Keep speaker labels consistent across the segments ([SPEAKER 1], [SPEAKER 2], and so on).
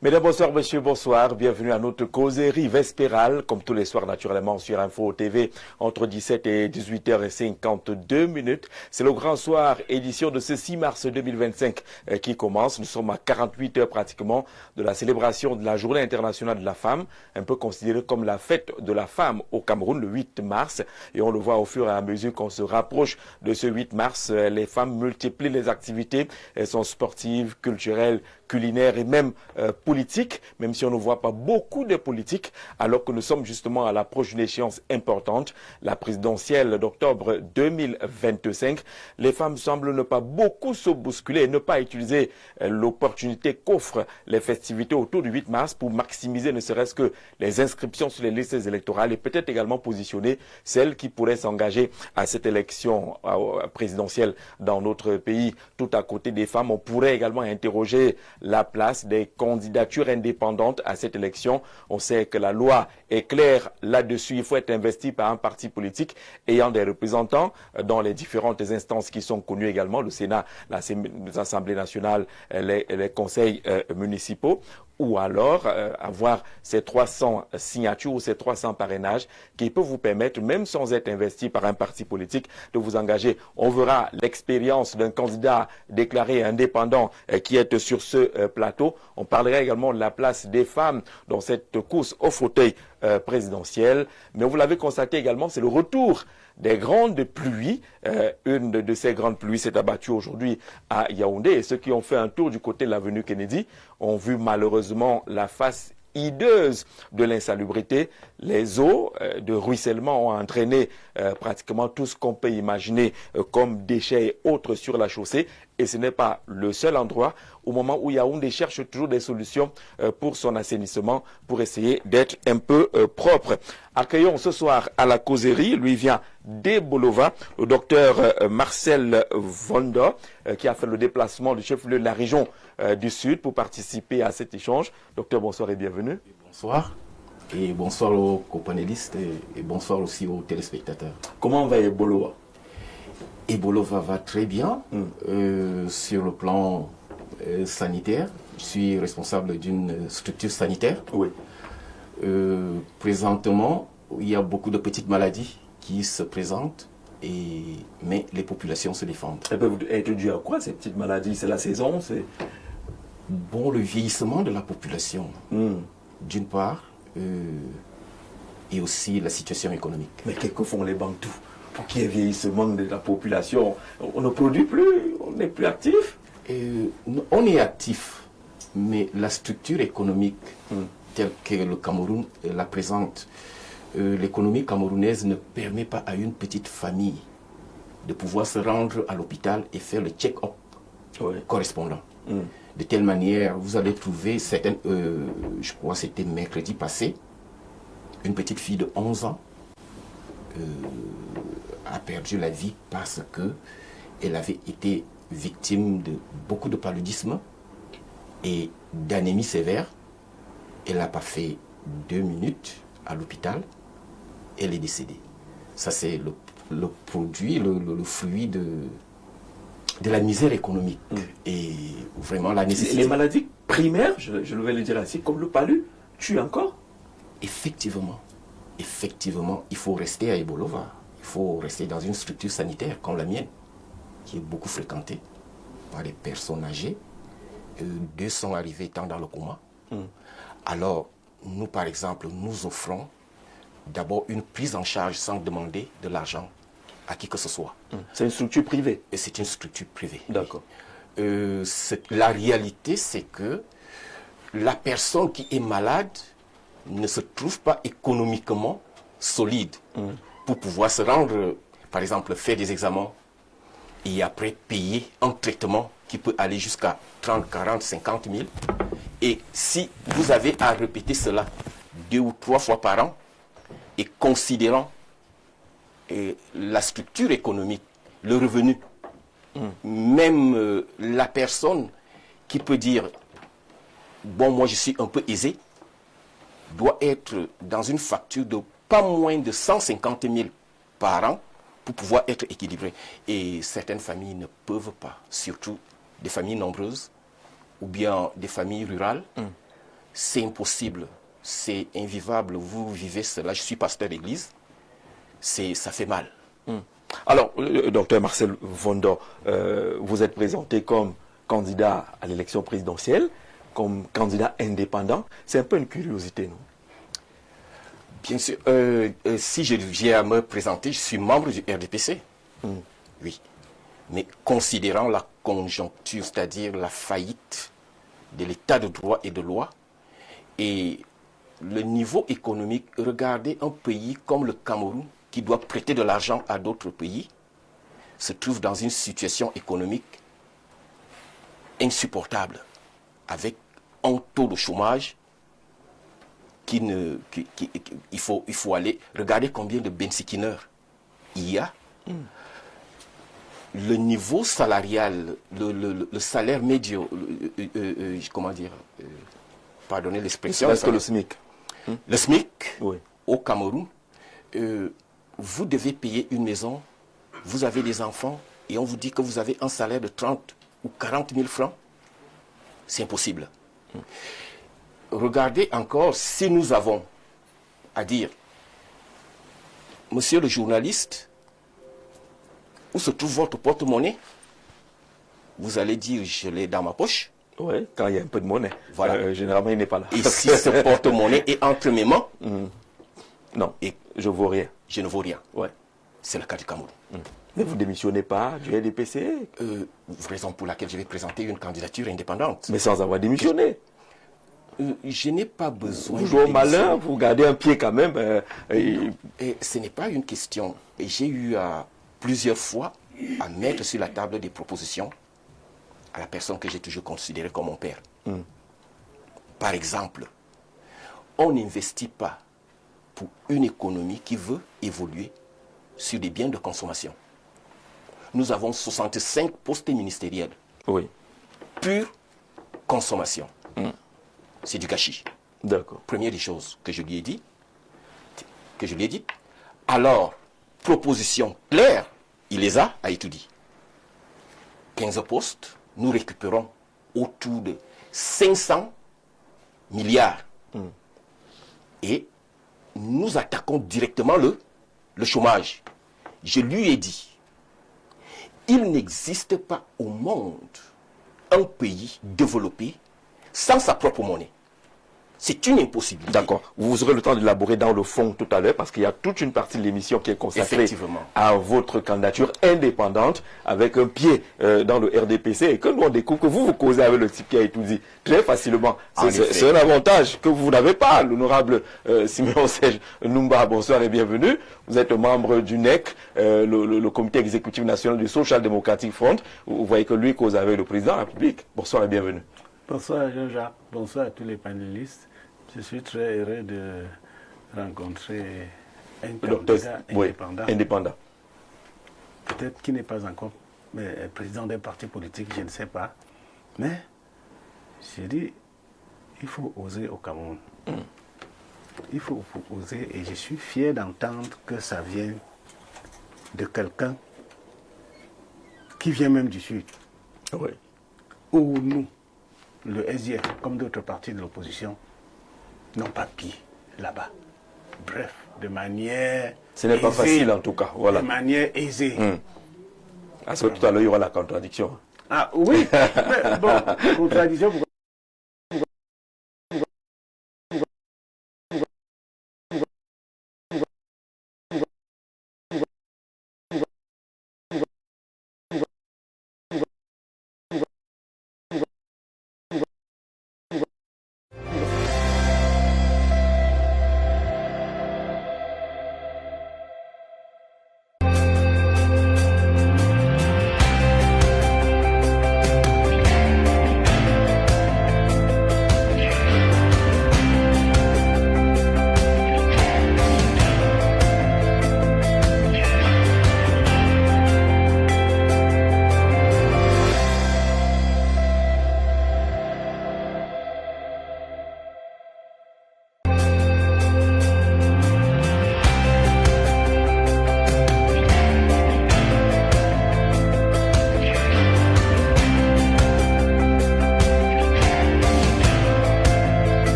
[SPEAKER 1] Mesdames, bonsoir, monsieur, bonsoir. Bienvenue à notre causerie vespérale, comme tous les soirs naturellement sur Info TV, entre 17 et 18h52. C'est le grand soir, édition de ce 6 mars 2025 qui commence. Nous sommes à 48 heures pratiquement de la célébration de la Journée internationale de la femme, un peu considérée comme la fête de la femme au Cameroun, le 8 mars. Et on le voit au fur et à mesure qu'on se rapproche de ce 8 mars, les femmes multiplient les activités. Elles sont sportives, culturelles, culinaires et même politiques, même si on ne voit pas beaucoup de politiques, alors que nous sommes justement à l'approche d'une échéance importante, la présidentielle d'octobre 2025. Les femmes semblent ne pas beaucoup se bousculer et ne pas utiliser l'opportunité qu'offrent les festivités autour du 8 mars pour maximiser ne serait-ce que les inscriptions sur les listes électorales et peut-être également positionner celles qui pourraient s'engager à cette élection présidentielle dans notre pays. Tout à côté des femmes, on pourrait également interroger la place des candidatures indépendantes à cette élection. On sait que la loi est claire là-dessus. Il faut être investi par un parti politique ayant des représentants dans les différentes instances qui sont connues également, le Sénat, l'Assemblée nationale, les conseils municipaux, ou alors avoir ces 300 signatures ou ces 300 parrainages qui peuvent vous permettre, même sans être investi par un parti politique, de vous engager. On verra l'expérience d'un candidat déclaré indépendant qui est sur ce plateau. On parlera également de la place des femmes dans cette course au fauteuil présidentiel. Mais vous l'avez constaté également, c'est le retour des grandes pluies. Une de ces grandes pluies s'est abattue aujourd'hui à Yaoundé. Et ceux qui ont fait un tour du côté de l'avenue Kennedy ont vu malheureusement la face hideuse de l'insalubrité. Les eaux de ruissellement ont entraîné pratiquement tout ce qu'on peut imaginer comme déchets et autres sur la chaussée. Et ce n'est pas le seul endroit au moment où Yaoundé cherche toujours des solutions pour son assainissement, pour essayer d'être un peu propre. Accueillons ce soir à la causerie, lui vient d'Ebolova, le docteur Marcel Vondo, qui a fait le déplacement du chef-lieu de la région du Sud pour participer à cet échange. Docteur, bonsoir et bienvenue.
[SPEAKER 2] Bonsoir. Et bonsoir aux copanélistes et bonsoir aussi aux téléspectateurs.
[SPEAKER 1] Comment va Ebolova?
[SPEAKER 2] Ebolova va très bien sur le plan sanitaire. Je suis responsable d'une structure sanitaire.
[SPEAKER 1] Oui.
[SPEAKER 2] Présentement, il y a beaucoup de petites maladies qui se présentent, mais les populations se défendent.
[SPEAKER 1] Elles peuvent être dues à quoi ces petites maladies? C'est la saison?
[SPEAKER 2] Bon, le vieillissement de la population, d'une part, et aussi la situation économique.
[SPEAKER 1] Mais qu'est-ce que font les Bantous pour qu'il y ait vieillissement de la population? On ne produit plus, on n'est plus actif.
[SPEAKER 2] On est actif, mais la structure économique telle que le Cameroun la présente, l'économie camerounaise ne permet pas à une petite famille de pouvoir se rendre à l'hôpital et faire le check-up correspondant. De telle manière, vous allez trouver certaines, je crois que c'était mercredi passé, une petite fille de 11 ans a perdu la vie parce qu'elle avait été victime de beaucoup de paludisme et d'anémie sévère. Elle n'a pas fait 2 minutes à l'hôpital, elle est décédée. Ça, c'est le produit, le fruit de la misère économique. Et vraiment la nécessité.
[SPEAKER 1] Les maladies primaires, je vais le dire ainsi, comme le palu, tuent encore?
[SPEAKER 2] Effectivement, il faut rester à Ebolova. Il faut rester dans une structure sanitaire comme la mienne, qui est beaucoup fréquentée par des personnes âgées. 2 sont arrivés étant dans le coma. Alors, nous, par exemple, nous offrons d'abord une prise en charge sans demander de l'argent à qui que ce soit.
[SPEAKER 1] C'est une structure privée?
[SPEAKER 2] Et c'est une structure privée.
[SPEAKER 1] D'accord.
[SPEAKER 2] La réalité, c'est que la personne qui est malade ne se trouve pas économiquement solide pour pouvoir se rendre, par exemple, faire des examens et après payer un traitement qui peut aller jusqu'à 30, 40, 50 000. Et si vous avez à répéter cela 2 ou 3 fois par an, et considérant la structure économique, le revenu, même la personne qui peut dire « bon, moi je suis un peu aisé », doit être dans une facture de pas moins de 150 000 par an pour pouvoir être équilibré. Et certaines familles ne peuvent pas, surtout des familles nombreuses ou bien des familles rurales, c'est impossible, c'est invivable. Vous vivez cela, je suis pasteur d'église, ça fait mal.
[SPEAKER 1] Alors, docteur Marcel Vondor, vous êtes présenté comme candidat à l'élection présidentielle, comme candidat indépendant. C'est un peu une curiosité, non?
[SPEAKER 2] Bien sûr, si je viens à me présenter, je suis membre du RDPC. Oui. Mais considérant la conjoncture, c'est-à-dire la faillite de l'état de droit et de loi, et le niveau économique, regardez un pays comme le Cameroun, qui doit prêter de l'argent à d'autres pays, se trouve dans une situation économique insupportable, avec un taux de chômage il faut aller regarder combien de bensikineurs il y a. Le niveau salarial, le salaire médian, comment dire, pardonnez l'expression.
[SPEAKER 1] Est-ce que le SMIC?
[SPEAKER 2] Le SMIC,
[SPEAKER 1] Oui.
[SPEAKER 2] au Cameroun, vous devez payer une maison, vous avez des enfants, et on vous dit que vous avez un salaire de 30 ou 40 000 francs. C'est impossible. Regardez encore, si nous avons à dire, monsieur le journaliste, où se trouve votre porte-monnaie? Vous allez dire, je l'ai dans ma poche.
[SPEAKER 1] Oui, quand il y a un peu de monnaie.
[SPEAKER 2] Voilà.
[SPEAKER 1] Généralement, il n'est pas là.
[SPEAKER 2] Et si ce porte-monnaie est entre mes mains,
[SPEAKER 1] non, et je ne vaux rien.
[SPEAKER 2] je ne vaux rien.
[SPEAKER 1] Ouais.
[SPEAKER 2] C'est le cas du Cameroun.
[SPEAKER 1] Mais vous ne démissionnez pas du RDPC,
[SPEAKER 2] Raison pour laquelle je vais présenter une candidature indépendante.
[SPEAKER 1] mais sans avoir démissionné.
[SPEAKER 2] Je n'ai pas besoin
[SPEAKER 1] Vous jouez au
[SPEAKER 2] de
[SPEAKER 1] malin,
[SPEAKER 2] démissionner.
[SPEAKER 1] vous gardez un pied quand même.
[SPEAKER 2] Et ce n'est pas une question. Et j'ai eu plusieurs fois à mettre sur la table des propositions à la personne que j'ai toujours considérée comme mon père. Par exemple, on n'investit pas pour une économie qui veut évoluer sur des biens de consommation. Nous avons 65 postes ministériels.
[SPEAKER 1] Oui,
[SPEAKER 2] Pure consommation. C'est du gâchis.
[SPEAKER 1] d'accord.
[SPEAKER 2] Première des choses que je lui ai dit, alors, proposition claire, il les a étudier. 15 postes, nous récupérons autour de 500 milliards. Et nous attaquons directement le chômage. Je lui ai dit, il n'existe pas au monde un pays développé sans sa propre monnaie. C'est une impossibilité.
[SPEAKER 1] D'accord. Vous aurez le temps d'élaborer dans le fond tout à l'heure parce qu'il y a toute une partie de l'émission qui est consacrée
[SPEAKER 2] Effectivement.
[SPEAKER 1] à votre candidature indépendante avec un pied dans le RDPC et que nous on découvre que vous causez avec le type qui a tout dit très facilement. C'est un avantage que vous n'avez pas, l'honorable Siméon Serge Numba. Bonsoir et bienvenue. Vous êtes membre du NEC, le comité exécutif national du Social Democratic Front. Vous voyez que lui cause avec le président de la République. Bonsoir et bienvenue.
[SPEAKER 3] Bonsoir Jean-Jacques, bonsoir à tous les panélistes. Je suis très heureux de rencontrer un candidat indépendant.
[SPEAKER 1] Indépendant.
[SPEAKER 3] Peut-être qu'il n'est pas encore président d'un parti politique, je ne sais pas. Mais j'ai dit, il faut oser au Cameroun. Il faut oser et je suis fier d'entendre que ça vient de quelqu'un qui vient même du Sud.
[SPEAKER 1] Oui.
[SPEAKER 3] Où nous, le SDF, comme d'autres partis de l'opposition, n'ont pas pied là-bas. Bref, de manière
[SPEAKER 1] Ce n'est pas
[SPEAKER 3] aisée,
[SPEAKER 1] facile en tout cas. Voilà.
[SPEAKER 3] De manière aisée.
[SPEAKER 1] Parce que tout à l'heure, il y aura la contradiction.
[SPEAKER 3] Ah oui, mais bon, contradiction.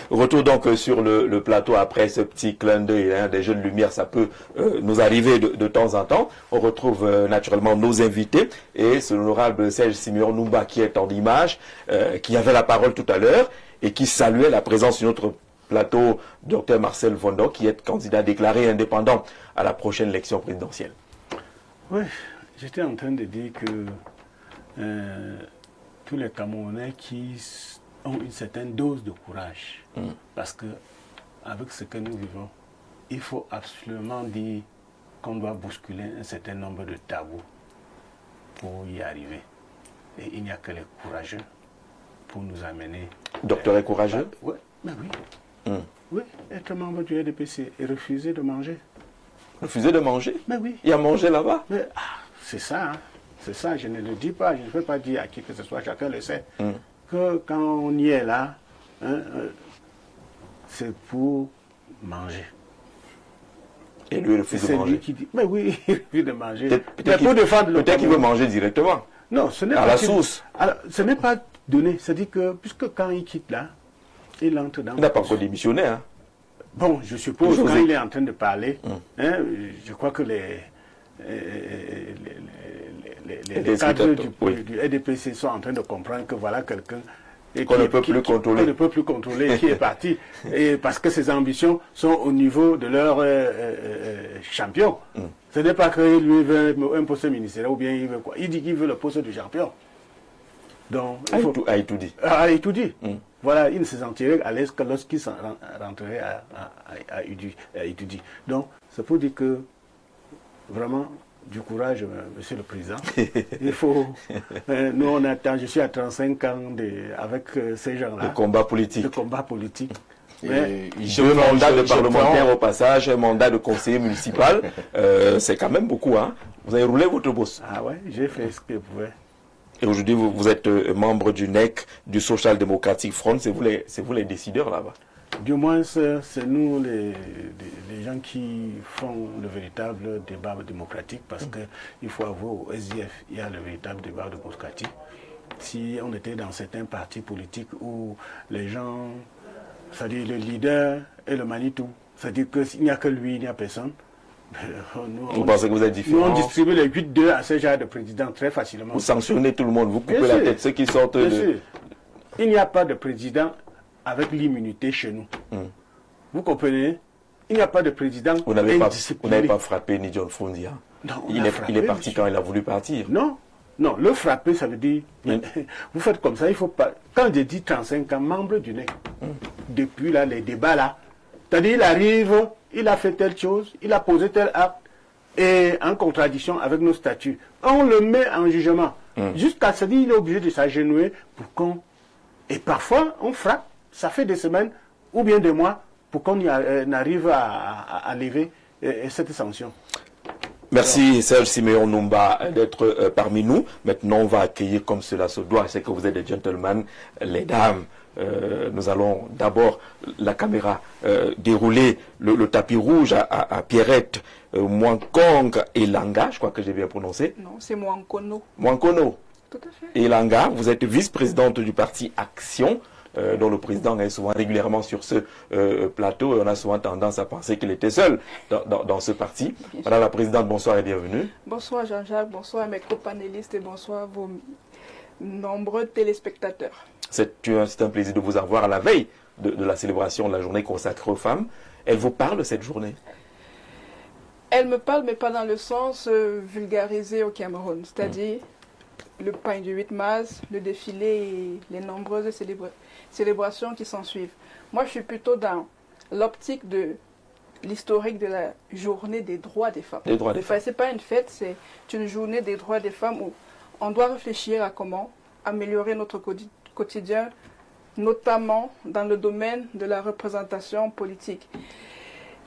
[SPEAKER 1] Retour donc sur le plateau après ce petit clin d'œil, hein, des jeunes lumières, ça peut nous arriver de temps en temps. On retrouve naturellement nos invités et c'est l'honorable Serge Simeon Numba qui est en image, qui avait la parole tout à l'heure et qui saluait la présence sur notre plateau Dr Marcel Vondo, qui est candidat déclaré indépendant à la prochaine élection présidentielle.
[SPEAKER 3] Oui, j'étais en train de dire que tous les Camerounais qui ont une certaine dose de courage, parce que avec ce que nous vivons, il faut absolument dire qu'on doit bousculer un certain nombre de tabous pour y arriver. Et il n'y a que les courageux pour nous amener.
[SPEAKER 1] Docteur est courageux?
[SPEAKER 3] Oui, mais oui. Oui, être membre du RDPC et refuser de manger.
[SPEAKER 1] Refuser de manger?
[SPEAKER 3] Mais oui.
[SPEAKER 1] Il y a mangé là-bas?
[SPEAKER 3] C'est ça, hein. C'est ça, je ne le dis pas, je ne peux pas dire à qui que ce soit, chacun le sait, que quand on y est là, hein, c'est pour manger.
[SPEAKER 1] Et lui, il refuse de
[SPEAKER 3] C'est
[SPEAKER 1] manger.
[SPEAKER 3] lui qui dit, mais oui, il refuse de manger.
[SPEAKER 1] Peut-être qu'il veut manger directement.
[SPEAKER 3] Non, ce n'est
[SPEAKER 1] à
[SPEAKER 3] pas
[SPEAKER 1] la source.
[SPEAKER 3] Alors, ce n'est pas donné, c'est-à-dire que, puisque quand il quitte là, il entre dans...
[SPEAKER 1] Il n'a pas encore démissionné, hein.
[SPEAKER 3] Bon, je suppose, quand il est en train de parler, hein, je crois que les cadres du RDPC sont en train de comprendre que voilà quelqu'un
[SPEAKER 1] qu'on ne peut plus contrôler.
[SPEAKER 3] Qu'on ne peut plus contrôler, qui est parti. Et parce que ses ambitions sont au niveau de leur champion. Ce n'est pas qu'il lui veut un poste ministériel ou bien il veut quoi. Il dit qu'il veut le poste du champion. Donc, il faut...
[SPEAKER 1] a tout dit.
[SPEAKER 3] Il tout dit. Voilà, il ne se sentirait à l'aise que lorsqu'il rentrerait à étudier. Donc, c'est pour dire que, vraiment, du courage, Monsieur le Président. Il faut... nous, on attend, je suis à 35 ans avec ces gens-là.
[SPEAKER 1] De combat politique.
[SPEAKER 3] De combat politique.
[SPEAKER 1] Deux mandats de parlementaire au passage, un mandat de conseiller municipal, c'est quand même beaucoup, hein. Vous avez roulé votre bosse.
[SPEAKER 3] Ah ouais, j'ai fait ce que je pouvais.
[SPEAKER 1] Et aujourd'hui, vous êtes membre du NEC, du Social Democratic Front, c'est vous les décideurs là-bas.
[SPEAKER 3] Du moins, c'est nous les gens qui font le véritable débat démocratique, parce qu'il faut avouer au SDF, il y a le véritable débat démocratique. Si on était dans certains partis politiques où les gens, c'est-à-dire le leader et le Manitou, c'est-à-dire qu'il n'y a que lui, il n'y a personne.
[SPEAKER 1] Vous pensez que vous êtes différent?
[SPEAKER 3] Nous, on distribue les 8-2 à ce genre de président très facilement.
[SPEAKER 1] Vous sanctionnez tout le monde, vous coupez la tête, ceux qui sortent de...
[SPEAKER 3] Sûr. Il n'y a pas de président avec l'immunité chez nous. Vous comprenez? Il n'y a pas de président indiscipliné.
[SPEAKER 1] Vous n'avez pas frappé ni John Fundi, hein?
[SPEAKER 3] Non,
[SPEAKER 1] il est parti quand il a voulu partir.
[SPEAKER 3] Non, le frapper, ça veut dire... Vous faites comme ça, il faut pas... Quand j'ai dit 35 ans, membre du NEC, depuis là, les débats là, c'est-à-dire il arrive, il a fait telle chose, il a posé tel acte, et en contradiction avec nos statuts. On le met en jugement. Jusqu'à ce dire, il est obligé de s'agenouiller pour qu'on... Et parfois, on frappe. Ça fait des semaines ou bien des mois pour qu'on arrive à lever cette sanction.
[SPEAKER 1] Merci Serge Simeon Numba d'être parmi nous. Maintenant, on va accueillir comme cela se doit. C'est que vous êtes des gentlemen, les dames. Nous allons d'abord, la caméra, dérouler le tapis rouge à Pierrette Mwankong Elanga, je crois que j'ai bien prononcé.
[SPEAKER 4] Non, c'est Mwankono.
[SPEAKER 1] Mwankono.
[SPEAKER 4] Tout à fait.
[SPEAKER 1] Elanga, vous êtes vice-présidente du parti Action, dont le président est souvent régulièrement sur ce plateau, et on a souvent tendance à penser qu'il était seul dans ce parti. Madame la présidente, bonsoir et bienvenue.
[SPEAKER 4] Bonsoir Jean-Jacques, bonsoir mes copanélistes et bonsoir vos nombreux téléspectateurs.
[SPEAKER 1] C'est un plaisir de vous avoir à la veille de la célébration de la journée consacrée aux femmes. Elle vous parle, cette journée?
[SPEAKER 4] Elle me parle, mais pas dans le sens vulgarisé au Cameroun, c'est-à-dire le pain du 8 mars, le défilé et les nombreuses célébrations qui s'en suivent. Moi, je suis plutôt dans l'optique de l'historique de la journée des droits des femmes.
[SPEAKER 1] Des droits des femmes.
[SPEAKER 4] Ce n'est pas une fête, c'est une journée des droits des femmes où on doit réfléchir à comment améliorer notre quotidien, notamment dans le domaine de la représentation politique.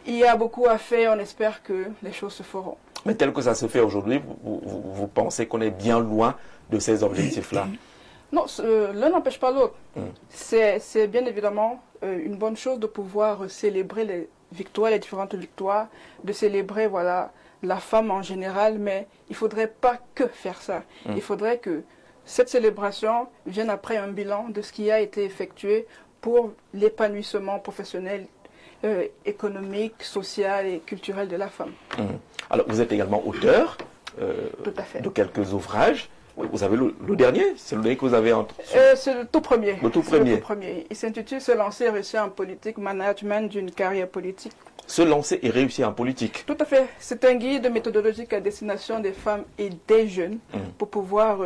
[SPEAKER 4] Il y a beaucoup à faire, on espère que les choses se feront.
[SPEAKER 1] Mais tel que ça se fait aujourd'hui, vous pensez qu'on est bien loin de ces objectifs-là?
[SPEAKER 4] Non, l'un n'empêche pas l'autre. C'est bien évidemment une bonne chose de pouvoir célébrer les victoires, les différentes victoires, de célébrer voilà, la femme en général, mais il ne faudrait pas que faire ça. Il faudrait que cette célébration vienne après un bilan de ce qui a été effectué pour l'épanouissement professionnel, économique, social et culturel de la femme.
[SPEAKER 1] Alors, vous êtes également auteur
[SPEAKER 4] Tout à fait.
[SPEAKER 1] de quelques ouvrages. Vous avez le dernier, c'est le dernier que vous avez entre...
[SPEAKER 4] C'est le tout premier.
[SPEAKER 1] Le tout
[SPEAKER 4] C'est
[SPEAKER 1] premier.
[SPEAKER 4] le tout premier. Il s'intitule « Se lancer et réussir en politique, management d'une carrière politique ».
[SPEAKER 1] Se lancer et réussir en politique.
[SPEAKER 4] Tout à fait. C'est un guide méthodologique à destination des femmes et des jeunes pour pouvoir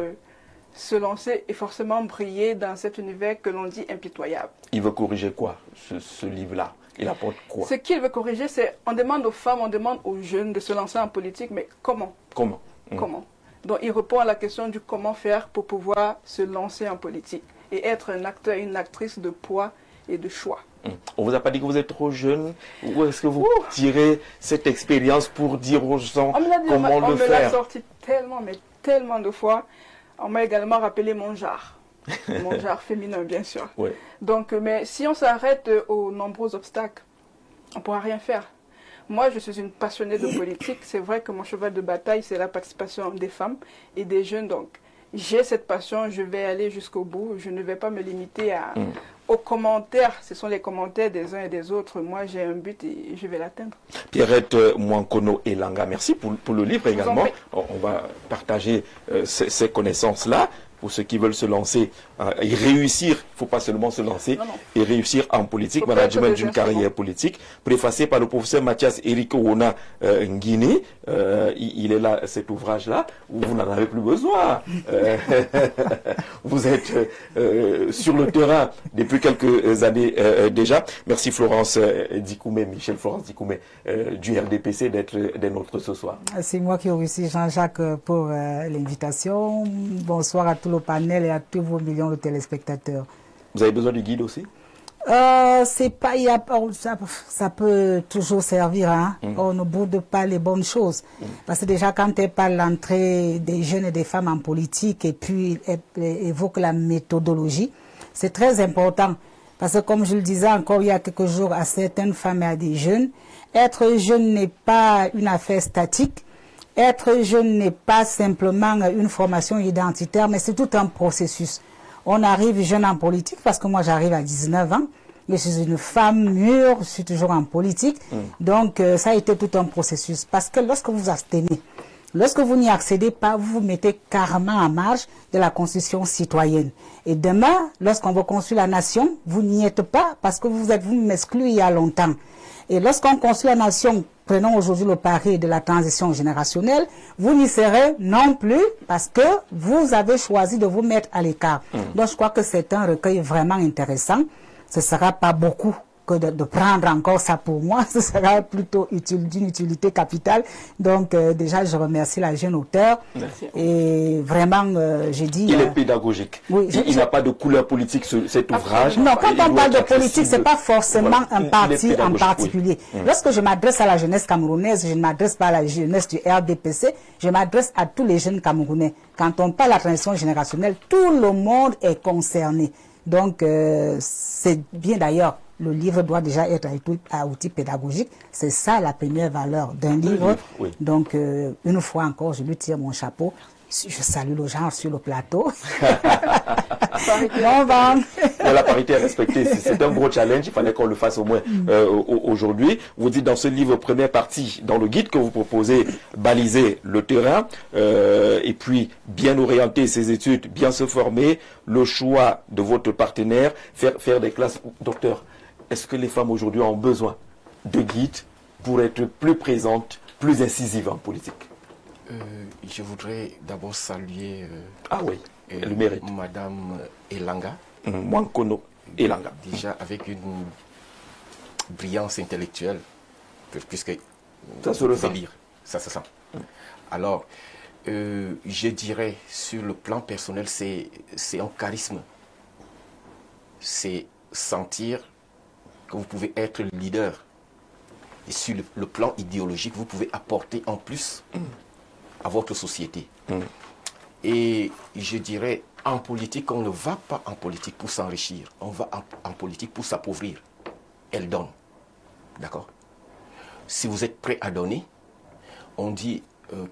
[SPEAKER 4] se lancer et forcément briller dans cet univers que l'on dit impitoyable.
[SPEAKER 1] Il veut corriger quoi, ce livre-là? Il apporte quoi?
[SPEAKER 4] Ce qu'il veut corriger, c'est on demande aux femmes, on demande aux jeunes de se lancer en politique, mais comment?
[SPEAKER 1] Comment?
[SPEAKER 4] Comment? Donc il répond à la question du comment faire pour pouvoir se lancer en politique et être un acteur et une actrice de poids et de choix.
[SPEAKER 1] On vous a pas dit que vous êtes trop jeune? Ou est-ce que vous tirez cette expérience pour dire aux gens comment le
[SPEAKER 4] On me l'a
[SPEAKER 1] faire?
[SPEAKER 4] sorti tellement, mais tellement de fois. On m'a également rappelé mon genre. Mon genre féminin, bien sûr.
[SPEAKER 1] Ouais.
[SPEAKER 4] Donc, mais si on s'arrête aux nombreux obstacles, on ne pourra rien faire. Moi, je suis une passionnée de politique. C'est vrai que mon cheval de bataille, c'est la participation des femmes et des jeunes. Donc, j'ai cette passion, je vais aller jusqu'au bout. Je ne vais pas me limiter aux commentaires. Ce sont les commentaires des uns et des autres. Moi, j'ai un but et je vais l'atteindre.
[SPEAKER 1] Pierrette Mwankono Elanga, merci pour le livre également. On va partager ces connaissances-là. Pour ceux qui veulent se lancer et réussir, il ne faut pas seulement se lancer, et réussir en politique, management d'une carrière politique, préfacé par le professeur Mathias Eriko Wona Nguini. Il est là, cet ouvrage-là, où vous n'en avez plus besoin. Vous êtes sur le terrain depuis quelques années déjà. Merci Florence Dikoumé, Michel Florence Dikoumé du RDPC d'être des nôtres ce soir.
[SPEAKER 5] C'est moi qui remercie Jean-Jacques pour l'invitation. Bonsoir à tout le panel et à tous vos millions de téléspectateurs.
[SPEAKER 1] Vous avez besoin du guide aussi?
[SPEAKER 5] C'est pas, ça peut toujours servir, hein. On ne boude pas les bonnes choses. Parce que déjà, quand elle parle l'entrée des jeunes et des femmes en politique et puis elle évoque la méthodologie, c'est très important. Parce que comme je le disais encore il y a quelques jours à certaines femmes et à des jeunes, être jeune n'est pas une affaire statique. Être jeune n'est pas simplement une formation identitaire, mais c'est tout un processus. On arrive jeune en politique, parce que moi j'arrive à 19 ans, je suis une femme mûre, je suis toujours en politique, donc ça a été tout un processus. Parce que lorsque vous abstenez, lorsque vous n'y accédez pas, vous vous mettez carrément en marge de la constitution citoyenne. Et demain, lorsqu'on veut construire la nation, vous n'y êtes pas, parce que vous êtes vous exclu il y a longtemps. Et lorsqu'on construit la nation, prenons aujourd'hui le pari de la transition générationnelle, vous n'y serez non plus parce que vous avez choisi de vous mettre à l'écart. Donc je crois que c'est un recueil vraiment intéressant. Ce ne sera pas beaucoup que de prendre encore ça pour moi, ce sera plutôt utile, d'une utilité capitale. Donc déjà, je remercie la jeune auteure.
[SPEAKER 1] Merci.
[SPEAKER 5] Et vraiment, j'ai dit...
[SPEAKER 1] Il est pédagogique.
[SPEAKER 5] Oui,
[SPEAKER 1] il n'a pas de couleur politique, cet ouvrage.
[SPEAKER 5] Non, quand on parle de politique, c'est pas forcément un parti en particulier.
[SPEAKER 1] Oui.
[SPEAKER 5] Lorsque je m'adresse à la jeunesse camerounaise, je ne m'adresse pas à la jeunesse du RDPC, je m'adresse à tous les jeunes Camerounais. Quand on parle de la transition générationnelle, tout le monde est concerné. Donc, c'est bien d'ailleurs. Le livre doit déjà être un outil pédagogique. C'est ça la première valeur d'un livre.
[SPEAKER 1] Oui.
[SPEAKER 5] Donc, une fois encore, je lui tire mon chapeau. Je salue le genre sur le plateau.
[SPEAKER 1] La parité est respectée. C'est un gros challenge. Il fallait qu'on le fasse au moins aujourd'hui. Vous dites dans ce livre, première partie, dans le guide que vous proposez, baliser le terrain et puis bien orienter ses études, bien se former, le choix de votre partenaire, faire des classes. Docteur, est-ce que les femmes aujourd'hui ont besoin de guides pour être plus présentes, plus incisives en politique?
[SPEAKER 2] Je voudrais d'abord saluer
[SPEAKER 1] le mérite.
[SPEAKER 2] Madame Elanga.
[SPEAKER 1] Mwankono Elanga.
[SPEAKER 2] Déjà avec une brillance intellectuelle, puisque
[SPEAKER 1] ça se ressent.
[SPEAKER 2] Lire, ça se sent. Alors, je dirais, sur le plan personnel, c'est un charisme. C'est sentir que vous pouvez être leader. Et sur le plan idéologique, vous pouvez apporter en plus à votre société. Et je dirais, en politique, on ne va pas en politique pour s'enrichir. On va en politique pour s'appauvrir. Elle donne. D'accord? Si vous êtes prêt à donner, on dit,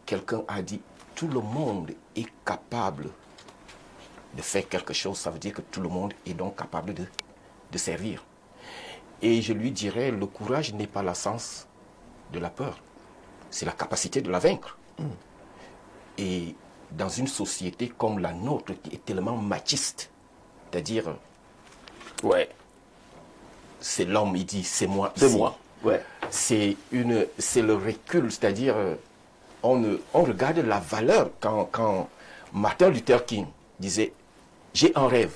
[SPEAKER 2] quelqu'un a dit, tout le monde est capable de faire quelque chose. Ça veut dire que tout le monde est donc capable de servir. Et je lui dirais, le courage n'est pas l'essence de la peur, c'est la capacité de la vaincre. Et dans une société comme la nôtre qui est tellement machiste, c'est-à-dire, ouais, c'est l'homme, il dit, c'est moi.
[SPEAKER 1] C'est moi. Ouais.
[SPEAKER 2] C'est le recul, c'est-à-dire, on regarde la valeur quand Martin Luther King disait, j'ai un rêve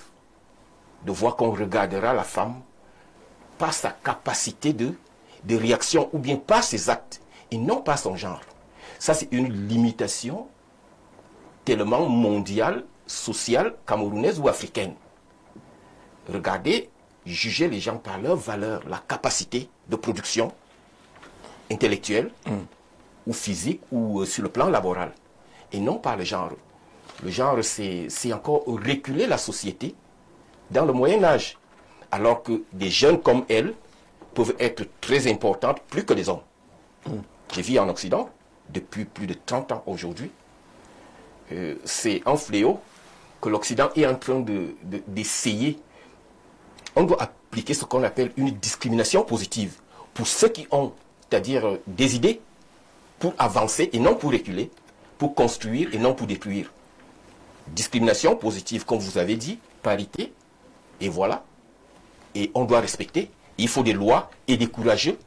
[SPEAKER 2] de voir qu'on regardera la femme par sa capacité de réaction ou bien par ses actes et non pas son genre. Ça, c'est une limitation tellement mondiale, sociale, camerounaise ou africaine. Regardez, jugez les gens par leur valeur, la capacité de production intellectuelle ou physique ou sur le plan laboral et non par le genre. Le genre, c'est encore reculer la société dans le Moyen-Âge, alors que des jeunes comme elle peuvent être très importantes, plus que les hommes. J'ai vu en Occident, depuis plus de 30 ans aujourd'hui, c'est un fléau que l'Occident est en train d'essayer. On doit appliquer ce qu'on appelle une discrimination positive pour ceux qui ont, c'est-à-dire des idées, pour avancer et non pour reculer, pour construire et non pour détruire. Discrimination positive, comme vous avez dit, parité, et voilà. Et on doit respecter. Il faut des lois et des courageux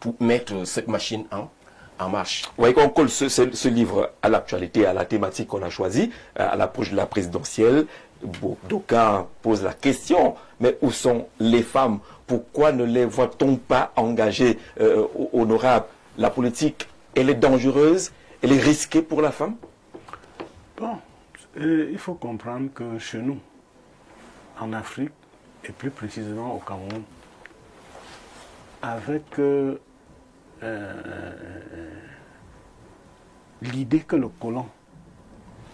[SPEAKER 2] pour mettre cette machine en marche.
[SPEAKER 1] Oui, on colle ce livre à l'actualité, à la thématique qu'on a choisie, à l'approche de la présidentielle. Bon, d'aucuns posent la question, mais où sont les femmes? Pourquoi ne les voit-on pas engagées, honorables? La politique, elle est dangereuse, elle est risquée pour la femme?
[SPEAKER 3] Bon, il faut comprendre que chez nous, en Afrique, et plus précisément au Cameroun, avec l'idée que le colon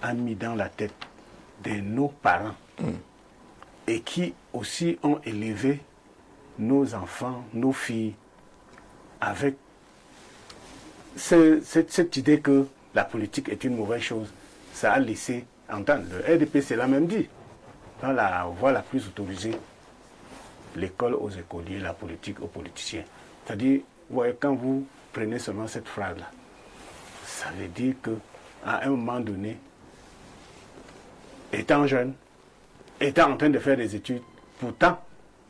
[SPEAKER 3] a mis dans la tête de nos parents et qui aussi ont élevé nos enfants, nos filles, avec cette idée que la politique est une mauvaise chose, ça a laissé entendre. Le RDP, c'est la même dit. Dans la voie la plus autorisée, l'école aux écoliers, la politique aux politiciens. C'est-à-dire, voyez, quand vous prenez seulement cette phrase-là, ça veut dire qu'à un moment donné, étant jeune, étant en train de faire des études, pourtant,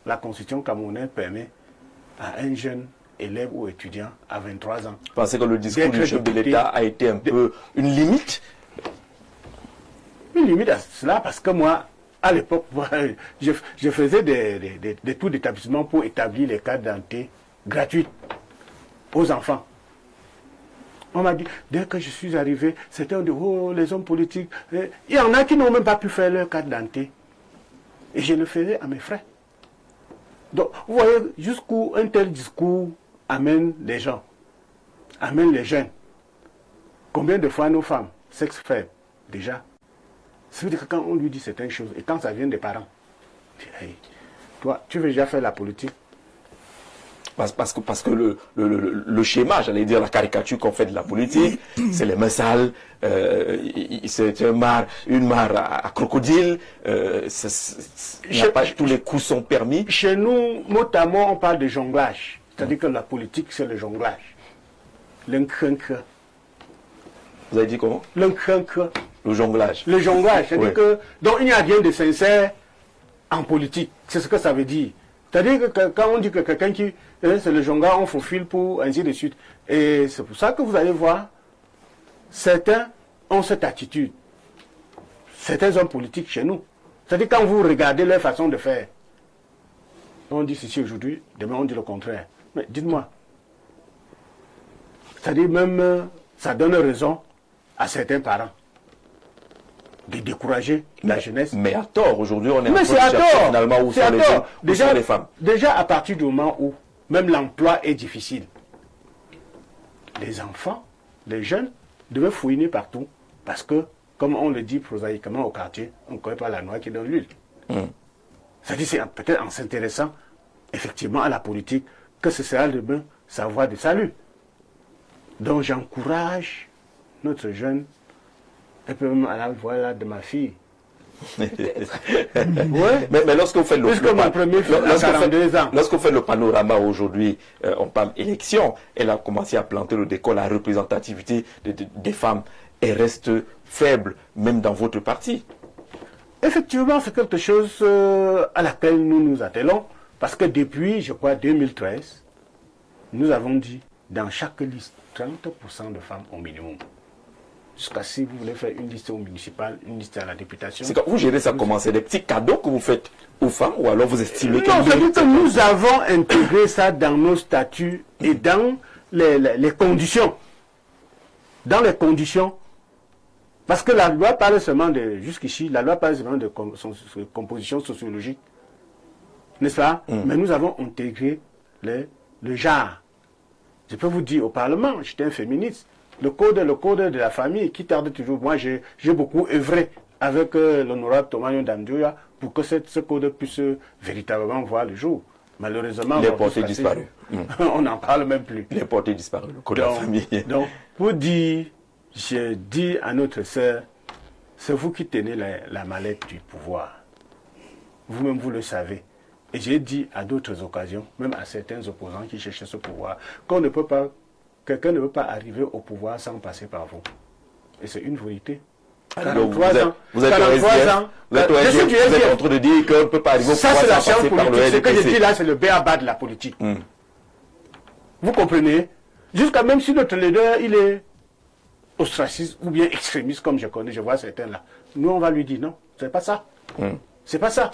[SPEAKER 3] la Constitution camerounaise permet à un jeune élève ou étudiant à 23 ans.
[SPEAKER 1] Vous pensez que le discours du chef de l'État a été un peu une limite?
[SPEAKER 3] Une limite à cela, parce que moi, à l'époque, je faisais des tours d'établissement pour établir les cartes d'identité gratuites aux enfants. On m'a dit, dès que je suis arrivé, c'était un de les hommes politiques. Il y en a qui n'ont même pas pu faire leur carte d'identité. Et je le faisais à mes frères. Donc, vous voyez jusqu'où un tel discours amène les gens, amène les jeunes. Combien de fois nos femmes, sexe faible, déjà, ça veut dire que quand on lui dit certaines choses, et quand ça vient des parents, hey, toi, tu veux déjà faire la politique?
[SPEAKER 1] Parce que le schéma, j'allais dire la caricature qu'on fait de la politique, c'est les mains sales, c'est une mare à crocodile, tous les coups sont permis.
[SPEAKER 3] Chez nous, mot à mot, on parle de jonglage. C'est-à-dire que la politique, c'est le jonglage. L'enkrenke.
[SPEAKER 1] Vous avez dit comment?
[SPEAKER 3] L'enkrenke.
[SPEAKER 1] Le jonglage.
[SPEAKER 3] Le jonglage, c'est-à-dire que donc il n'y a rien de sincère en politique. C'est ce que ça veut dire. C'est-à-dire que quand on dit que quelqu'un qui c'est le jonglage, on faufile pour ainsi de suite. Et c'est pour ça que vous allez voir, certains ont cette attitude. Certains hommes politiques chez nous. C'est-à-dire quand vous regardez leur façon de faire, on dit ceci aujourd'hui, demain on dit le contraire. Mais dites-moi, c'est-à-dire même ça donne raison à certains parents de décourager la jeunesse.
[SPEAKER 1] Mais à tort, aujourd'hui on est
[SPEAKER 3] mais
[SPEAKER 1] en train de chercher finalement où sont les jeunes, où sont les femmes.
[SPEAKER 3] Déjà à partir du moment où même l'emploi est difficile, les enfants, les jeunes devaient fouiner partout parce que, comme on le dit prosaïquement au quartier, on ne connaît pas la noix qui est dans l'huile. C'est-à-dire c'est peut-être en s'intéressant effectivement à la politique que ce sera demain sa voie de salut. Donc j'encourage notre jeune, et puis même à la voix là de ma fille, Ouais.
[SPEAKER 1] Mais lorsque vous faites
[SPEAKER 3] Puisque mon premier fils a 42 ans.
[SPEAKER 1] lorsque vous faites le panorama aujourd'hui, on parle élection, elle a commencé à planter le décor, la représentativité des femmes, elle reste faible, même dans votre parti.
[SPEAKER 3] Effectivement, c'est quelque chose à laquelle nous nous attelons, parce que depuis, je crois, 2013, nous avons dit, dans chaque liste, 30% de femmes au minimum. Jusqu'à si vous voulez faire une liste au municipal, une liste à la députation.
[SPEAKER 1] C'est quand vous gérez ça comment? C'est des petits cadeaux que vous faites aux femmes ou alors vous estimez que...
[SPEAKER 3] Non, c'est-à-dire que nous avons intégré ça dans nos statuts et dans les conditions. Dans les conditions. Parce que la loi parle seulement de, jusqu'ici, la loi parle seulement de composition sociologique. N'est-ce pas? Mais nous avons intégré le genre. Je peux vous dire, au Parlement, j'étais un féministe. Le code de la famille qui tarde toujours. Moi, j'ai beaucoup œuvré avec l'honorable Thomas Ndamdioya pour que ce code puisse véritablement voir le jour. Malheureusement,
[SPEAKER 1] il est porté disparu.
[SPEAKER 3] On n'en parle même plus.
[SPEAKER 1] Il est porté disparu, le code de la famille.
[SPEAKER 3] Donc, pour dire, je dis à notre sœur, c'est vous qui tenez la mallette du pouvoir. Vous-même, vous le savez. Et j'ai dit à d'autres occasions, même à certains opposants qui cherchaient ce pouvoir, qu'on ne peut pas, quelqu'un ne peut pas arriver au pouvoir sans passer par vous. Et c'est une vérité.
[SPEAKER 1] Donc vous êtes au SDF, vous êtes en train de dire qu'on ne peut pas arriver au pouvoir sans passer par le RDPC.
[SPEAKER 3] Ce que je dis là, c'est le b.a.-ba de la politique. Vous comprenez? Jusqu'à même si notre leader, il est ostraciste ou bien extrémiste, comme je vois certains là, nous on va lui dire non, c'est pas ça. C'est pas ça.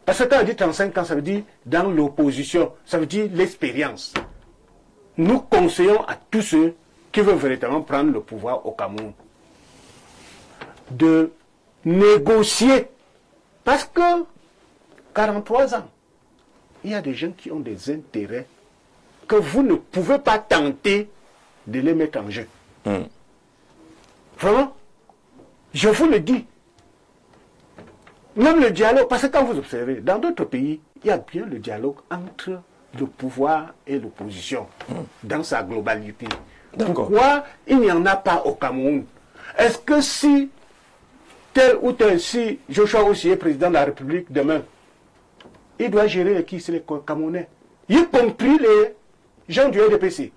[SPEAKER 3] Parce que quand on dit 35 ans, ça veut dire dans l'opposition, ça veut dire l'expérience. Nous conseillons à tous ceux qui veulent véritablement prendre le pouvoir au Cameroun de négocier. Parce que 43 ans, il y a des gens qui ont des intérêts que vous ne pouvez pas tenter de les mettre en jeu. Vraiment, je vous le dis. Même le dialogue, parce que quand vous observez, dans d'autres pays, il y a bien le dialogue entre le pouvoir et l'opposition, dans sa globalité. Pourquoi il n'y en a pas au Cameroun? Est-ce que si tel ou tel, si Joshua aussi est président de la République demain, il doit gérer qui? C'est les Camerounais, y compris les gens du RDPC.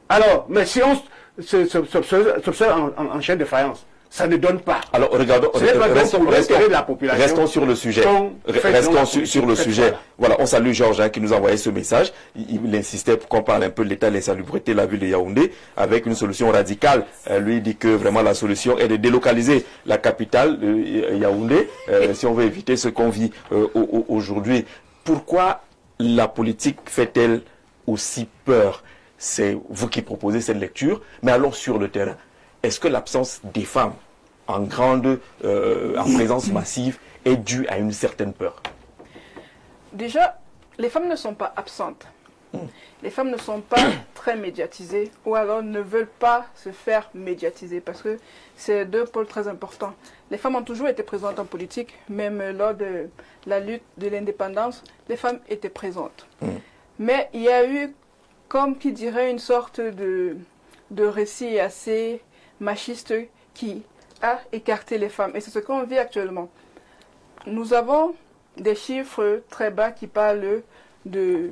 [SPEAKER 3] Alors, mais si on s'observe en chaîne de faïence, ça ne donne pas.
[SPEAKER 1] Alors, regardons, restons sur le sujet. Restons sur le sujet. Voilà, on salue Georges qui nous a envoyé ce message. Il insistait pour qu'on parle un peu de l'état de l'insalubrité de la ville de Yaoundé avec une solution radicale. Lui dit que vraiment la solution est de délocaliser la capitale de Yaoundé si on veut éviter ce qu'on vit aujourd'hui. Pourquoi la politique fait-elle aussi peur? C'est vous qui proposez cette lecture, mais alors sur le terrain, est-ce que l'absence des femmes en présence massive est due à une certaine peur?
[SPEAKER 4] Déjà, les femmes ne sont pas absentes. Les femmes ne sont pas très médiatisées ou alors ne veulent pas se faire médiatiser parce que c'est deux pôles très importants. Les femmes ont toujours été présentes en politique, même lors de la lutte de l'indépendance, les femmes étaient présentes. Mais il y a eu, comme qui dirait, une sorte de récit assez machiste qui a écarté les femmes. Et c'est ce qu'on vit actuellement. Nous avons des chiffres très bas qui parlent de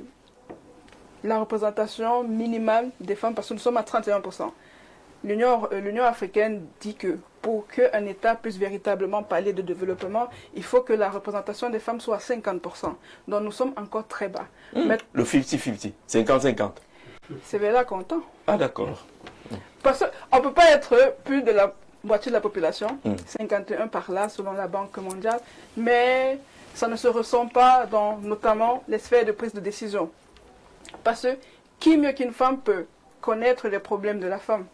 [SPEAKER 4] la représentation minimale des femmes parce que nous sommes à 31%. L'Union africaine dit que pour qu'un État puisse véritablement parler de développement, il faut que la représentation des femmes soit à 50%. Donc nous sommes encore très bas. Mais
[SPEAKER 1] le 50-50, 50-50.
[SPEAKER 4] c'est vers là qu'on tend.
[SPEAKER 1] Ah d'accord.
[SPEAKER 4] Parce qu'on ne peut pas être plus de la moitié de la population, 51 par là selon la Banque mondiale, mais ça ne se ressent pas dans notamment les sphères de prise de décision. Parce que qui mieux qu'une femme peut connaître les problèmes de la femme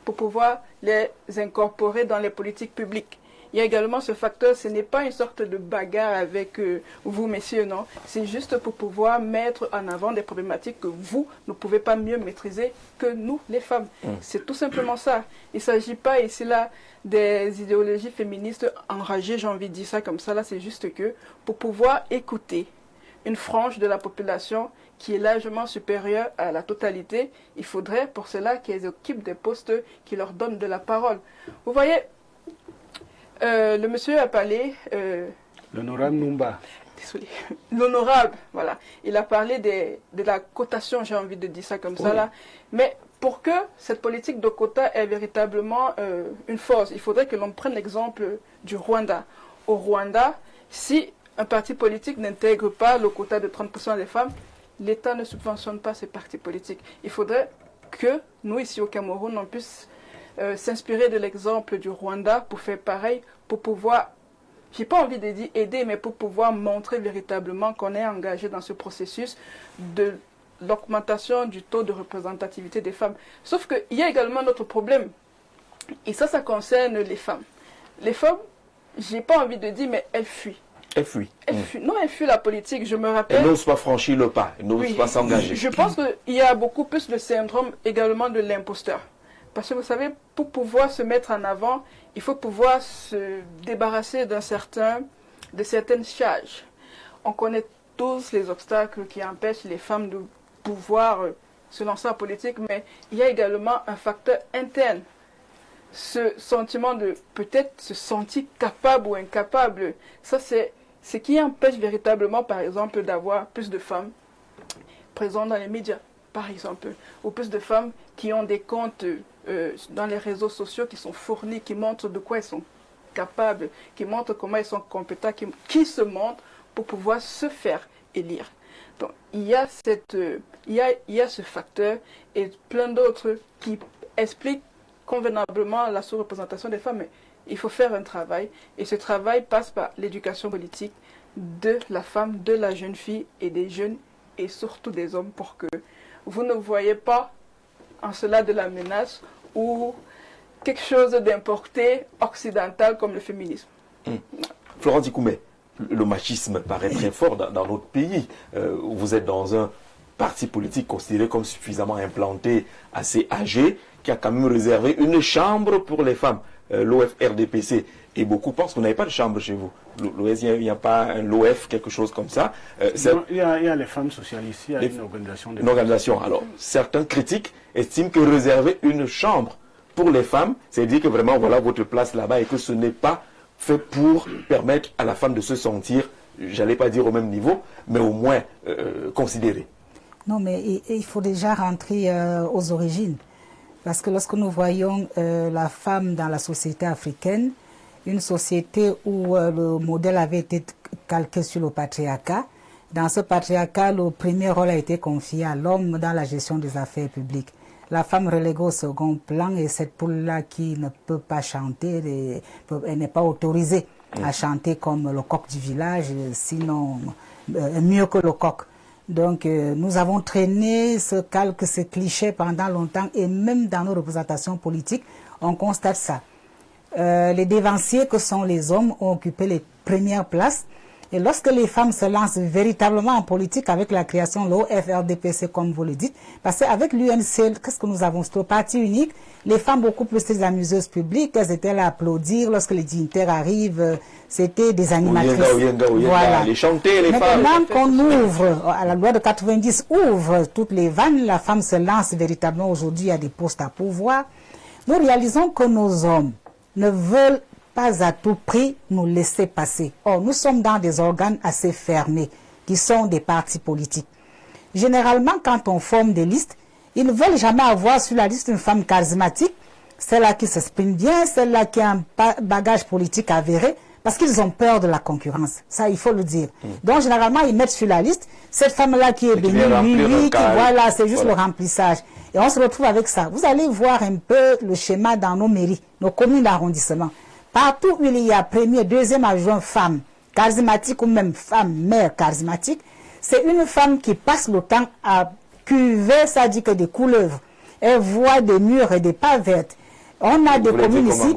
[SPEAKER 4] pour pouvoir les incorporer dans les politiques publiques. Il y a également ce facteur, ce n'est pas une sorte de bagarre avec vous, messieurs, non. C'est juste pour pouvoir mettre en avant des problématiques que vous ne pouvez pas mieux maîtriser que nous, les femmes. C'est tout simplement ça. Il ne s'agit pas ici là des idéologies féministes enragées, j'ai envie de dire ça comme ça. Là, c'est juste que pour pouvoir écouter une frange de la population qui est largement supérieure à la totalité, il faudrait pour cela qu'ils occupent des postes qui leur donnent de la parole. Vous voyez, le monsieur a parlé...
[SPEAKER 3] L'honorable Numba.
[SPEAKER 4] Désolé. L'honorable, voilà. Il a parlé de la cotation, j'ai envie de dire ça comme ça là. Mais pour que cette politique de quota ait véritablement une force, il faudrait que l'on prenne l'exemple du Rwanda. Au Rwanda, si un parti politique n'intègre pas le quota de 30% des femmes, l'État ne subventionne pas ces partis politiques. Il faudrait que nous, ici au Cameroun, on puisse s'inspirer de l'exemple du Rwanda pour faire pareil, pour pouvoir, j'ai pas envie de dire aider, mais pour pouvoir montrer véritablement qu'on est engagé dans ce processus de l'augmentation du taux de représentativité des femmes. Sauf qu'il y a également un autre problème, et ça concerne les femmes. Les femmes, j'ai pas envie de dire, mais elles fuient.
[SPEAKER 1] Elle fuit.
[SPEAKER 4] Non, elle fuit la politique, je me rappelle.
[SPEAKER 1] Elle n'ose pas franchir le pas, elle n'ose pas s'engager.
[SPEAKER 4] Je pense qu'il y a beaucoup plus le syndrome également de l'imposteur. Parce que vous savez, pour pouvoir se mettre en avant, il faut pouvoir se débarrasser de certaines charges. On connaît tous les obstacles qui empêchent les femmes de pouvoir se lancer en politique, mais il y a également un facteur interne. Ce sentiment de peut-être se sentir capable ou incapable, ça c'est ce qui empêche véritablement, par exemple, d'avoir plus de femmes présentes dans les médias, par exemple, ou plus de femmes qui ont des comptes dans les réseaux sociaux qui sont fournis, qui montrent de quoi elles sont capables, qui montrent comment elles sont compétentes, qui se montrent pour pouvoir se faire élire. Donc, il y a ce facteur et plein d'autres qui expliquent convenablement la sous-représentation des femmes. Mais il faut faire un travail, et ce travail passe par l'éducation politique de la femme, de la jeune fille et des jeunes, et surtout des hommes, pour que vous ne voyez pas en cela de la menace ou quelque chose d'importé occidental comme le féminisme.
[SPEAKER 1] Florent Dikoumé, le machisme paraît très fort dans notre pays. Vous êtes dans un parti politique considéré comme suffisamment implanté, assez âgé, qui a quand même réservé une chambre pour les femmes, l'OF-RDPC. Et beaucoup pensent que vous n'avez pas de chambre chez vous. L'OS, il n'y a pas un l'OF, quelque chose comme ça.
[SPEAKER 3] Non, il y a les femmes socialistes, il y a une organisation.
[SPEAKER 1] Une organisation. Alors, certains critiques estiment que réserver une chambre pour les femmes, c'est dire que vraiment, voilà votre place là-bas et que ce n'est pas fait pour permettre à la femme de se sentir, j'allais pas dire au même niveau, mais au moins considérée.
[SPEAKER 5] Non, mais il faut déjà rentrer aux origines. Parce que lorsque nous voyons la femme dans la société africaine, une société où le modèle avait été calqué sur le patriarcat, dans ce patriarcat, le premier rôle a été confié à l'homme dans la gestion des affaires publiques. La femme reléguée au second plan, et cette poule-là qui ne peut pas chanter, elle n'est pas autorisée à chanter comme le coq du village, sinon mieux que le coq. Donc nous avons traîné ce calque, ce cliché pendant longtemps, et même dans nos représentations politiques, on constate ça. Les dévanciers que sont les hommes ont occupé les premières places. Et lorsque les femmes se lancent véritablement en politique avec la création de l'OFRDPC, comme vous le dites, parce qu'avec l'UNC, qu'est-ce que nous avons? C'est au parti unique, les femmes beaucoup plus des amuseuses publiques, elles étaient là à applaudir lorsque les dignitaires arrivent, c'était des animatrices.
[SPEAKER 1] Voilà. Les chanter, les femmes.
[SPEAKER 5] Maintenant qu'on ouvre, à la loi de 90, ouvre toutes les vannes, la femme se lance véritablement aujourd'hui à des postes à pouvoir. Nous réalisons que nos hommes ne veulent pas à tout prix nous laisser passer. Or, nous sommes dans des organes assez fermés, qui sont des partis politiques. Généralement, quand on forme des listes, ils ne veulent jamais avoir sur la liste une femme charismatique, celle-là qui s'exprime bien, celle-là qui a un bagage politique avéré, parce qu'ils ont peur de la concurrence. Ça, il faut le dire. Donc, généralement, ils mettent sur la liste cette femme-là qui est bénie, voilà, c'est juste le remplissage. Et on se retrouve avec ça. Vous allez voir un peu le schéma dans nos mairies, nos communes d'arrondissement. Partout où il y a premier, deuxième adjoint femme charismatique ou même femme mère charismatique, c'est une femme qui passe le temps à cuver, ça dit que des couleuvres. Elle voit des murs et des pas vertes. On a des communes ici.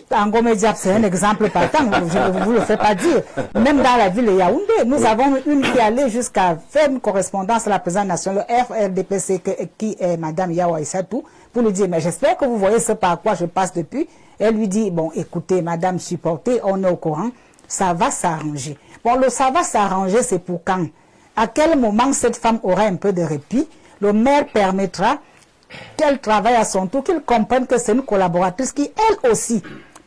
[SPEAKER 5] Ngomé Diap, c'est un exemple partant, je ne vous le fais pas dire. Même dans la ville de Yaoundé, nous avons une qui allait jusqu'à faire une correspondance à la présidente nationale, le RDPC, qui est Madame Yawa Issatou, pour lui dire, mais j'espère que vous voyez ce par quoi je passe depuis. Elle lui dit, bon, écoutez, madame, supportez, on est au courant, ça va s'arranger. Bon, le ça va s'arranger, c'est pour quand? À quel moment cette femme aura un peu de répit? Le maire permettra qu'elle travaille à son tour, qu'il comprenne que c'est une collaboratrice qui, elle aussi,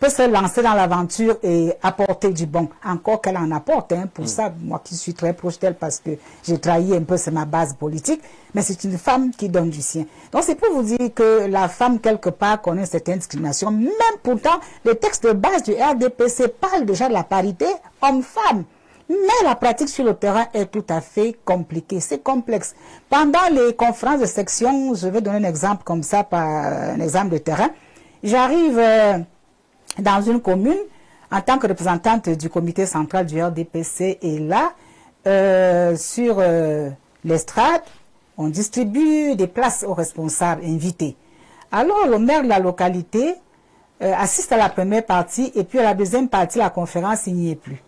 [SPEAKER 5] peut se lancer dans l'aventure et apporter du bon. Encore qu'elle en apporte. Hein. Pour ça, moi qui suis très proche d'elle parce que j'ai trahi un peu, c'est ma base politique. Mais c'est une femme qui donne du sien. Donc c'est pour vous dire que la femme, quelque part, connaît cette discrimination. Même pourtant, les textes de base du RDPC parlent déjà de la parité homme-femme. Mais la pratique sur le terrain est tout à fait compliquée, c'est complexe. Pendant les conférences de section, je vais donner un exemple comme ça, un exemple de terrain. J'arrive dans une commune en tant que représentante du comité central du RDPC et là, sur l'estrade, on distribue des places aux responsables invités. Alors le maire de la localité assiste à la première partie et puis à la deuxième partie, la conférence, il n'y est plus.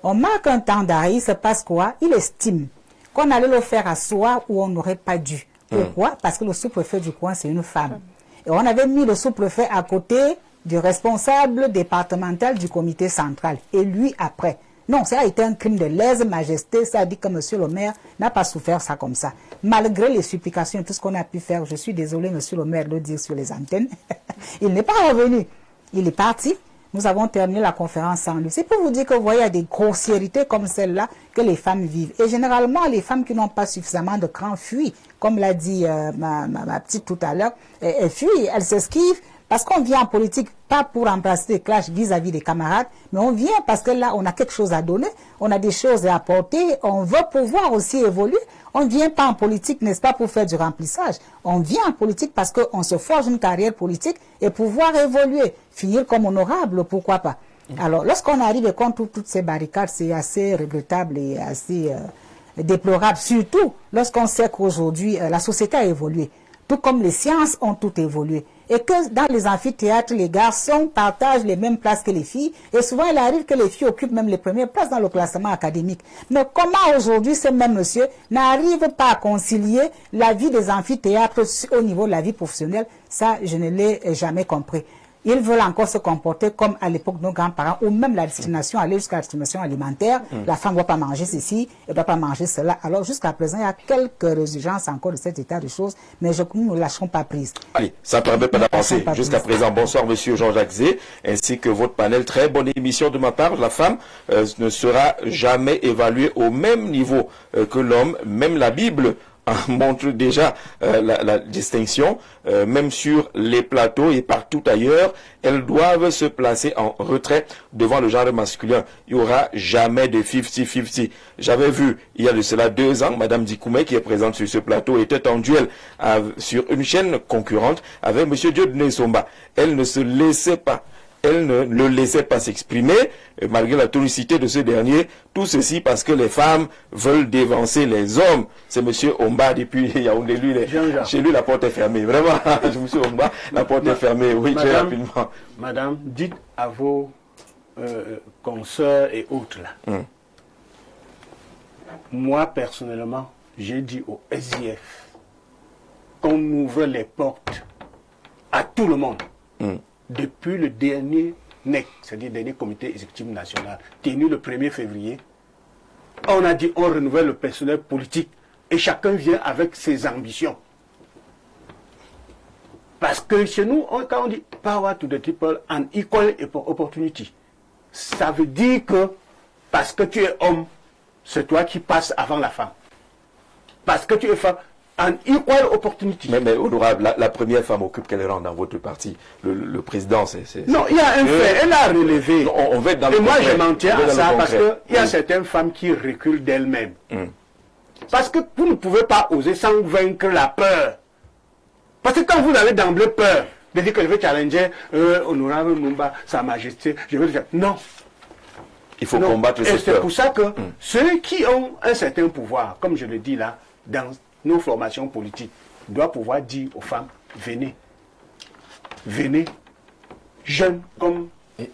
[SPEAKER 5] On marque un temps d'arrêt, il se passe quoi? Il estime qu'on allait le faire asseoir où on n'aurait pas dû. Pourquoi? Parce que le sous-préfet du coin, c'est une femme. Et on avait mis le sous-préfet à côté du responsable départemental du comité central. Et lui, après. Non, ça a été un crime de lèse-majesté. Ça a dit que monsieur le maire n'a pas souffert ça comme ça. Malgré les supplications et tout ce qu'on a pu faire, je suis désolé, monsieur le maire, de le dire sur les antennes. Il n'est pas revenu. Il est parti. Nous avons terminé la conférence sans lui. C'est pour vous dire que vous voyez, il y a des grossièretés comme celle-là que les femmes vivent. Et généralement, les femmes qui n'ont pas suffisamment de cran fuient. Comme l'a dit ma petite tout à l'heure, elles fuient, elles s'esquivent. Parce qu'on vient en politique, pas pour remplacer des clashs vis-à-vis des camarades, mais on vient parce que là, on a quelque chose à donner, on a des choses à apporter, on veut pouvoir aussi évoluer. On ne vient pas en politique, n'est-ce pas, pour faire du remplissage. On vient en politique parce qu'on se forge une carrière politique et pouvoir évoluer, finir comme honorable, pourquoi pas. Alors, lorsqu'on arrive et qu'on trouve toutes ces barricades, c'est assez regrettable et assez déplorable, surtout lorsqu'on sait qu'aujourd'hui, la société a évolué. Tout comme les sciences ont tout évolué. Et que dans les amphithéâtres, les garçons partagent les mêmes places que les filles. Et souvent, il arrive que les filles occupent même les premières places dans le classement académique. Mais comment aujourd'hui ce même monsieur n'arrive pas à concilier la vie des amphithéâtres au niveau de la vie professionnelle? Ça, je ne l'ai jamais compris. Ils veulent encore se comporter comme à l'époque de nos grands-parents, ou même la discrimination, aller jusqu'à la discrimination alimentaire. La femme ne doit pas manger ceci, elle ne doit pas manger cela. Alors jusqu'à présent, il y a quelques résurgences encore de cet état de choses, mais nous ne lâcherons pas prise.
[SPEAKER 1] Allez, ça ne permet pas d'avancer jusqu'à présent. Bonsoir, monsieur Jean-Jacques Zé, ainsi que votre panel. Très bonne émission de ma part. La femme ne sera jamais évaluée au même niveau que l'homme. Même la Bible montre déjà la distinction, même sur les plateaux et partout ailleurs, elles doivent se placer en retrait devant le genre masculin. Il n'y aura jamais de 50-50. J'avais vu, il y a de cela 2 ans, Madame Dikoumé, qui est présente sur ce plateau, était en duel sur une chaîne concurrente avec Monsieur Dieudonné Somba. Elle ne se laissait pas. Elle ne le laissait pas s'exprimer, malgré la tonicité de ce dernier. Tout ceci parce que les femmes veulent dévancer les hommes. C'est monsieur Omba depuis Yaoundé. Chez lui, la porte est fermée. Vraiment, monsieur Omba, la porte est fermée. Oui, très rapidement.
[SPEAKER 3] Madame, dites à vos consoeurs et autres là. Moi, personnellement, j'ai dit au SIF qu'on ouvre les portes à tout le monde. Depuis le dernier NEC, c'est-à-dire le dernier comité exécutif national, tenu le 1er février, on a dit on renouvelle le personnel politique et chacun vient avec ses ambitions. Parce que chez nous, quand on dit power to the people and equal opportunity, ça veut dire que parce que tu es homme, c'est toi qui passes avant la femme. Parce que tu es femme, an equal opportunity.
[SPEAKER 1] Mais honorable, la première femme occupe quel rang dans votre parti? Le président, c'est...
[SPEAKER 3] Non, il y a un fait, elle a relevé.
[SPEAKER 1] Non, on va être dans le
[SPEAKER 3] Et moi,
[SPEAKER 1] concret.
[SPEAKER 3] je m'en tiens à ça parce qu'il y a certaines femmes qui reculent d'elles-mêmes. Parce que vous ne pouvez pas oser sans vaincre la peur. Parce que quand vous avez d'emblée peur de dire que je vais challenger Honorable Mumba, Sa Majesté, je vais le faire. Non.
[SPEAKER 1] Il faut combattre cette
[SPEAKER 3] peur. Et c'est
[SPEAKER 1] peur.
[SPEAKER 3] pour ça que ceux qui ont un certain pouvoir, comme je le dis là, dans nos formations politiques, doivent pouvoir dire aux femmes, venez, venez, jeunes comme...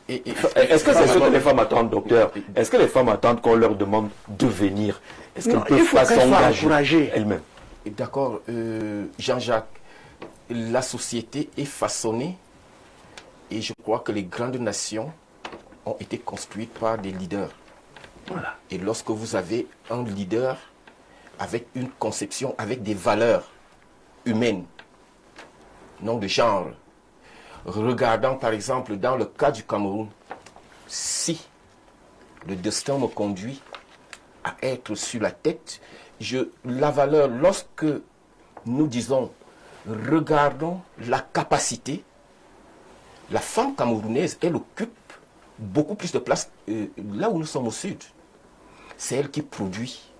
[SPEAKER 1] Est-ce que c'est ce que les femmes attendent, docteur? Est-ce que les femmes attendent qu'on leur demande de venir? Est-ce qu'elles peuvent pas s'engager elles-mêmes?
[SPEAKER 2] D'accord, Jean-Jacques, la société est façonnée et je crois que les grandes nations ont été construites par des leaders.
[SPEAKER 3] Voilà.
[SPEAKER 2] Et lorsque vous avez un leader avec une conception, avec des valeurs humaines, non de genre, regardant par exemple dans le cas du Cameroun, si le destin me conduit à être sur la tête, la valeur, lorsque nous disons, regardons la capacité, la femme camerounaise, elle occupe beaucoup plus de place là où nous sommes au sud. C'est elle qui produit,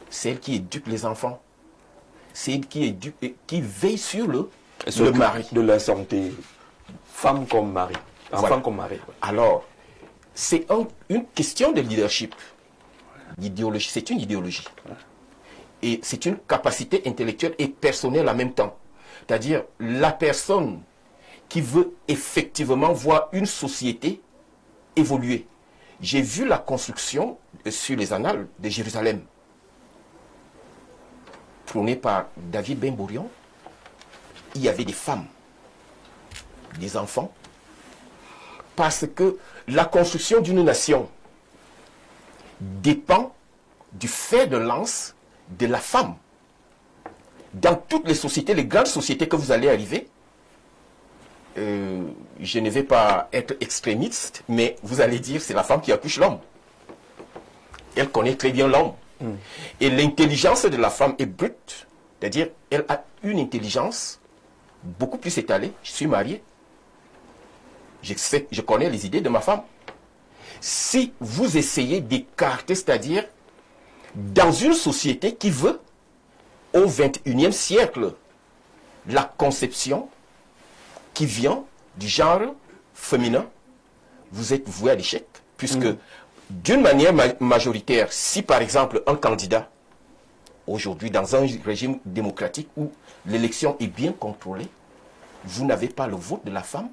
[SPEAKER 2] c'est elle qui éduque les enfants, c'est elle qui éduque et qui veille sur le mari.
[SPEAKER 1] De la santé, femme comme mari, enfant
[SPEAKER 2] Voilà.
[SPEAKER 1] comme mari. Ouais.
[SPEAKER 2] Alors, c'est une question de leadership. L'idéologie, c'est une idéologie. Et c'est une capacité intellectuelle et personnelle en même temps. C'est-à-dire, la personne qui veut effectivement voir une société évoluer. J'ai vu la construction sur les annales de Jérusalem, prônée par David Ben Gourion. Il y avait des femmes, des enfants, parce que la construction d'une nation dépend du fer de lance de la femme. Dans toutes les sociétés, les grandes sociétés que vous allez arriver, je ne vais pas être extrémiste, mais vous allez dire c'est la femme qui accouche l'homme. Elle connaît très bien l'homme. Et l'intelligence de la femme est brute, c'est-à-dire elle a une intelligence beaucoup plus étalée. Je suis marié. Je connais les idées de ma femme. Si vous essayez d'écarter, c'est-à-dire dans une société qui veut, au XXIe siècle, la conception qui vient du genre féminin, vous êtes voué à l'échec. Puisque, d'une manière majoritaire, si par exemple un candidat, aujourd'hui dans un régime démocratique où l'élection est bien contrôlée, vous n'avez pas le vote de la femme,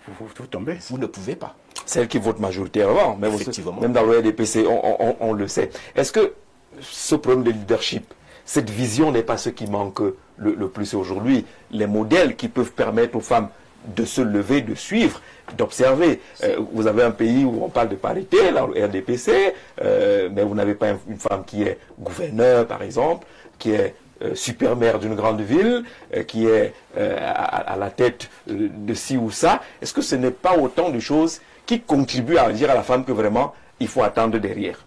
[SPEAKER 3] Vous tombez.
[SPEAKER 2] vous ne pouvez pas.
[SPEAKER 1] Celle qui vote majoritairement, même,
[SPEAKER 2] Effectivement.
[SPEAKER 1] même dans le RDPC, on le sait. Est-ce que ce problème de leadership, cette vision n'est pas ce qui manque le plus aujourd'hui? Les modèles qui peuvent permettre aux femmes de se lever, de suivre, d'observer. Vous avez un pays où on parle de parité, là, le RDPC, mais vous n'avez pas une femme qui est gouverneur, par exemple, qui est super maire d'une grande ville, qui est à la tête de ci ou ça. Est-ce que ce n'est pas autant de choses qui contribuent à dire à la femme que vraiment il faut attendre derrière?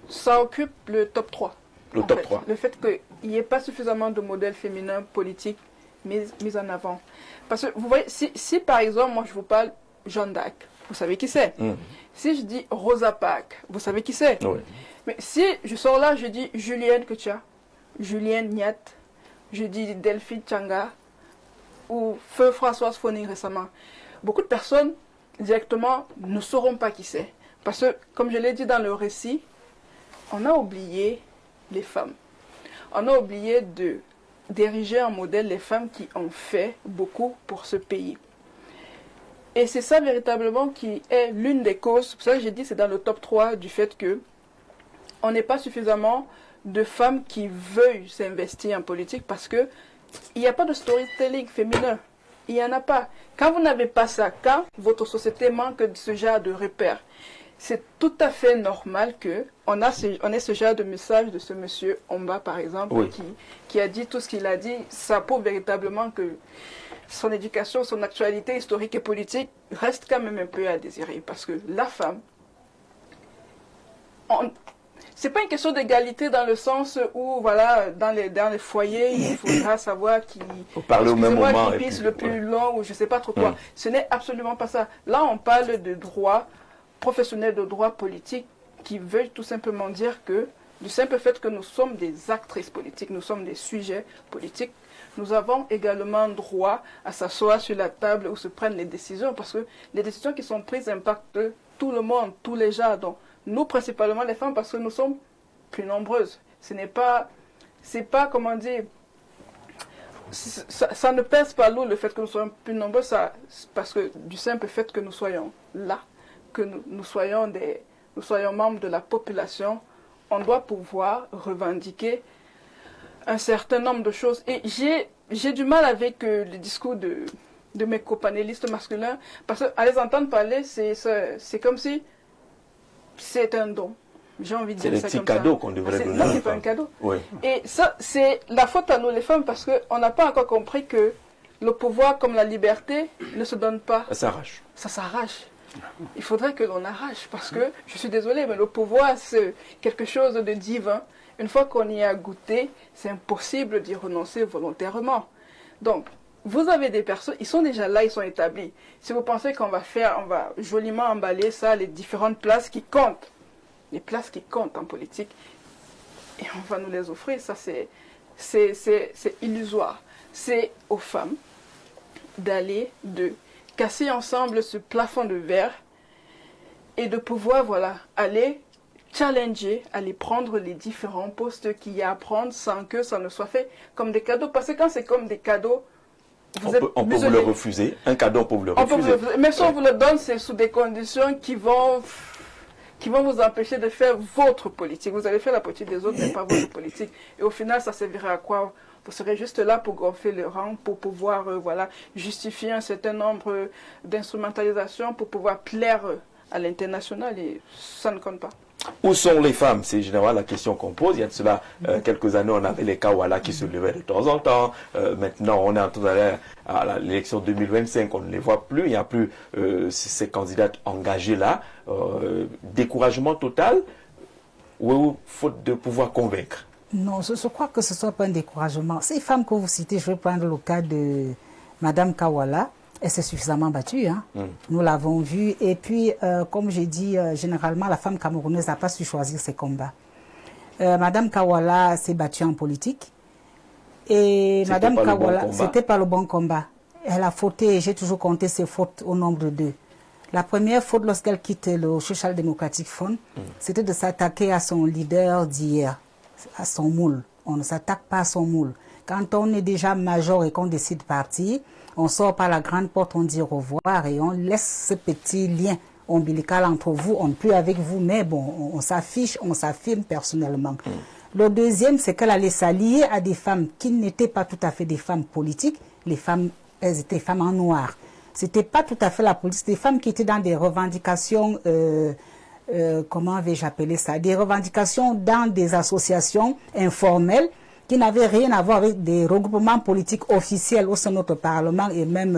[SPEAKER 4] Ça occupe le top 3.
[SPEAKER 1] Le top 3.
[SPEAKER 4] Le fait qu'il n'y ait pas suffisamment de modèles féminins politiques mis en avant. Parce que vous voyez, si par exemple, moi je vous parle Jeanne d'Arc, vous savez qui c'est. Si je dis Rosa Parks, vous savez qui c'est.
[SPEAKER 1] Oui.
[SPEAKER 4] Mais si je sors là, je dis Julienne Ketia, Julienne Niat, je dis Delphine Changa, ou Feu Françoise Foning récemment, beaucoup de personnes directement ne sauront pas qui c'est. Parce que, comme je l'ai dit dans le récit, on a oublié les femmes. On a oublié d'ériger en modèle les femmes qui ont fait beaucoup pour ce pays. Et c'est ça véritablement qui est l'une des causes, c'est pour ça que j'ai dit c'est dans le top 3 du fait que on n'est pas suffisamment de femmes qui veuillent s'investir en politique parce que il n'y a pas de storytelling féminin. Il n'y en a pas. Quand vous n'avez pas ça, quand votre société manque de ce genre de repères, c'est tout à fait normal qu'on ait ce genre de message de ce monsieur Omba, par exemple,
[SPEAKER 1] Oui.
[SPEAKER 4] qui a dit tout ce qu'il a dit. Ça prouve véritablement que son éducation, son actualité historique et politique reste quand même un peu à désirer. Parce que la femme, c'est pas une question d'égalité dans le sens où, voilà, dans les foyers, il faudra savoir qui
[SPEAKER 1] parler au même moment et
[SPEAKER 4] pisse
[SPEAKER 1] puis,
[SPEAKER 4] le plus long ou je sais pas trop quoi. Ce n'est absolument pas ça. Là, on parle de droit professionnel, de droit politique qui veulent tout simplement dire que du simple fait que nous sommes des actrices politiques, nous sommes des sujets politiques, nous avons également droit à s'asseoir sur la table où se prennent les décisions parce que les décisions qui sont prises impactent tout le monde, tous les gens. Donc, nous, principalement les femmes, parce que nous sommes plus nombreuses. C'est pas, comment dire, ça ne pèse pas lourd le fait que nous soyons plus nombreux, parce que du simple fait que nous soyons là, que nous soyons membres de la population, on doit pouvoir revendiquer un certain nombre de choses. Et j'ai du mal avec le discours de mes copanélistes masculins, parce qu'à les entendre parler, c'est comme si c'est un don. J'ai envie de dire ça comme ça.
[SPEAKER 1] C'est des petits cadeaux qu'on devrait donner.
[SPEAKER 4] Non, c'est pas un cadeau.
[SPEAKER 1] Oui.
[SPEAKER 4] Et ça, c'est la faute à nous les femmes, parce qu'on n'a pas encore compris que le pouvoir comme la liberté ne se donne pas.
[SPEAKER 1] Ça s'arrache.
[SPEAKER 4] Ça s'arrache. Il faudrait que l'on arrache parce que, je suis désolée, mais le pouvoir, c'est quelque chose de divin. Une fois qu'on y a goûté, c'est impossible d'y renoncer volontairement. Donc, vous avez des personnes, ils sont déjà là, ils sont établis. Si vous pensez qu'on va joliment emballer ça, les différentes places qui comptent, les places qui comptent en politique, et on va nous les offrir, ça c'est illusoire. C'est aux femmes d'aller, de casser ensemble ce plafond de verre et de pouvoir, voilà, aller challenger, aller prendre les différents postes qu'il y a à prendre sans que ça ne soit fait comme des cadeaux. Parce que quand c'est comme des cadeaux,
[SPEAKER 1] on peut vous le refuser. Un cadeau, on peut vous le refuser.
[SPEAKER 4] Même si on vous le donne, c'est sous des conditions qui vont vous empêcher de faire votre politique. Vous allez faire la politique des autres, mais pas votre politique. Et au final, ça servira à quoi? Vous serez juste là pour gonfler le rang, pour pouvoir voilà, justifier un certain nombre d'instrumentalisations, pour pouvoir plaire à l'international, et ça ne compte pas.
[SPEAKER 1] Où sont les femmes? C'est généralement la question qu'on pose. Il y a de cela quelques années, on avait les Kawala qui se levaient de temps en temps. Maintenant, on est en train d'aller à l'élection 2025, on ne les voit plus. Il n'y a plus ces candidates engagées là. Découragement total ou faute de pouvoir convaincre?
[SPEAKER 5] Non, je crois que ce ne soit pas un découragement. Ces femmes que vous citez, je vais prendre le cas de Madame Kawala. Elle s'est suffisamment battue, hein. Nous l'avons vu. Et puis, comme j'ai dit, généralement, la femme camerounaise n'a pas su choisir ses combats. Madame Kawala s'est battue en politique. Et Madame Kawala, c'était pas le bon combat. Elle a fauté, j'ai toujours compté ses fautes au nombre de 2. La première faute, lorsqu'elle quitte le Social Democratic Front, c'était de s'attaquer à son leader d'hier, à son moule. On ne s'attaque pas à son moule. Quand on est déjà major et qu'on décide de partir, on sort par la grande porte, on dit au revoir et on laisse ce petit lien ombilical entre vous. On n'est plus avec vous, mais bon, on s'affiche, on s'affirme personnellement. Le deuxième, c'est qu'elle allait s'allier à des femmes qui n'étaient pas tout à fait des femmes politiques. Les femmes, elles étaient femmes en noir. C'était pas tout à fait la politique. C'était des femmes qui étaient dans des revendications, comment vais-je appeler ça? Des revendications dans des associations informelles qui n'avaient rien à voir avec des regroupements politiques officiels au sein de notre Parlement et même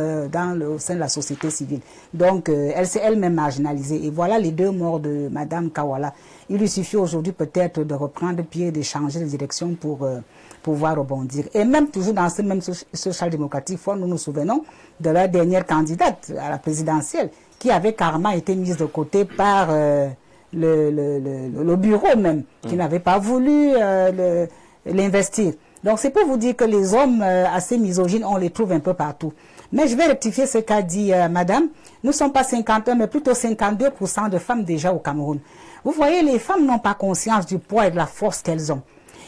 [SPEAKER 5] au sein de la société civile. Donc, elle s'est elle-même marginalisée. Et voilà les 2 morts de Madame Kawala. Il lui suffit aujourd'hui peut-être de reprendre pied et de changer de direction pour pouvoir rebondir. Et même toujours dans ce même Social Democratic Front, nous nous souvenons de la dernière candidate à la présidentielle qui avait carrément été mise de côté par le bureau même, qui n'avait pas voulu l'investir. Donc c'est pour vous dire que les hommes assez misogynes, on les trouve un peu partout. Mais je vais rectifier ce qu'a dit madame. Nous ne sommes pas 51, mais plutôt 52% de femmes déjà au Cameroun. Vous voyez, les femmes n'ont pas conscience du poids et de la force qu'elles ont.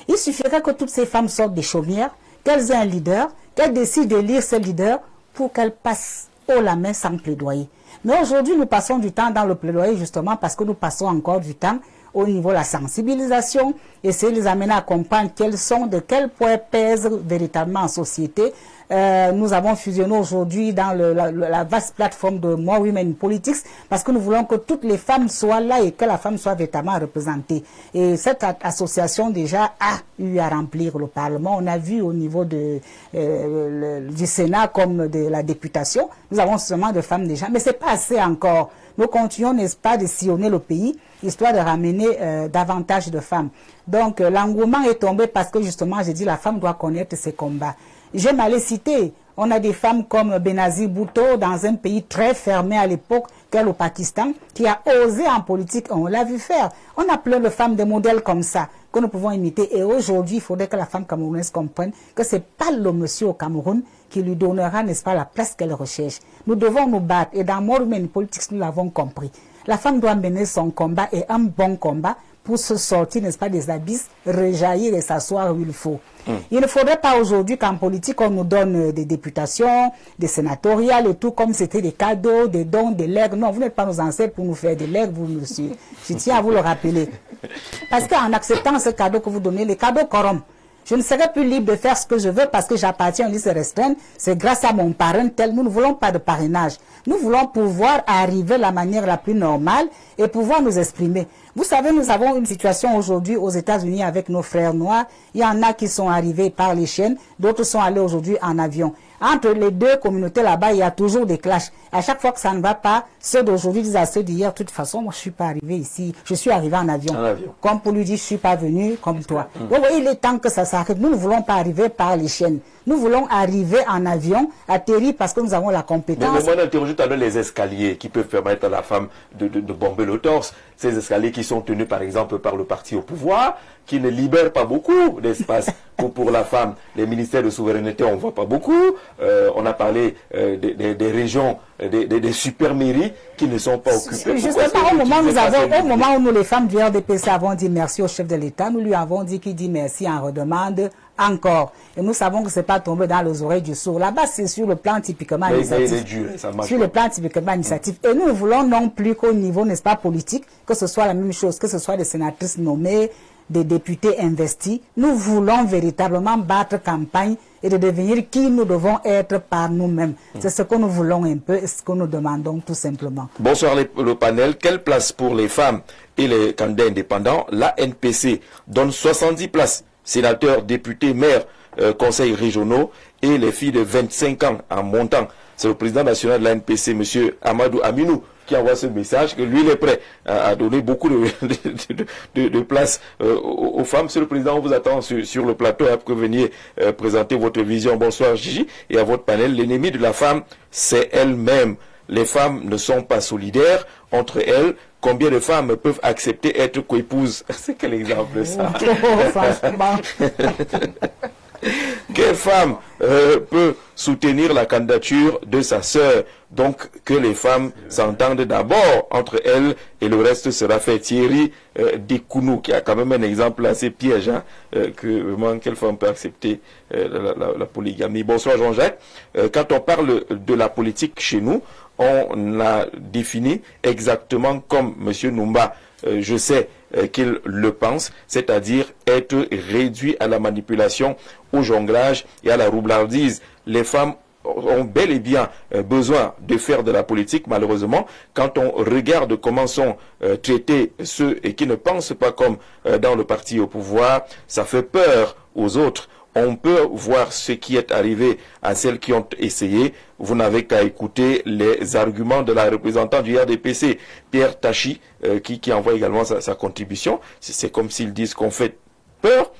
[SPEAKER 5] Il suffirait que toutes ces femmes sortent des chaumières, qu'elles aient un leader, qu'elles décident d'élire ce leader pour qu'elles passent haut la main sans plaidoyer. Mais aujourd'hui, nous passons du temps dans le plaidoyer justement parce que nous passons encore du temps au niveau de la sensibilisation, essayer de les amener à comprendre quels sont, de quel poids pèsent véritablement en société. Nous avons fusionné aujourd'hui dans la vaste plateforme de More Women in Politics parce que nous voulons que toutes les femmes soient là et que la femme soit véritablement représentée. Et cette association déjà a eu à remplir le Parlement. On a vu au niveau du Sénat comme de la députation, nous avons seulement de femmes déjà, mais c'est pas assez encore. Nous continuons, n'est-ce pas, de sillonner le pays, histoire de ramener davantage de femmes. Donc l'engouement est tombé parce que justement, j'ai dit, la femme doit connaître ses combats. J'aime aller citer, on a des femmes comme Benazir Bhutto dans un pays très fermé à l'époque, qu'elle au Pakistan, qui a osé en politique, on l'a vu faire. On a plein de femmes, de modèles comme ça, que nous pouvons imiter. Et aujourd'hui, il faudrait que la femme camerounaise comprenne que c'est pas le monsieur au Cameroun qui lui donnera, n'est-ce pas, la place qu'elle recherche. Nous devons nous battre. Et dans More Women in Politics, nous l'avons compris. La femme doit mener son combat et un bon combat pour se sortir, n'est-ce pas, des abysses, rejaillir et s'asseoir où il faut. Il ne faudrait pas aujourd'hui qu'en politique, on nous donne des députations, des sénatoriales et tout, comme c'était des cadeaux, des dons, des legs. Non, vous n'êtes pas nos ancêtres pour nous faire des legs, vous, monsieur. Je tiens à vous le rappeler. Parce qu'en acceptant ce cadeau que vous donnez, les cadeaux corrompent. Je ne serai plus libre de faire ce que je veux parce que j'appartiens à une liste restreinte. C'est grâce à mon parrain tel. Nous ne voulons pas de parrainage. Nous voulons pouvoir arriver de la manière la plus normale et pouvoir nous exprimer. Vous savez, nous avons une situation aujourd'hui aux États-Unis avec nos frères noirs. Il y en a qui sont arrivés par les chaînes, d'autres sont allés aujourd'hui en avion. Entre les deux communautés là-bas, il y a toujours des clashs. À chaque fois que ça ne va pas, ceux d'aujourd'hui disent à ceux d'hier, de toute façon, moi je suis pas arrivé ici, je suis arrivé en avion. Comme pour lui dire, je suis pas venu comme toi. Donc, oui, il est temps que ça s'arrête. Nous ne voulons pas arriver par les chaînes. Nous voulons arriver en avion, atterrir parce que nous avons la compétence.
[SPEAKER 1] Mais moi, on interroge tout à l'heure les escaliers qui peuvent permettre à la femme de bomber le torse. Ces escaliers qui sont tenus, par exemple, par le parti au pouvoir, qui ne libèrent pas beaucoup d'espace pour la femme. Les ministères de souveraineté, on ne voit pas beaucoup. On a parlé des régions, des super mairies qui ne sont pas occupées.
[SPEAKER 5] Justement, au moment où nous, les femmes du RDPC, avons dit merci au chef de l'État, nous lui avons dit qu'il dit merci en redemande encore. Et nous savons que ce n'est pas tombé dans les oreilles du sourd. Là-bas, c'est sur le plan typiquement initiatif. Sur le plan typiquement initiatif. Et nous ne voulons non plus qu'au niveau, n'est-ce pas, politique, que ce soit la même chose, que ce soit des sénatrices nommées, des députés investis. Nous voulons véritablement battre campagne et de devenir qui nous devons être par nous-mêmes. C'est ce que nous voulons un peu et ce que nous demandons tout simplement.
[SPEAKER 1] Bonsoir le panel. Quelle place pour les femmes et les candidats indépendants? La NPC donne 70 places. Sénateurs, députés, maires, conseils régionaux et les filles de 25 ans en montant. C'est le président national de la NPC, M. Amadou Aminou, qui envoie ce message que lui, il est prêt à donner beaucoup de place aux femmes. Monsieur le Président, on vous attend sur le plateau pour que vous veniez présenter votre vision. Bonsoir Gigi et à votre panel. L'ennemi de la femme, c'est elle-même. Les femmes ne sont pas solidaires entre elles. Combien de femmes peuvent accepter être coépouses? C'est quel exemple ça? Quelle femme peut soutenir la candidature de sa sœur? Donc que les femmes s'entendent d'abord entre elles et le reste sera fait. Thierry Dekounou, qui a quand même un exemple assez piège, hein, que vraiment quelle femme peut accepter la polygamie. Bonsoir Jean-Jacques. Quand on parle de la politique chez nous, on a défini exactement comme M. Numba, je sais qu'il le pense, c'est-à-dire être réduit à la manipulation, au jonglage et à la roublardise. Les femmes ont bel et bien besoin de faire de la politique. Malheureusement, quand on regarde comment sont traités ceux qui ne pensent pas comme dans le parti au pouvoir, ça fait peur aux autres. On peut voir ce qui est arrivé à celles qui ont essayé. Vous n'avez qu'à écouter les arguments de la représentante du RDPC, Pierre Tachi, qui envoie également sa contribution. C'est comme s'ils disent qu'on fait peur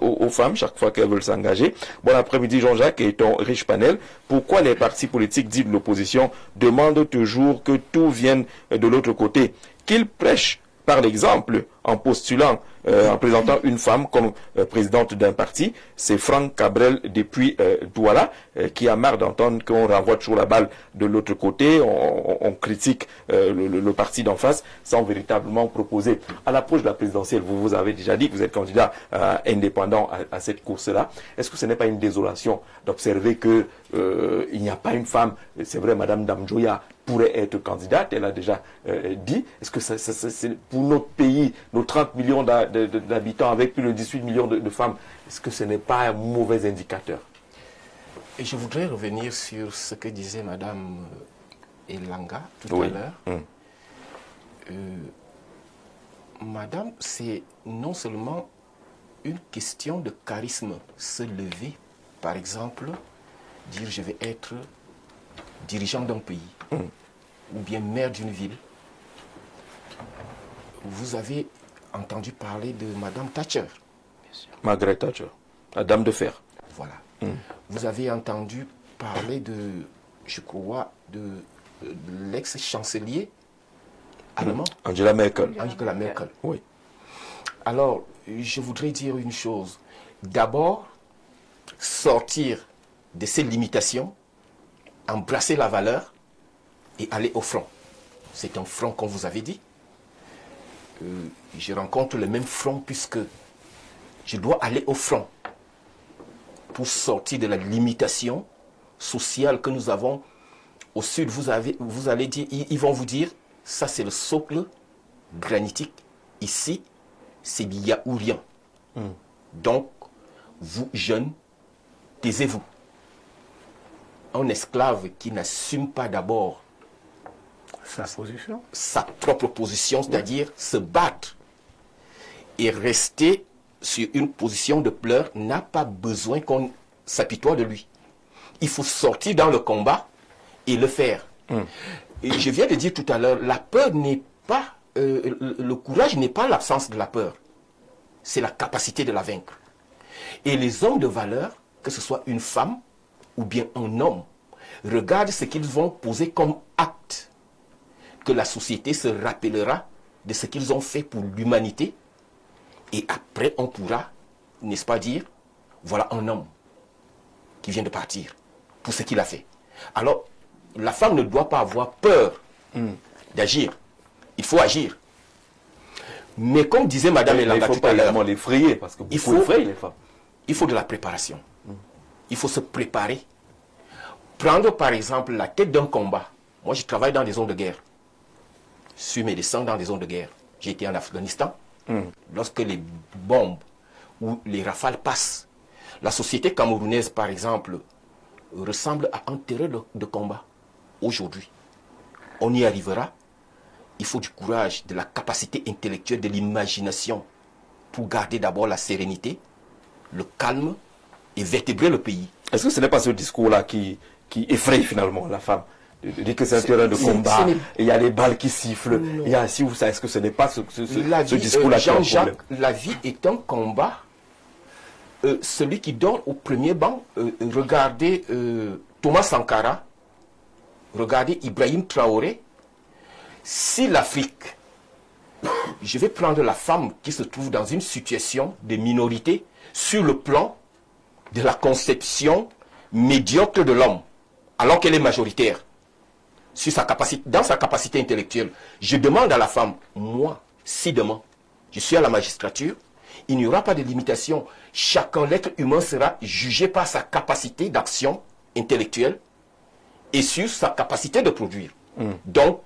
[SPEAKER 1] aux femmes chaque fois qu'elles veulent s'engager. Bon après-midi Jean-Jacques et ton riche panel. Pourquoi les partis politiques dits de l'opposition demandent toujours que tout vienne de l'autre côté? Qu'ils prêchent par l'exemple en postulant, en présentant une femme comme présidente d'un parti. C'est Franck Cabrel depuis Douala qui a marre d'entendre qu'on renvoie toujours la balle de l'autre côté. On critique le parti d'en face sans véritablement proposer. À l'approche de la présidentielle, vous avez déjà dit que vous êtes candidat indépendant à cette course-là. Est-ce que ce n'est pas une désolation d'observer que il n'y a pas une femme? C'est vrai, Madame Damjoya pourrait être candidate, elle a déjà dit. Est-ce que c'est pour notre pays, nos 30 millions d'habitants avec plus de 18 millions de femmes, est-ce que ce n'est pas un mauvais indicateur?
[SPEAKER 2] Et je voudrais revenir sur ce que disait Madame Elanga tout à l'heure. Madame, c'est non seulement une question de charisme, se lever, par exemple, dire je vais être dirigeant d'un pays, ou bien maire d'une ville. Vous avez entendu parler de Madame Thatcher.
[SPEAKER 1] Margaret Thatcher, la dame de fer.
[SPEAKER 2] Voilà. Vous avez entendu parler de, je crois, de l'ex-chancelier allemand.
[SPEAKER 1] Angela Merkel.
[SPEAKER 2] Angela Merkel.
[SPEAKER 1] Oui.
[SPEAKER 2] Alors, je voudrais dire une chose. D'abord, sortir de ces limitations, embrasser la valeur et aller au front. C'est un front, comme vous avez dit. Je rencontre le même front puisque je dois aller au front pour sortir de la limitation sociale que nous avons. Au sud, vous allez dire, ils vont vous dire, ça c'est le socle granitique. Ici, c'est il y a ou rien. Donc, vous jeunes, taisez-vous. Un esclave qui n'assume pas d'abord sa propre position, c'est-à-dire se battre et rester sur une position de pleurs, n'a pas besoin qu'on s'apitoie de lui. il faut sortir dans le combat et le faire. Et je viens de dire tout à l'heure, la peur n'est pas, le courage n'est pas l'absence de la peur. C'est la capacité de la vaincre. Et les hommes de valeur, que ce soit une femme ou bien un homme, regardent ce qu'ils vont poser comme acte, que la société se rappellera de ce qu'ils ont fait pour l'humanité. Et après, on pourra, n'est-ce pas dire, voilà un homme qui vient de partir pour ce qu'il a fait. Alors, la femme ne doit pas avoir peur d'agir. Il faut agir. Mais comme disait Madame Elanga tout à l'heure,
[SPEAKER 1] l'effrayer, parce que il faut effrayer les femmes.
[SPEAKER 2] Il faut de la préparation. Il faut se préparer. Prendre par exemple la tête d'un combat. Moi, je travaille dans des zones de guerre. Je suis médecin dans des zones de guerre. J'ai été en Afghanistan. Lorsque les bombes ou les rafales passent, la société camerounaise, par exemple, ressemble à un terrain de combat. Aujourd'hui, on y arrivera. Il faut du courage, de la capacité intellectuelle, de l'imagination pour garder d'abord la sérénité, le calme et vertébrer le pays.
[SPEAKER 1] Est-ce que ce n'est pas ce discours-là qui effraie finalement la femme? De dire que c'est un terrain de combat, et il y a les balles qui sifflent, il y a si vous savez, est-ce que ce n'est pas ce discours-là qui est un problème?
[SPEAKER 2] La vie est un combat. Celui qui dort au premier banc, regardez Thomas Sankara, regardez Ibrahim Traoré. Si l'Afrique, je vais prendre la femme qui se trouve dans une situation de minorité sur le plan de la conception médiocre de l'homme, alors qu'elle est majoritaire, sur sa capacité, dans sa capacité intellectuelle, je demande à la femme, moi, si demain, je suis à la magistrature, il n'y aura pas de limitation. Chacun, l'être humain sera jugé par sa capacité d'action intellectuelle et sur sa capacité de produire. Donc,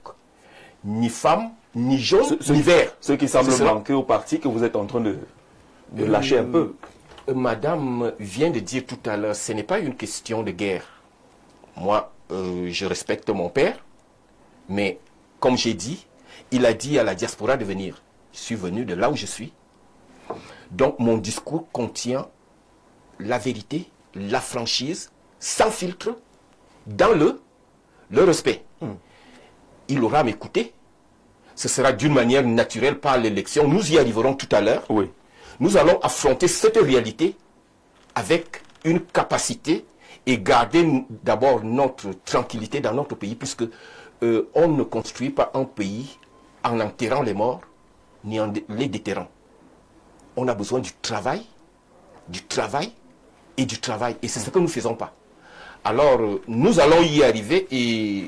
[SPEAKER 2] ni femme, ni jaune, ni vert.
[SPEAKER 1] Ce qui semble manquer au parti que vous êtes en train de lâcher un peu.
[SPEAKER 2] Madame vient de dire tout à l'heure, ce n'est pas une question de guerre. Moi, je respecte mon père, mais comme j'ai dit, il a dit à la diaspora de venir. Je suis venu de là où je suis. Donc mon discours contient la vérité, la franchise, sans filtre, dans le respect. Il aura à m'écouter. Ce sera d'une manière naturelle par l'élection. Nous y arriverons tout à l'heure.
[SPEAKER 1] Oui.
[SPEAKER 2] Nous allons affronter cette réalité avec une capacité et garder d'abord notre tranquillité dans notre pays, puisque on ne construit pas un pays en enterrant les morts, ni en les déterrant. On a besoin du travail et du travail. Et c'est ce que nous ne faisons pas. Alors, nous allons y arriver et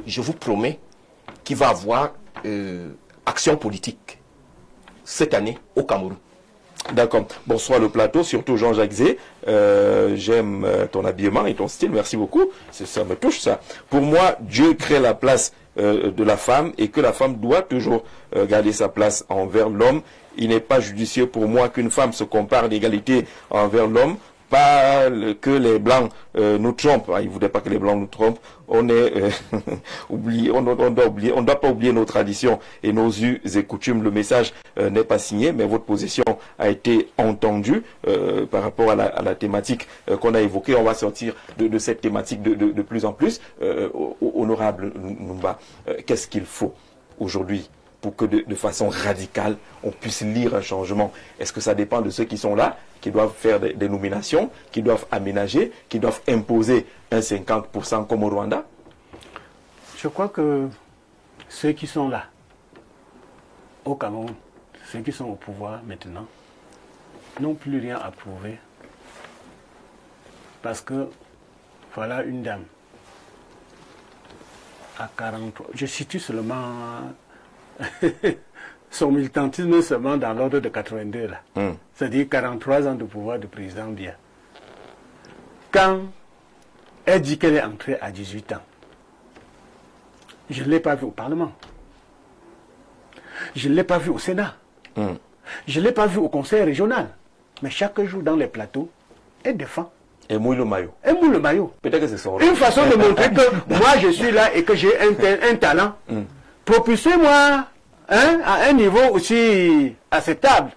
[SPEAKER 2] je vous promets qu'il va y avoir action politique cette année au Cameroun.
[SPEAKER 1] D'accord. Bonsoir le plateau, surtout Jean-Jacques Zé. J'aime ton habillement et ton style, merci beaucoup. Ça me touche ça. Pour moi, Dieu crée la place de la femme et que la femme doit toujours garder sa place envers l'homme. Il n'est pas judicieux pour moi qu'une femme se compare d'égalité envers l'homme. Pas que les Blancs nous trompent. Ils ne voudraient pas que les Blancs nous trompent. On est oublié, on doit pas oublier nos traditions et nos us et coutumes. Le message n'est pas signé, mais votre position a été entendue par rapport à la thématique qu'on a évoquée. On va sortir de cette thématique de plus en plus. Honorable Numba, qu'est-ce qu'il faut aujourd'hui pour que de façon radicale, on puisse lire un changement? Est-ce que ça dépend de ceux qui sont là, qui doivent faire des nominations, qui doivent aménager, qui doivent imposer un 50% comme au Rwanda?
[SPEAKER 3] Je crois que ceux qui sont là, au Cameroun, ceux qui sont au pouvoir maintenant, n'ont plus rien à prouver. Parce que, voilà une dame, à 43, je situe seulement son militantisme seulement dans l'ordre de 82 là. C'est-à-dire 43 ans de pouvoir de président Biya. Quand elle dit qu'elle est entrée à 18 ans, je ne l'ai pas vu au Parlement. Je ne l'ai pas vu au Sénat. Je ne l'ai pas vu au Conseil régional. Mais chaque jour dans les plateaux, elle défend.
[SPEAKER 1] Et mouille le maillot.
[SPEAKER 3] Elle mouille le maillot.
[SPEAKER 1] Peut-être que c'est son rôle.
[SPEAKER 3] Une façon de montrer que moi je suis là et que j'ai un talent. Propulsez-moi à un niveau aussi acceptable.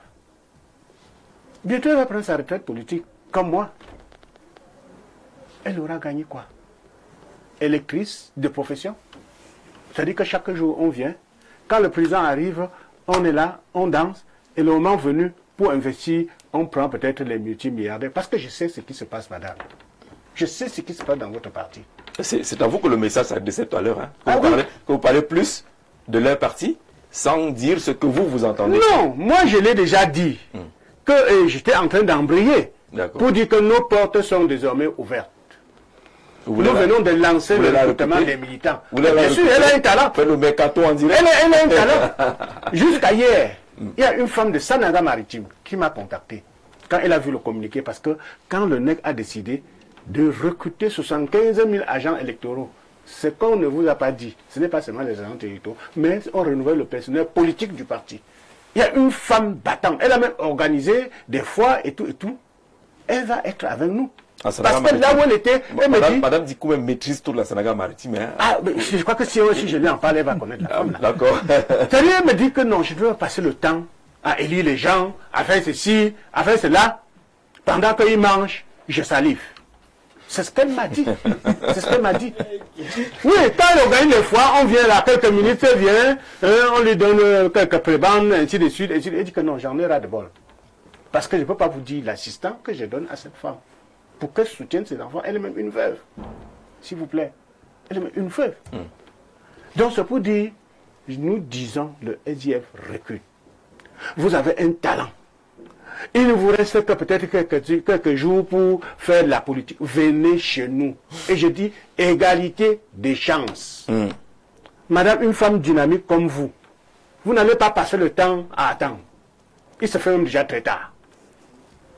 [SPEAKER 3] Bientôt, elle va prendre sa retraite politique, comme moi. elle aura gagné quoi? Électrice de profession. C'est-à-dire que chaque jour, on vient. Quand le président arrive, on est là, on danse. Et le moment venu, pour investir, on prend peut-être les multimilliardaires. Parce que je sais ce qui se passe, madame. Je sais ce qui se passe dans votre parti.
[SPEAKER 1] C'est à vous que le message s'adressait tout à l'heure. Hein,
[SPEAKER 3] Oui.
[SPEAKER 1] Que vous parlez plus de leur parti sans dire ce que vous entendez.
[SPEAKER 3] Non, moi je l'ai déjà dit. Que j'étais en train d'embrayer. Pour dire que nos portes sont désormais ouvertes. Nous venons de lancer le recrutement des militants. Bien sûr, elle a un talent.
[SPEAKER 1] Faites le mercato en direct.
[SPEAKER 3] Elle a un talent. Jusqu'à hier, il y a une femme de Sanaga Maritime qui m'a contacté quand elle a vu le communiqué, parce que quand le NEC a décidé de recruter 75 000 agents électoraux, ce qu'on ne vous a pas dit, ce n'est pas seulement les agents électoraux, mais on renouvelle le personnel politique du parti. Il y a une femme battante. Elle a même organisé des fois et tout et tout. Elle va être avec nous. Parce que là où elle était, elle me dit...
[SPEAKER 1] Madame Dickou même maîtrise toute la Sanaga maritime. Hein.
[SPEAKER 3] Ah, mais je crois que si je lui en parle, elle va connaître la femme.
[SPEAKER 1] D'accord.
[SPEAKER 3] C'est-à-dire, elle me dit que non, je dois passer le temps à élire les gens, à faire ceci, à faire cela. Pendant qu'ils mangent, je salive. C'est ce qu'elle m'a dit. C'est ce qu'elle m'a dit. Oui, quand elle organise les fois, on vient là, quelques minutes, elle vient, on lui donne quelques prébandes, ainsi de suite. Elle dit que non, j'en ai ras de bol. Parce que je ne peux pas vous dire l'assistant que je donne à cette femme. Pour qu'elle soutienne ses enfants, elle est même une veuve. S'il vous plaît. Elle est même une veuve. Donc c'est pour dire, nous disons, le SDF recule. Vous avez un talent. Il ne vous reste que peut-être quelques jours pour faire de la politique. Venez chez nous. Et je dis égalité des chances. Madame, une femme dynamique comme vous, vous n'allez pas passer le temps à attendre. Il se fait même déjà très tard.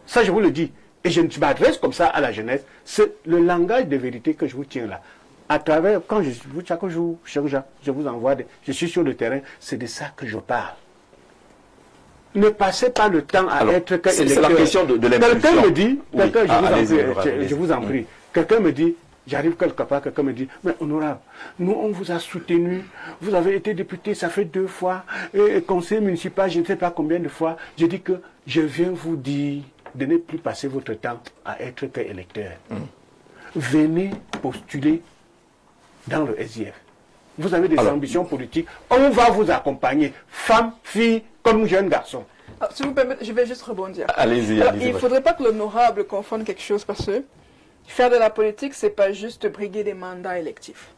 [SPEAKER 3] Ça, je vous le dis. Et je m'adresse comme ça à la jeunesse. C'est le langage de vérité que je vous tiens là. À travers, quand chaque jour, je vous envoie, je suis sur le terrain, c'est de ça que je parle. Ne passez pas le temps à être que
[SPEAKER 1] c'est la question de l'impulsion.
[SPEAKER 3] Quelqu'un me dit,
[SPEAKER 1] oui.
[SPEAKER 3] je vous en prie, quelqu'un me dit, j'arrive quelque part, quelqu'un me dit, mais honorable, nous on vous a soutenu, vous avez été député, ça fait 2 fois, et conseiller municipal, je ne sais pas combien de fois. Je dis que je viens vous dire de ne plus passer votre temps à être que électeur. Venez postuler dans le SDF. Vous avez des ambitions politiques, on va vous accompagner, femmes, filles, comme jeunes garçons.
[SPEAKER 4] Si vous me permettez, je vais juste rebondir.
[SPEAKER 1] Allez-y.
[SPEAKER 4] Il ne faudrait pas que l'honorable confonde quelque chose, parce que faire de la politique, c'est pas juste briguer des mandats électifs.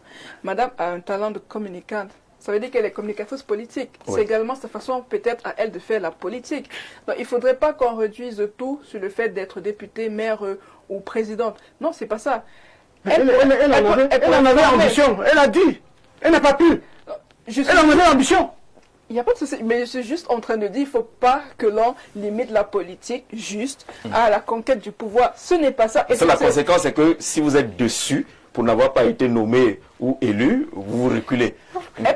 [SPEAKER 4] Madame a un talent de communicante. Ça veut dire qu'elle est communicatrice politique. Oui. C'est également sa façon peut-être à elle de faire la politique. Donc il ne faudrait pas qu'on réduise tout sur le fait d'être députée, maire ou présidente. Non, c'est pas ça.
[SPEAKER 3] Elle en avait ambition. Elle a dit. Elle n'a pas pu. Elle en avait ambition.
[SPEAKER 4] Il n'y a pas de souci, mais je suis juste en train de dire qu'il ne faut pas que l'on limite la politique juste à la conquête du pouvoir. Ce n'est pas ça.
[SPEAKER 1] Et la conséquence, c'est que si vous êtes dessus, pour n'avoir pas été nommé ou élu, vous reculez.
[SPEAKER 4] Non,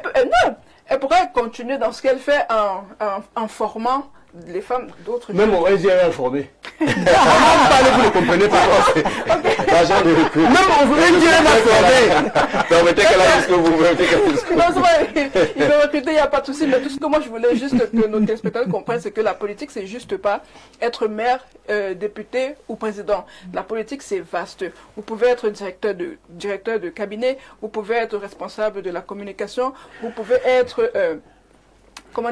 [SPEAKER 4] elle pourrait continuer dans ce qu'elle fait en formant les femmes d'autres.
[SPEAKER 3] Même au SDF est informé. Vous ne comprenez pas.
[SPEAKER 1] L'agent de recul.
[SPEAKER 3] Même au SDF est informé.
[SPEAKER 1] Permettez qu'elle a ce que vous mettez.
[SPEAKER 4] Il veut recruter, il n'y a pas de souci. Mais tout ce que moi je voulais juste que nos téléspectateurs comprennent, c'est que la politique, c'est juste pas être maire, député ou président. La politique, c'est vaste. Vous pouvez être directeur de cabinet, vous pouvez être responsable de la communication, vous pouvez être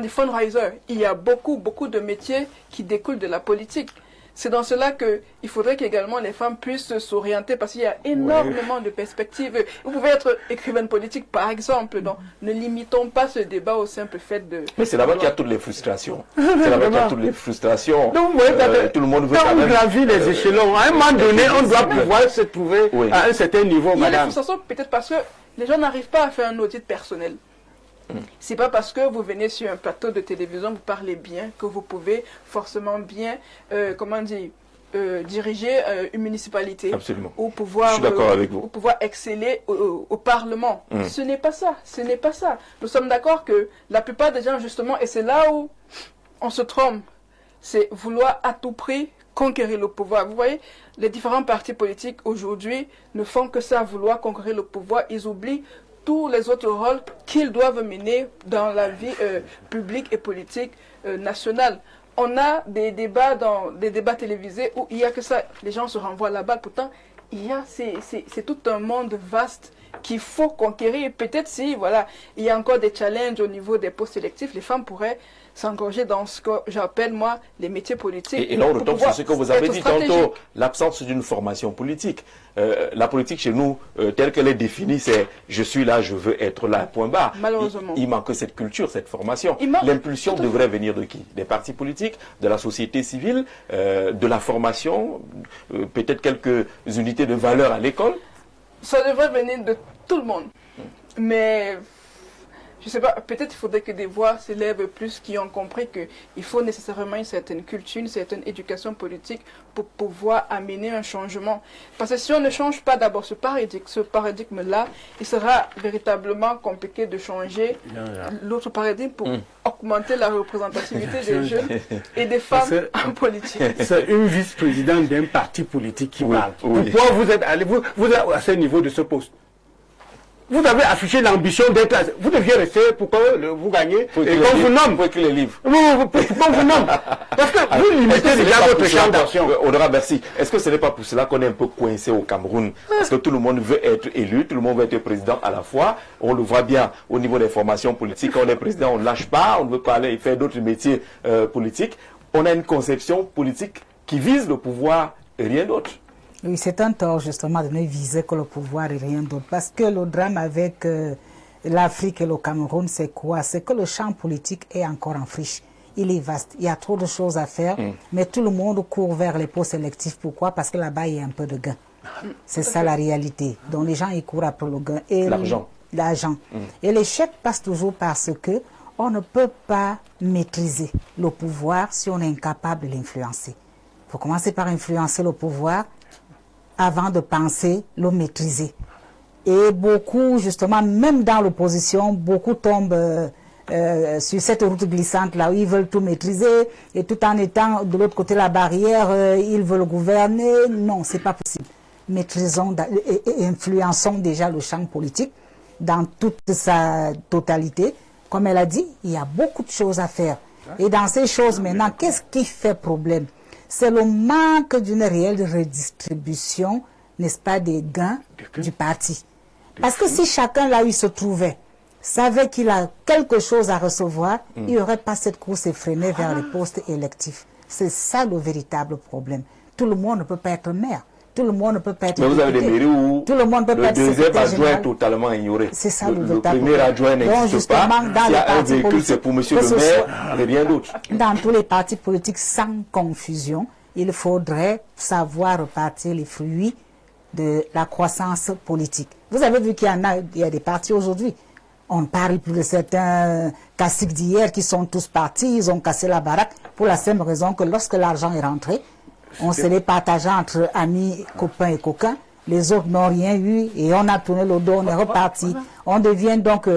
[SPEAKER 4] fundraiser. Il y a beaucoup de métiers qui découlent de la politique. C'est dans cela qu'il faudrait qu'également les femmes puissent s'orienter, parce qu'il y a énormément de perspectives. Vous pouvez être écrivaine politique, par exemple. Donc, ne limitons pas ce débat au simple fait de...
[SPEAKER 1] Mais c'est là-bas qu'il y a toutes les frustrations. C'est là-bas qu'il y a toutes les frustrations.
[SPEAKER 3] Donc,
[SPEAKER 1] tout le monde veut
[SPEAKER 3] quand on gravit les échelons, à un moment donné, on doit pouvoir se trouver à un certain niveau, madame.
[SPEAKER 4] Il y a des frustrations peut-être parce que les gens n'arrivent pas à faire un audit personnel. C'est pas parce que vous venez sur un plateau de télévision, vous parlez bien, que vous pouvez forcément bien, diriger une municipalité.
[SPEAKER 1] Absolument.
[SPEAKER 4] Ou pouvoir,
[SPEAKER 1] je suis d'accord avec vous.
[SPEAKER 4] Ou pouvoir exceller au Parlement. Ce n'est pas ça. Ce n'est pas ça. Nous sommes d'accord que la plupart des gens, justement, et c'est là où on se trompe, c'est vouloir à tout prix conquérir le pouvoir. Vous voyez, les différents partis politiques aujourd'hui ne font que ça, vouloir conquérir le pouvoir. Ils oublient tous les autres rôles qu'ils doivent mener dans la vie publique et politique nationale. On a des débats télévisés où il n'y a que ça. Les gens se renvoient la balle. Pourtant, c'est tout un monde vaste qu'il faut conquérir. Peut-être si, voilà, il y a encore des challenges au niveau des postes sélectifs, les femmes pourraient s'engorger dans ce que j'appelle, moi, les métiers politiques.
[SPEAKER 1] Et là, on retombe sur ce que vous avez dit tantôt, l'absence d'une formation politique. La politique chez nous, telle qu'elle est définie, c'est je suis là, je veux être là, point barre.
[SPEAKER 4] Malheureusement.
[SPEAKER 1] Il manque cette culture, cette formation. L'impulsion devrait venir de qui? Des partis politiques, de la société civile, de la formation, peut-être quelques unités de valeur à l'école.
[SPEAKER 4] Ça devrait venir de tout le monde. Mais je ne sais pas, peut-être il faudrait que des voix s'élèvent plus qui ont compris qu'il faut nécessairement une certaine culture, une certaine éducation politique pour pouvoir amener un changement. Parce que si on ne change pas d'abord ce paradigme-là, il sera véritablement compliqué de changer l'autre paradigme pour augmenter la représentativité des jeunes et des femmes en politique.
[SPEAKER 3] C'est une vice-présidente d'un parti politique qui parle.
[SPEAKER 1] Oui.
[SPEAKER 3] Pourquoi vous êtes allé, vous êtes à ce niveau de ce poste? Vous avez affiché l'ambition d'être... Vous deviez rester pour que vous gagnez et qu'on vous nomme.
[SPEAKER 1] Pour écrire les livres.
[SPEAKER 3] Pour qu'on vous nomme. Parce que vous limitez déjà votre champ d'action.
[SPEAKER 1] Honorable, merci. Est-ce que ce n'est pas pour cela qu'on est un peu coincé au Cameroun? Parce que tout le monde veut être élu, tout le monde veut être président à la fois. On le voit bien au niveau des formations politiques. Quand on est président, on ne lâche pas, on ne veut pas aller faire d'autres métiers politiques. On a une conception politique qui vise le pouvoir et rien d'autre.
[SPEAKER 5] Oui, c'est un tort justement de ne viser que le pouvoir et rien d'autre. Parce que le drame avec l'Afrique et le Cameroun, c'est quoi? C'est que le champ politique est encore en friche. Il est vaste. Il y a trop de choses à faire. Mais tout le monde court vers les postes sélectifs. Pourquoi? Parce que là-bas, il y a un peu de gain. C'est ça la réalité. Donc les gens, ils courent après le gain.
[SPEAKER 1] L'argent.
[SPEAKER 5] L'argent. Et l'échec passe toujours parce que on ne peut pas maîtriser le pouvoir si on est incapable de l'influencer. Il faut commencer par influencer le pouvoir avant de penser le maîtriser. Et beaucoup, justement, même dans l'opposition, beaucoup tombent sur cette route glissante là où ils veulent tout maîtriser et tout en étant de l'autre côté de la barrière, ils veulent gouverner. Non, c'est pas possible. Maîtrisons et influençons déjà le champ politique dans toute sa totalité. Comme elle a dit, il y a beaucoup de choses à faire. Et dans ces choses maintenant, qu'est-ce qui fait problème? C'est le manque d'une réelle redistribution, n'est-ce pas, des gains du parti. Parce que si chacun là où il se trouvait savait qu'il a quelque chose à recevoir, il n'y aurait pas cette course effrénée vers les postes électifs. C'est ça le véritable problème. Tout le monde ne peut pas être maire. Tout le monde ne peut pas être...
[SPEAKER 1] Mais vous avez des mairies où
[SPEAKER 5] tout le monde peut
[SPEAKER 1] le
[SPEAKER 5] pas être
[SPEAKER 1] deuxième adjoint
[SPEAKER 5] général.
[SPEAKER 1] est totalement ignoré.
[SPEAKER 5] C'est ça le
[SPEAKER 1] Le premier adjoint n'existe pas. S'il y a un véhicule, c'est pour monsieur le maire et rien d'autre.
[SPEAKER 5] Dans tous les partis politiques, sans confusion, il faudrait savoir repartir les fruits de la croissance politique. Vous avez vu qu'il y a des partis aujourd'hui. On ne parle plus de certains caciques d'hier qui sont tous partis, ils ont cassé la baraque pour la simple raison que lorsque l'argent est rentré, on se les partageait entre amis, copains et coquins. Les autres n'ont rien eu et on a tourné le dos, on est reparti. On devient donc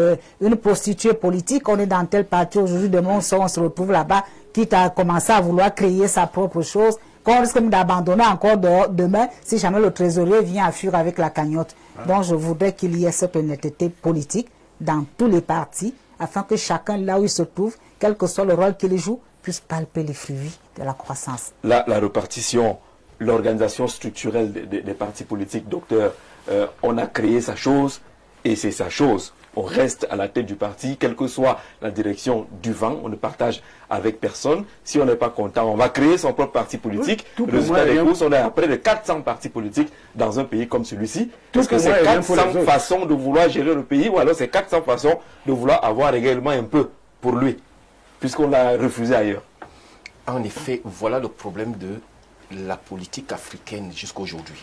[SPEAKER 5] une prostituée politique. On est dans tel parti aujourd'hui, demain on se retrouve là-bas, quitte à commencer à vouloir créer sa propre chose, qu'on risque d'abandonner encore demain si jamais le trésorier vient à fuir avec la cagnotte. Donc je voudrais qu'il y ait cette honnêteté politique dans tous les partis, afin que chacun, là où il se trouve, quel que soit le rôle qu'il joue, puisse palper les fruits de la croissance.
[SPEAKER 1] La répartition, l'organisation structurelle des partis politiques, docteur, on a créé sa chose et c'est sa chose. On reste à la tête du parti, quelle que soit la direction du vent, on ne partage avec personne. Si on n'est pas content, on va créer son propre parti politique.
[SPEAKER 3] Oui,
[SPEAKER 1] le résultat des courses, on est à près de 400 partis politiques dans un pays comme celui-ci. Est-ce que c'est 400 façons de vouloir gérer le pays ou alors c'est 400 façons de vouloir avoir également un peu pour lui, puisqu'on l'a refusé ailleurs?
[SPEAKER 2] En effet, voilà le problème de la politique africaine jusqu'à aujourd'hui.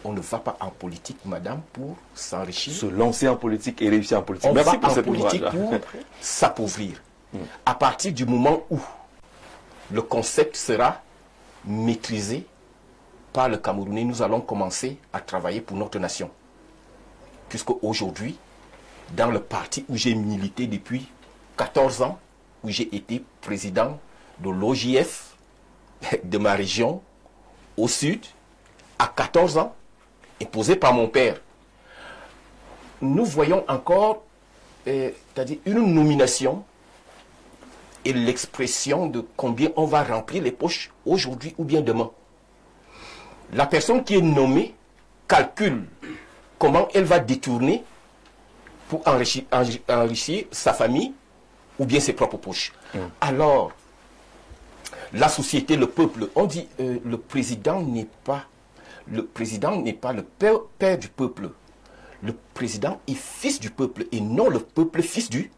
[SPEAKER 2] On ne va pas en politique, madame, pour s'enrichir.
[SPEAKER 1] Se lancer en politique et réussir en politique.
[SPEAKER 2] On
[SPEAKER 1] Merci
[SPEAKER 2] va
[SPEAKER 1] pour
[SPEAKER 2] en
[SPEAKER 1] cette
[SPEAKER 2] politique pour s'appauvrir. À partir du moment où le concept sera maîtrisé par le Camerounais, nous allons commencer à travailler pour notre nation. Puisque aujourd'hui, dans le parti où j'ai milité depuis 14 ans, où j'ai été président de l'OJF de ma région au sud, à 14 ans, imposé par mon père, nous voyons encore c'est-à-dire une nomination et l'expression de combien on va remplir les poches aujourd'hui ou bien demain. la personne qui est nommée calcule comment elle va détourner pour enrichir sa famille ou bien ses propres poches. Alors, la société, le peuple, on dit le président n'est pas le père du peuple. Le président est fils du peuple et non le peuple fils du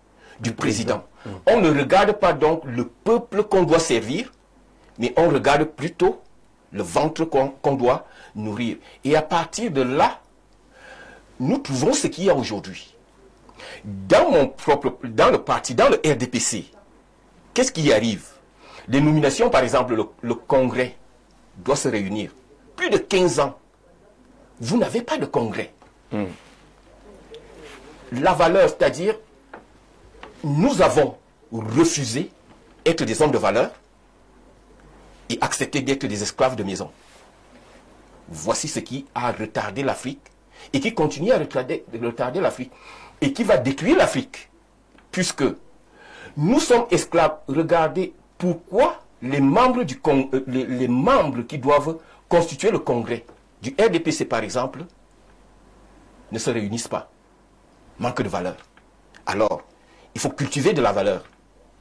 [SPEAKER 2] président. On ne regarde pas donc le peuple qu'on doit servir, mais on regarde plutôt le ventre qu'on doit nourrir. Et à partir de là, nous trouvons ce qu'il y a aujourd'hui. Dans le parti, dans le RDPC, qu'est-ce qui arrive? Les nominations, par exemple, le Congrès doit se réunir. Plus de 15 ans, vous n'avez pas de Congrès. La valeur, c'est-à-dire, nous avons refusé d'être des hommes de valeur et accepté d'être des esclaves de maison. Voici ce qui a retardé l'Afrique et qui continue à retarder l'Afrique et qui va détruire l'Afrique. Puisque nous sommes esclaves. Regardez pourquoi les membres qui doivent constituer le congrès du RDPC, par exemple, ne se réunissent pas. Manque de valeur. Alors, il faut cultiver de la valeur.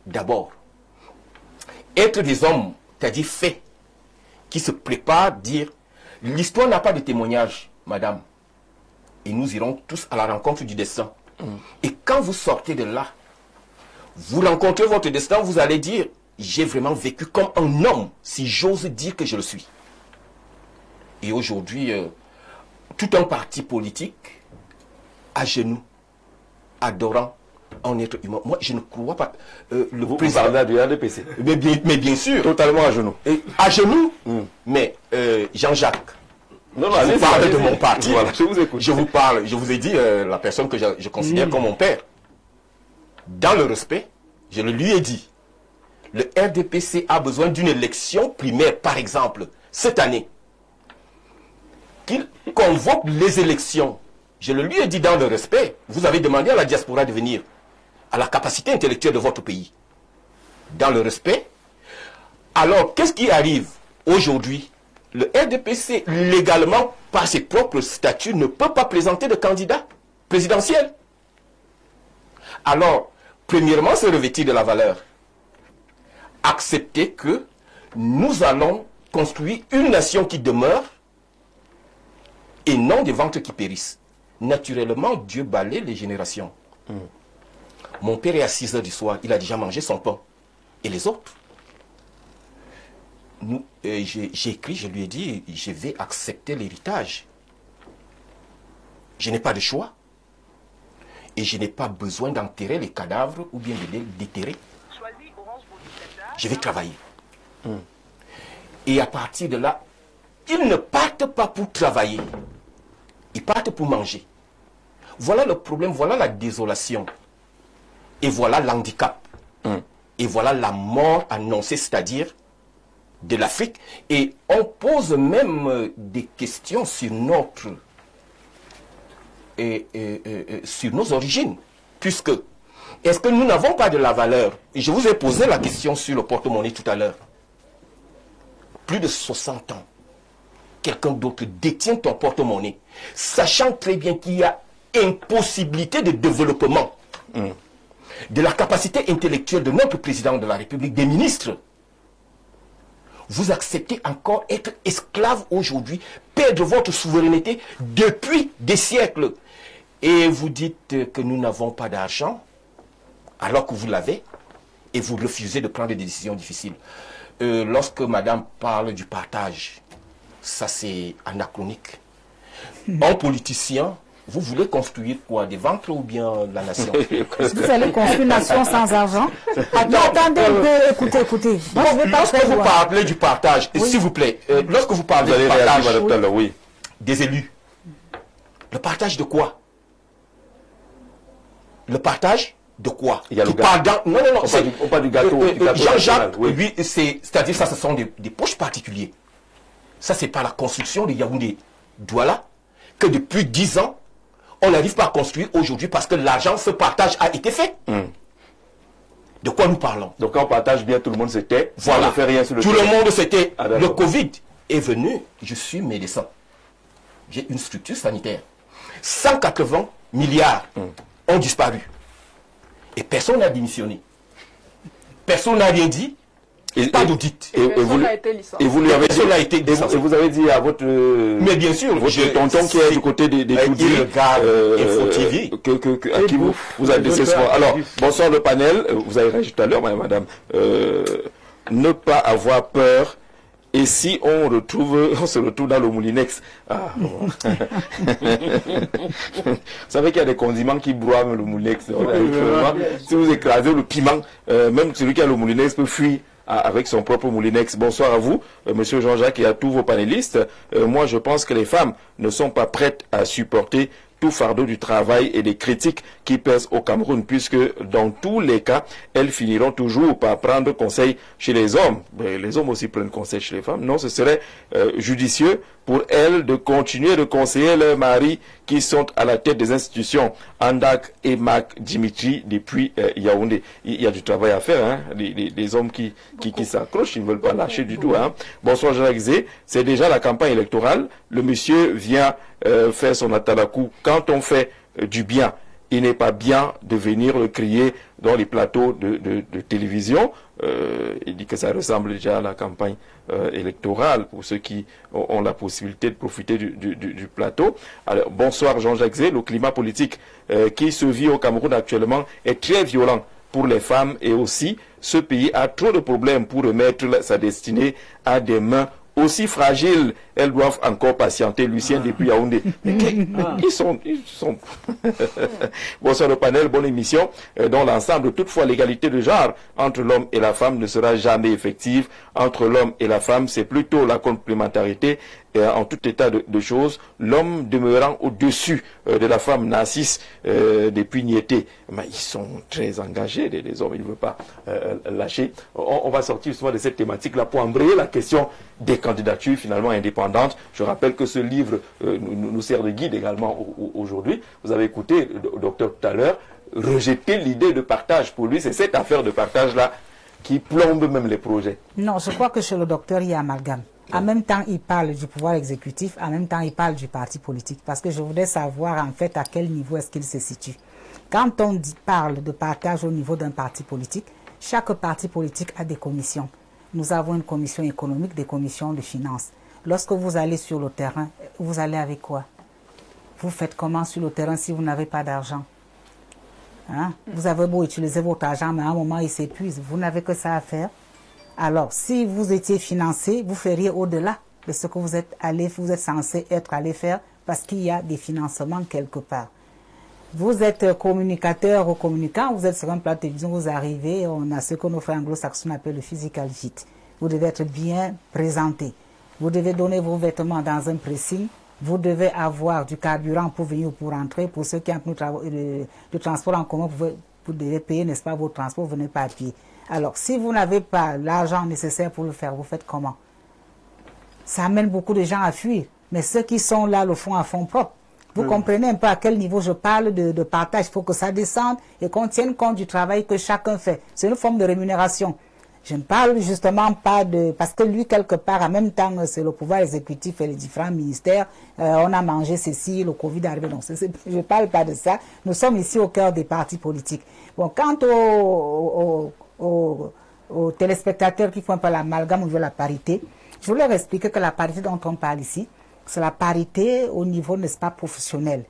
[SPEAKER 2] D'abord, être des hommes, c'est-à-dire faits, qui se préparent, dire, l'histoire n'a pas de témoignage, madame. Et nous irons tous à la rencontre du destin. Et quand vous sortez de là, vous rencontrez votre destin, vous allez dire, j'ai vraiment vécu comme un homme, si j'ose dire que je le suis. Et aujourd'hui, tout un parti politique, à genoux, adorant un être humain. Moi, je ne crois pas.
[SPEAKER 1] Vous parlez du RDPC.
[SPEAKER 2] Mais bien sûr.
[SPEAKER 1] Totalement à genoux.
[SPEAKER 2] À genoux, mais Jean-Jacques.
[SPEAKER 1] Non,
[SPEAKER 2] je vous parle de mon parti.
[SPEAKER 1] Voilà, je vous écoute.
[SPEAKER 2] Je vous parle, je vous ai dit la personne que je considère comme mon père. Dans le respect, je le lui ai dit. Le RDPC a besoin d'une élection primaire, par exemple, cette année. Qu'il convoque les élections. Je le lui ai dit dans le respect. Vous avez demandé à la diaspora de venir, à la capacité intellectuelle de votre pays. Dans le respect. Alors, qu'est-ce qui arrive aujourd'hui? Le RDPC, légalement, par ses propres statuts, ne peut pas présenter de candidat présidentiel. Alors, premièrement, se revêtir de la valeur. Accepter que nous allons construire une nation qui demeure et non des ventres qui périssent. Naturellement, Dieu balaie les générations. Mon père est à 6 heures du soir, il a déjà mangé son pain. Et les autres? J'ai écrit, je lui ai dit, je vais accepter l'héritage. Je n'ai pas de choix. Et je n'ai pas besoin d'enterrer les cadavres ou bien de les déterrer. Je vais travailler. Et à partir de là, ils ne partent pas pour travailler. Ils partent pour manger. Voilà le problème, voilà la désolation. Et voilà l'handicap. Et voilà la mort annoncée, c'est-à-dire de l'Afrique. Et on pose même des questions sur sur nos origines. Puisque, est-ce que nous n'avons pas de la valeur? Et je vous ai posé la question sur le porte-monnaie tout à l'heure. Plus de 60 ans, quelqu'un d'autre détient ton porte-monnaie, sachant très bien qu'il y a impossibilité de développement de la capacité intellectuelle de notre président de la République, des ministres. Vous acceptez encore être esclave aujourd'hui, perdre votre souveraineté depuis des siècles. Et vous dites que nous n'avons pas d'argent, alors que vous l'avez, et vous refusez de prendre des décisions difficiles. Lorsque madame parle du partage, ça c'est anachronique. En politicien, vous voulez construire quoi? Des ventres ou bien la nation?
[SPEAKER 5] Vous allez construire une nation sans argent? Non, attendez un peu, écoutez. Moi, je vais pas
[SPEAKER 2] lorsque vous parlez du partage, s'il vous plaît, lorsque vous parlez du partage des élus, le partage de quoi? Le partage de quoi?
[SPEAKER 1] Il y a
[SPEAKER 2] on
[SPEAKER 1] parle du gâteau.
[SPEAKER 2] Jean-Jacques, lui, c'est-à-dire ça, ce sont des poches particuliers. Ça, c'est par la construction de Yaoundé-Douala que depuis 10 ans, on n'arrive pas à construire aujourd'hui parce que l'argent, ce partage a été fait. De quoi nous parlons?
[SPEAKER 1] Donc quand on partage bien, tout le monde se tait.
[SPEAKER 2] Voilà.
[SPEAKER 1] On ne fait rien sur le
[SPEAKER 2] tout le monde se tait.
[SPEAKER 1] Ah,
[SPEAKER 2] le Covid est venu, je suis médecin. J'ai une structure sanitaire. 180 milliards ont disparu. Et personne n'a démissionné. Personne n'a rien dit. Pas d'audit.
[SPEAKER 4] Et personne n'a été licencié.
[SPEAKER 1] Et vous lui avez dit,
[SPEAKER 2] Personne n'a été licencié.
[SPEAKER 1] et vous avez dit à votre,
[SPEAKER 2] Mais bien sûr,
[SPEAKER 1] votre tonton qui est du côté des tout dit,
[SPEAKER 2] Info TV.
[SPEAKER 1] à qui vous avez laissé ce soir. Alors, bonsoir le panel. Vous avez réagi tout à l'heure, madame. Ne pas avoir peur. Et si on se retrouve dans le moulinex, bon. Vous savez qu'il y a des condiments qui broient le moulinex. Si vous écrasez le piment, même celui qui a le moulinex peut fuir avec son propre moulinex. Bonsoir à vous, monsieur Jean-Jacques, et à tous vos panélistes. Moi, je pense que les femmes ne sont pas prêtes à supporter tout fardeau du travail et des critiques qui pèsent au Cameroun, puisque dans tous les cas, elles finiront toujours par prendre conseil chez les hommes. Mais les hommes aussi prennent conseil chez les femmes. Non, ce serait judicieux pour elles de continuer de conseiller leurs maris qui sont à la tête des institutions. Andak et Mac Dimitri depuis Yaoundé. Il y a du travail à faire, hein. Les hommes qui s'accrochent, ils ne veulent pas lâcher du tout, hein. Bonsoir Jean-Jacques Zé. C'est déjà la campagne électorale. Le monsieur vient faire son atalakou. Quand on fait du bien, il n'est pas bien de venir le crier dans les plateaux de télévision. Il dit que ça ressemble déjà à la campagne électorale pour ceux qui ont la possibilité de profiter du plateau. Alors, bonsoir Jean-Jacques Zé. Le climat politique qui se vit au Cameroun actuellement est très violent pour les femmes, et aussi ce pays a trop de problèmes pour remettre sa destinée à des mains aussi fragiles. Elles doivent encore patienter. Lucien depuis Yaoundé. Ils sont... Bonsoir le panel, bonne émission. Dans l'ensemble, toutefois, l'égalité de genre entre l'homme et la femme ne sera jamais effective. Entre l'homme et la femme, c'est plutôt la complémentarité. En tout état de choses, l'homme demeurant au-dessus de la femme narcisse depuis Niété. Mais ils sont très engagés, les hommes, ils ne veulent pas lâcher. On va sortir justement de cette thématique-là pour embrayer la question des candidatures finalement indépendantes. Je rappelle que ce livre nous sert de guide également aujourd'hui. Vous avez écouté le docteur tout à l'heure, rejeter l'idée de partage. Pour lui, c'est cette affaire de partage-là qui plombe même les projets.
[SPEAKER 5] Non, je crois que chez le docteur, il y a amalgame. En même temps, il parle du pouvoir exécutif, en même temps, il parle du parti politique. Parce que je voudrais savoir, en fait, à quel niveau est-ce qu'il se situe. Quand on parle de partage au niveau d'un parti politique, chaque parti politique a des commissions. Nous avons une commission économique, des commissions de finances. Lorsque vous allez sur le terrain, vous allez avec quoi? Vous faites comment sur le terrain si vous n'avez pas d'argent? Hein? Vous avez beau utiliser votre argent, mais à un moment, il s'épuise. Vous n'avez que ça à faire. Alors, si vous étiez financé, vous feriez au-delà de ce que vous êtes censé être allé faire, parce qu'il y a des financements quelque part. Vous êtes communicateur ou communicant, vous êtes sur un plateau de télévision, vous arrivez, on a ce que nos frères anglo-saxons appellent le physical fit. Vous devez être bien présenté. Vous devez donner vos vêtements dans un pressing. Vous devez avoir du carburant pour venir ou pour rentrer. Pour ceux qui ont le transport en commun, vous devez payer, n'est-ce pas, votre transport, vous venez pas à pied. Alors, si vous n'avez pas l'argent nécessaire pour le faire, vous faites comment? Ça amène beaucoup de gens à fuir. Mais ceux qui sont là le font à fond propre. Vous comprenez un peu à quel niveau je parle de partage. Il faut que ça descende et qu'on tienne compte du travail que chacun fait. C'est une forme de rémunération. Je ne parle justement pas de... Parce que lui, quelque part, en même temps, c'est le pouvoir exécutif et les différents ministères. On a mangé ceci, le Covid est arrivé. Donc, je ne parle pas de ça. Nous sommes ici au cœur des partis politiques. Bon, quant aux téléspectateurs qui font un peu l'amalgame au niveau de la parité, je voulais leur expliquer que la parité dont on parle ici, c'est la parité au niveau, n'est-ce pas, professionnel.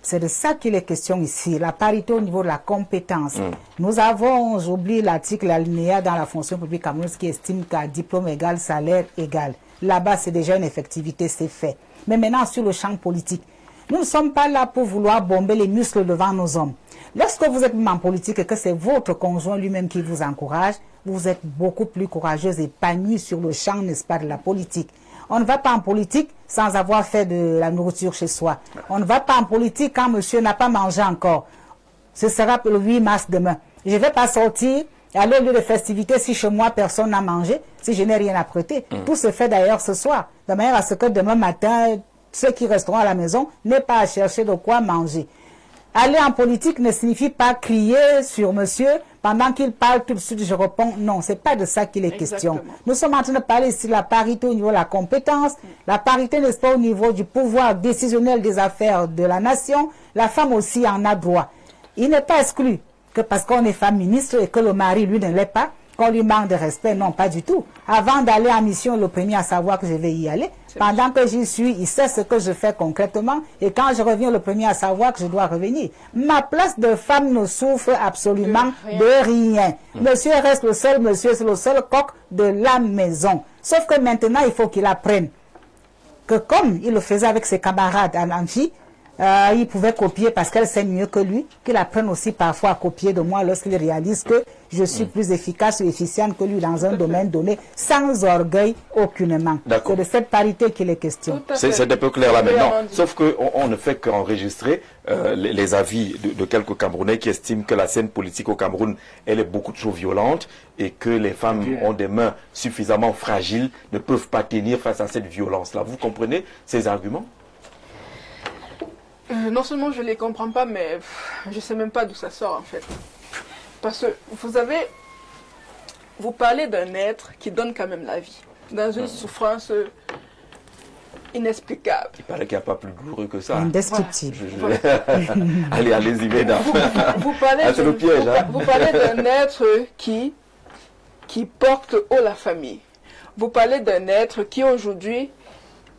[SPEAKER 5] C'est de ça qu'il est question ici, la parité au niveau de la compétence. Nous avons, j'oublie l'article alinéa dans la fonction publique camerounaise qui estime qu'à diplôme égal, salaire égal. Là-bas, c'est déjà une effectivité, c'est fait. Mais maintenant, sur le champ politique, nous ne sommes pas là pour vouloir bomber les muscles devant nos hommes. Lorsque vous êtes en politique et que c'est votre conjoint lui-même qui vous encourage, vous êtes beaucoup plus courageuse et épanouie sur le champ, n'est-ce pas, de la politique. On ne va pas en politique sans avoir fait de la nourriture chez soi. On ne va pas en politique quand monsieur n'a pas mangé encore. Ce sera le 8 mars demain. Je ne vais pas sortir et aller au lieu de festivités si chez moi personne n'a mangé, si je n'ai rien à prêter. Tout se fait d'ailleurs ce soir, de manière à ce que demain matin, ceux qui resteront à la maison n'aient pas à chercher de quoi manger. Aller en politique ne signifie pas crier sur monsieur pendant qu'il parle tout de suite je réponds. Non, c'est pas de ça qu'il est question. Nous sommes en train de parler ici de la parité au niveau de la compétence, la parité, n'est-ce pas, au niveau du pouvoir décisionnel des affaires de la nation. La femme aussi en a droit. Il n'est pas exclu que parce qu'on est femme ministre et que le mari, lui, ne l'est pas, qu'on lui manque de respect. Non, pas du tout. Avant d'aller en mission, le premier à savoir que je vais y aller. Pendant que j'y suis, il sait ce que je fais concrètement. Et quand je reviens, le premier à savoir que je dois revenir. Ma place de femme ne souffre absolument de rien. Monsieur reste le seul monsieur, c'est le seul coq de la maison. Sauf que maintenant, il faut qu'il apprenne que comme il le faisait avec ses camarades en amphi, il pouvait copier parce qu'elle sait mieux que lui, qu'il apprenne aussi parfois à copier de moi lorsqu'il réalise que je suis plus efficace ou efficiente que lui dans un domaine donné, sans orgueil aucunement. C'est de cette parité qu'il est question.
[SPEAKER 1] C'est un peu clair là maintenant. Sauf qu'on ne fait qu'enregistrer les avis de quelques Camerounais qui estiment que la scène politique au Cameroun, elle est beaucoup trop violente et que les femmes ont des mains suffisamment fragiles, ne peuvent pas tenir face à cette violence-là. Vous comprenez ces arguments?
[SPEAKER 4] Non seulement je ne les comprends pas, mais je ne sais même pas d'où ça sort en fait. Parce que vous parlez d'un être qui donne quand même la vie, dans une souffrance inexplicable.
[SPEAKER 1] Il paraît qu'il n'y a pas plus douloureux que ça.
[SPEAKER 5] Indescriptible.
[SPEAKER 1] Voilà. Allez-y, mesdames.
[SPEAKER 4] Vous parlez d'un être qui porte haut la famille. Vous parlez d'un être qui aujourd'hui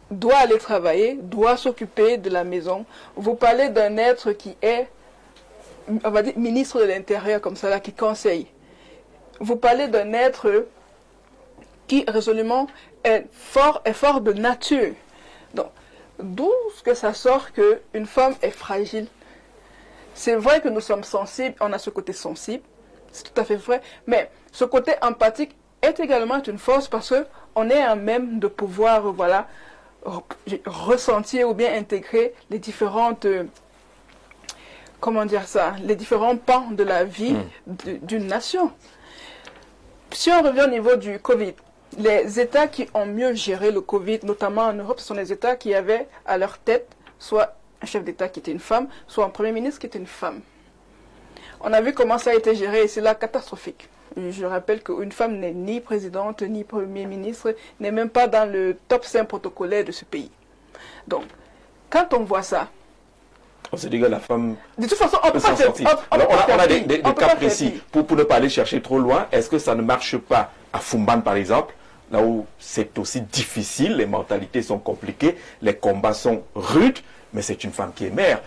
[SPEAKER 4] doit aller travailler, doit s'occuper de la maison. Vous parlez d'un être qui est, on va dire, ministre de l'Intérieur, comme ça, là, qui conseille. Vous parlez d'un être qui, résolument, est fort de nature. Donc, d'où que ça sort qu'une femme est fragile? C'est vrai que nous sommes sensibles, on a ce côté sensible, c'est tout à fait vrai, mais ce côté empathique est également une force parce qu'on est à même de pouvoir, voilà, ressentir ou bien intégrer les différentes, comment dire ça, les différents pans de la vie d'une nation. Si on revient au niveau du Covid, les États qui ont mieux géré le Covid, notamment en Europe, ce sont les États qui avaient à leur tête soit un chef d'État qui était une femme, soit un Premier ministre qui était une femme. On a vu comment ça a été géré et c'est là catastrophique. Je rappelle qu'une femme n'est ni présidente, ni Premier ministre, n'est même pas dans le top 5 protocolaire de ce pays. Donc, quand on voit ça...
[SPEAKER 1] On se dit que la femme...
[SPEAKER 4] De toute façon, on peut pas
[SPEAKER 1] sortir. Alors, on a des cas précis. Pour ne pas aller chercher trop loin, est-ce que ça ne marche pas à Fumban, par exemple, là où c'est aussi difficile, les mentalités sont compliquées, les combats sont rudes, mais c'est une femme qui est mère.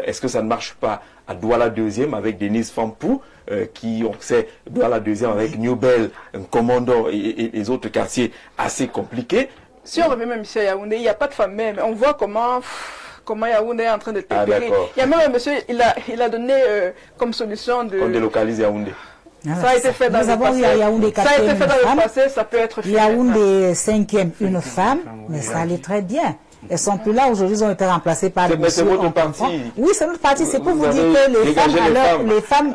[SPEAKER 1] Est-ce que ça ne marche pas à Douala 2e avec Denise Fampou, qui, on sait, Douala 2e avec New Bell, Commando et les autres quartiers assez compliqués?
[SPEAKER 4] Si on revient même ici à Yaoundé, il n'y a pas de femme mère, mais on voit comment Yaoundé est en train de dépérir. Il y a même un monsieur, il a donné comme solution de...
[SPEAKER 1] On délocalise Yaoundé.
[SPEAKER 4] Ça a été fait dans le passé. Ça a été fait dans le passé, ça peut être fait.
[SPEAKER 5] Yaoundé 5e, une femme, mais ça allait très bien. Elles sont plus là aujourd'hui, ils ont été remplacés par des
[SPEAKER 1] monsieur. C'est votre parti.
[SPEAKER 5] Oui, c'est notre parti. C'est pour vous dire que les femmes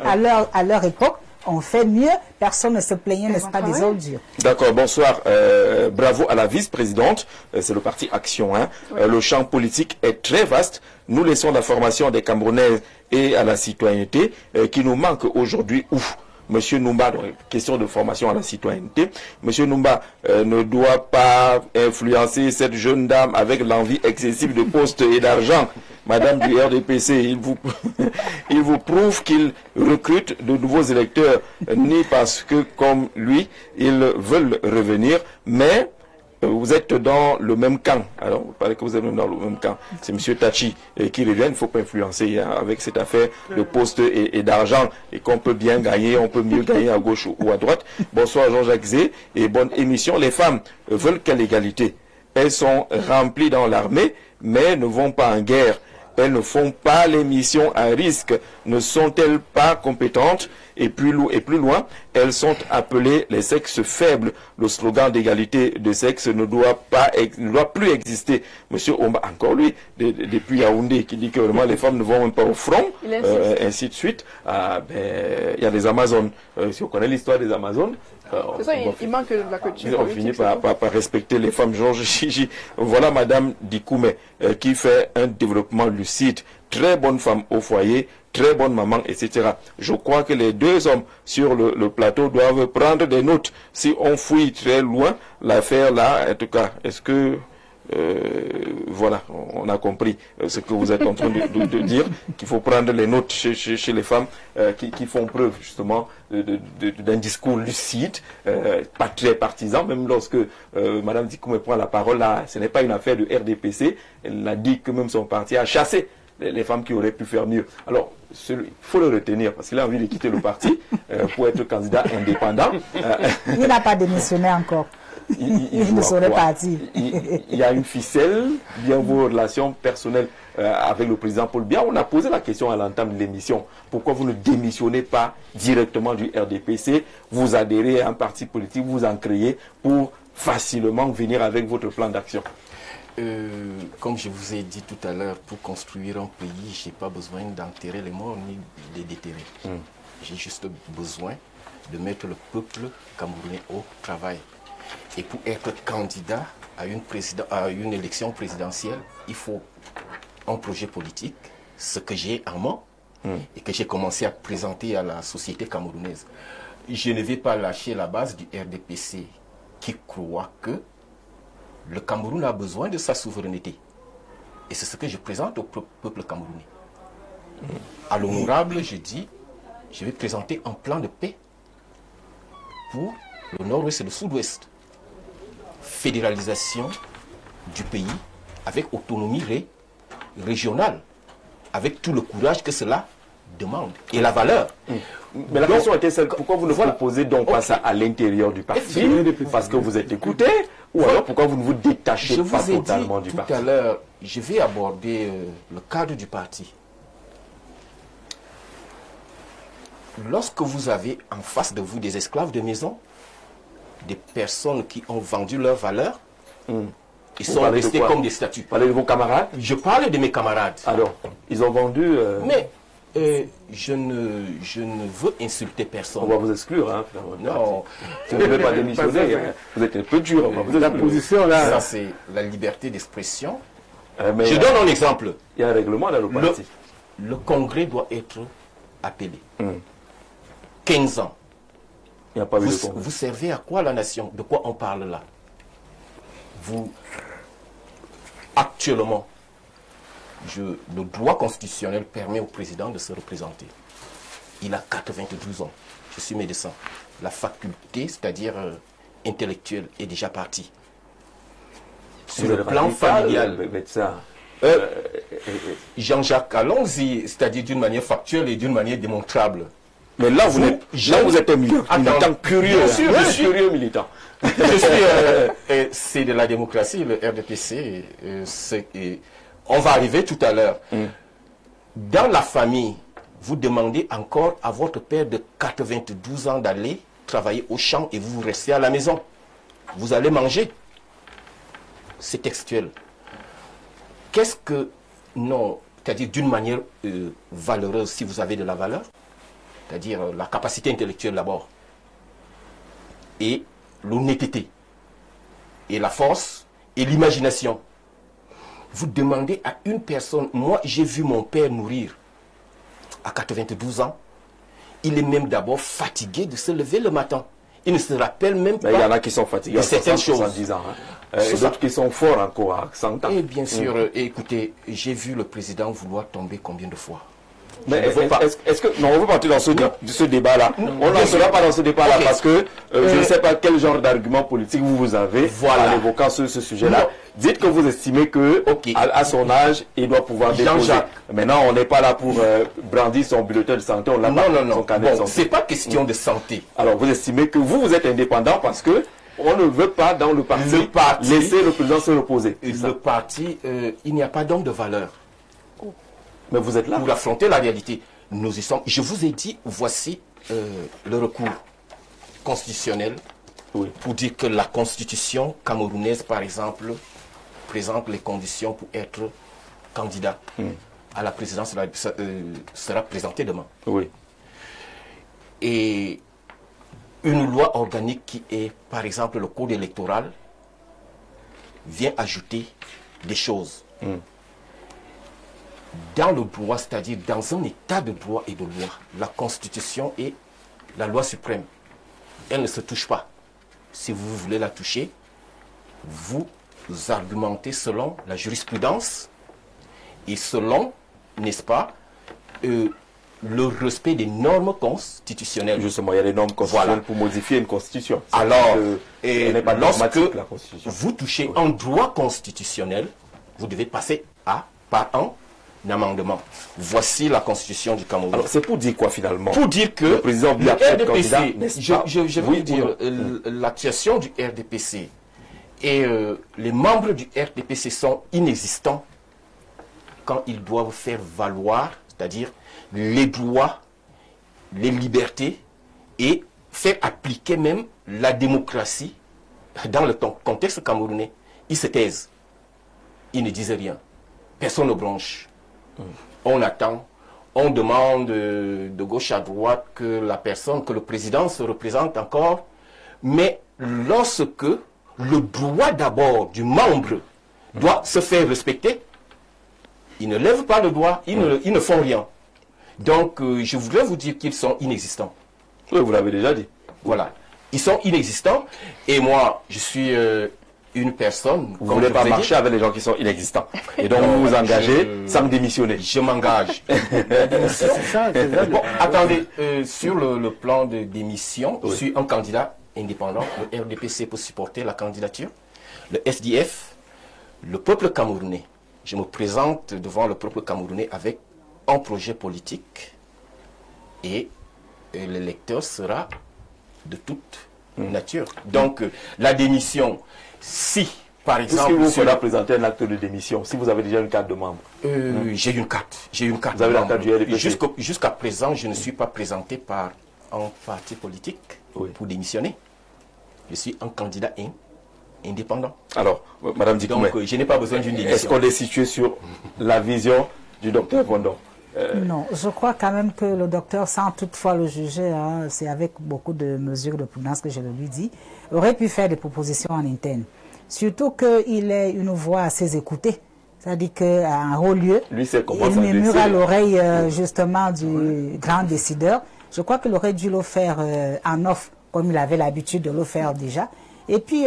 [SPEAKER 5] à leur époque ont fait mieux. Personne ne se plaignait, n'est-ce pas, des ordures.
[SPEAKER 1] D'accord, bonsoir. Bravo à la vice-présidente. C'est le parti Action 1. Le champ politique est très vaste. Nous laissons la formation des Camerounaises et à la citoyenneté qui nous manque aujourd'hui. Ouf. Monsieur Numba, donc, question de formation à la citoyenneté, Monsieur Numba ne doit pas influencer cette jeune dame avec l'envie excessive de postes et d'argent. Madame du RDPC, il vous prouve qu'il recrute de nouveaux électeurs, ni parce que, comme lui, ils veulent revenir, mais vous êtes dans le même camp. Alors, vous parlez que vous êtes dans le même camp. C'est M. Tachi qui revient. Il ne faut pas influencer avec cette affaire de poste et d'argent et qu'on peut bien gagner, on peut mieux gagner à gauche ou à droite. Bonsoir Jean-Jacques Zé et bonne émission. Les femmes veulent quelle égalité? Elles sont remplies dans l'armée, mais ne vont pas en guerre. Elles ne font pas les missions à risque. Ne sont-elles pas compétentes? Et plus loin, elles sont appelées les sexes faibles. Le slogan d'égalité de sexe ne doit plus exister. Monsieur Omba, encore lui, depuis Yaoundé, qui dit que vraiment les femmes ne vont même pas au front, ainsi de suite. Il y a les Amazones. Si on connaît l'histoire des Amazones,
[SPEAKER 4] c'est ça, il manque de la culture.
[SPEAKER 1] On finit par respecter les femmes. Georges Chiji. Voilà Madame Dikoumé qui fait un développement lucide. très bonne femme au foyer, très bonne maman, etc. Je crois que les deux hommes sur le plateau doivent prendre des notes. Si on fouille très loin, l'affaire là, en tout cas, est-ce que... voilà, on a compris ce que vous êtes en train de dire, qu'il faut prendre les notes chez les femmes qui font preuve justement d'un discours lucide, pas très partisan, même lorsque Madame Dikoumé prend la parole, là, ce n'est pas une affaire de RDPC, elle a dit que même son parti a chassé les femmes qui auraient pu faire mieux. Alors, il faut le retenir parce qu'il a envie de quitter le parti pour être candidat indépendant.
[SPEAKER 5] Il n'a pas démissionné encore. Il ne saurait partir.
[SPEAKER 1] Il y a une ficelle, bien vos relations personnelles avec le président Paul Biya. On a posé la question à l'entame de l'émission. Pourquoi vous ne démissionnez pas directement du RDPC? Vous adhérez à un parti politique, vous en créez pour facilement venir avec votre plan d'action.
[SPEAKER 2] Comme je vous ai dit tout à l'heure, pour construire un pays, je n'ai pas besoin d'enterrer les morts ni de les déterrer. J'ai juste besoin de mettre le peuple camerounais au travail. Et pour être candidat à une élection présidentielle, il faut un projet politique, ce que j'ai en moi et que j'ai commencé à présenter à la société camerounaise. Je ne vais pas lâcher la base du RDPC qui croit que le Cameroun a besoin de sa souveraineté. Et c'est ce que je présente au peuple camerounais. À l'honorable, je dis, je vais présenter un plan de paix pour le nord-ouest et le sud-ouest. Fédéralisation du pays avec autonomie régionale, avec tout le courage que cela demande et la valeur.
[SPEAKER 1] Mais la question était celle, pourquoi vous ne proposez donc pas ça à l'intérieur du parti? Parce que vous êtes écouté? Ou alors pourquoi vous ne vous détachez pas totalement du parti?
[SPEAKER 2] Tout à l'heure, je vais aborder le cadre du parti. Lorsque vous avez en face de vous des esclaves de maison, des personnes qui ont vendu leur valeur, ils sont restés comme des statues.
[SPEAKER 1] Vous parlez de vos camarades?
[SPEAKER 2] Je parle de mes camarades.
[SPEAKER 1] Alors, ils ont vendu...
[SPEAKER 2] Mais je ne veux insulter personne.
[SPEAKER 1] On va vous exclure, hein.
[SPEAKER 2] Non.
[SPEAKER 1] Vous ne devez pas démissionner. Vous êtes un peu dur.
[SPEAKER 3] La position là...
[SPEAKER 2] Ça, c'est la liberté d'expression.
[SPEAKER 1] Mais
[SPEAKER 2] Je donne un exemple.
[SPEAKER 1] il y a un règlement dans le parti.
[SPEAKER 2] Le congrès doit être appelé. 15 ans.
[SPEAKER 1] Il n'y a pas eu de congrès.
[SPEAKER 2] Vous servez à quoi la nation? De quoi on parle là? Vous, actuellement, le droit constitutionnel permet au président de se représenter. Il a 92 ans. Je suis médecin. La faculté, c'est-à-dire intellectuelle, est déjà partie. Sur le plan familial,
[SPEAKER 1] médecin.
[SPEAKER 2] Jean-Jacques, allons-y, c'est-à-dire d'une manière factuelle et d'une manière démontrable.
[SPEAKER 1] Mais là, vous êtes un militant curieux.
[SPEAKER 2] Bien sûr, je suis
[SPEAKER 1] curieux militant.
[SPEAKER 2] C'est de la démocratie, le RDPC. On va arriver tout à l'heure. Dans la famille, vous demandez encore à votre père de 92 ans d'aller travailler au champ et vous restez à la maison. Vous allez manger. C'est textuel. Qu'est-ce que... Non, c'est-à-dire d'une manière valeureuse, si vous avez de la valeur, c'est-à-dire la capacité intellectuelle d'abord, et l'honnêteté, et la force, et l'imagination. Vous demandez à une personne, moi j'ai vu mon père mourir à 92 ans, il est même d'abord fatigué de se lever le matin. Il ne se rappelle même pas.
[SPEAKER 1] Il y en a qui sont fatigués
[SPEAKER 2] de certaines choses.
[SPEAKER 1] 70 ans. Et d'autres qui sont forts encore à 100 ans.
[SPEAKER 2] Et bien sûr, écoutez, j'ai vu le président vouloir tomber combien de fois?
[SPEAKER 1] Mais est-ce que... Non, on veut partir dans ce débat-là. On n'en sera pas dans ce débat-là parce que je ne sais pas quel genre d'argument politique vous avez en évoquant ce sujet-là. Dites que vous estimez que à son âge, il doit pouvoir déposer. Maintenant, on n'est pas là pour brandir son bulletin de santé. On l'a pas son carnet de santé.
[SPEAKER 2] C'est pas question de santé.
[SPEAKER 1] Alors, vous estimez que vous êtes indépendant parce que on ne veut pas dans le parti laisser le président se reposer.
[SPEAKER 2] Le parti, il n'y a pas d'homme de valeur.
[SPEAKER 1] Mais vous êtes là.
[SPEAKER 2] Pour affronter la réalité, nous y sommes. Je vous ai dit, voici le recours constitutionnel pour dire que la constitution camerounaise, par exemple, présente les conditions pour être candidat à la présidence, sera présentée demain.
[SPEAKER 1] Oui.
[SPEAKER 2] Et une loi organique qui est, par exemple, le code électoral, vient ajouter des choses. dans le droit, c'est-à-dire dans un état de droit et de loi, la Constitution est la loi suprême. Elle ne se touche pas. Si vous voulez la toucher, vous argumentez selon la jurisprudence et selon, n'est-ce pas, le respect des normes constitutionnelles.
[SPEAKER 1] Justement, il y a des normes constitutionnelles pour modifier une constitution.
[SPEAKER 2] Alors,
[SPEAKER 1] lorsque
[SPEAKER 2] lorsque vous touchez un droit constitutionnel, vous devez passer par un amendement. Voici la constitution du Cameroun.
[SPEAKER 1] Alors, c'est pour dire quoi finalement?
[SPEAKER 2] Pour dire que
[SPEAKER 1] le président
[SPEAKER 2] le
[SPEAKER 1] RDPC,
[SPEAKER 2] je veux dire, l'actuation du RDPC et les membres du RDPC sont inexistants quand ils doivent faire valoir, c'est-à-dire les droits, les libertés et faire appliquer même la démocratie dans le contexte camerounais. Ils se taisent. Ils ne disent rien. Personne ne bronche. On attend. On demande de gauche à droite que le président se représente encore. Mais lorsque le droit d'abord du membre doit se faire respecter, ils ne lèvent pas le doigt, ils ne font rien. Donc, je voudrais vous dire qu'ils sont inexistants.
[SPEAKER 1] Oui, vous l'avez déjà dit.
[SPEAKER 2] Voilà. Ils sont inexistants. Et moi, je suis une personne...
[SPEAKER 1] Vous ne voulez pas marcher avec les gens qui sont inexistants. Et donc, vous vous engagez sans démissionner.
[SPEAKER 2] Je m'engage.
[SPEAKER 3] C'est ça.
[SPEAKER 2] Bon, attendez. Sur le plan de démission, je suis un candidat indépendant. Le RDPC peut supporter la candidature. Le SDF, le peuple camerounais. Je me présente devant le peuple camerounais avec un projet politique et l'électeur sera de toute nature. Donc, la démission, si, par exemple...
[SPEAKER 1] Est-ce qu'il vous faudra présenter un acte de démission, si vous avez déjà une carte de membre?
[SPEAKER 2] J'ai une carte.
[SPEAKER 1] Vous avez la carte du RDPC?
[SPEAKER 2] Jusqu'à présent, je ne suis pas présenté par un parti politique pour démissionner. Je suis un candidat indépendant.
[SPEAKER 1] Alors, Madame Dikoumé,
[SPEAKER 2] donc je n'ai pas besoin d'une démission.
[SPEAKER 1] Est-ce qu'on est situé sur la vision du docteur Vondon?
[SPEAKER 5] Non, je crois quand même que le docteur, sans toutefois le juger, hein, c'est avec beaucoup de mesures de prudence que je le lui dis, aurait pu faire des propositions en interne. Surtout qu'il ait une voix assez écoutée. C'est-à-dire qu'en haut lieu, il murmure à l'oreille justement du grand décideur. Je crois qu'il aurait dû le faire en off, comme il avait l'habitude de le faire déjà. Et puis,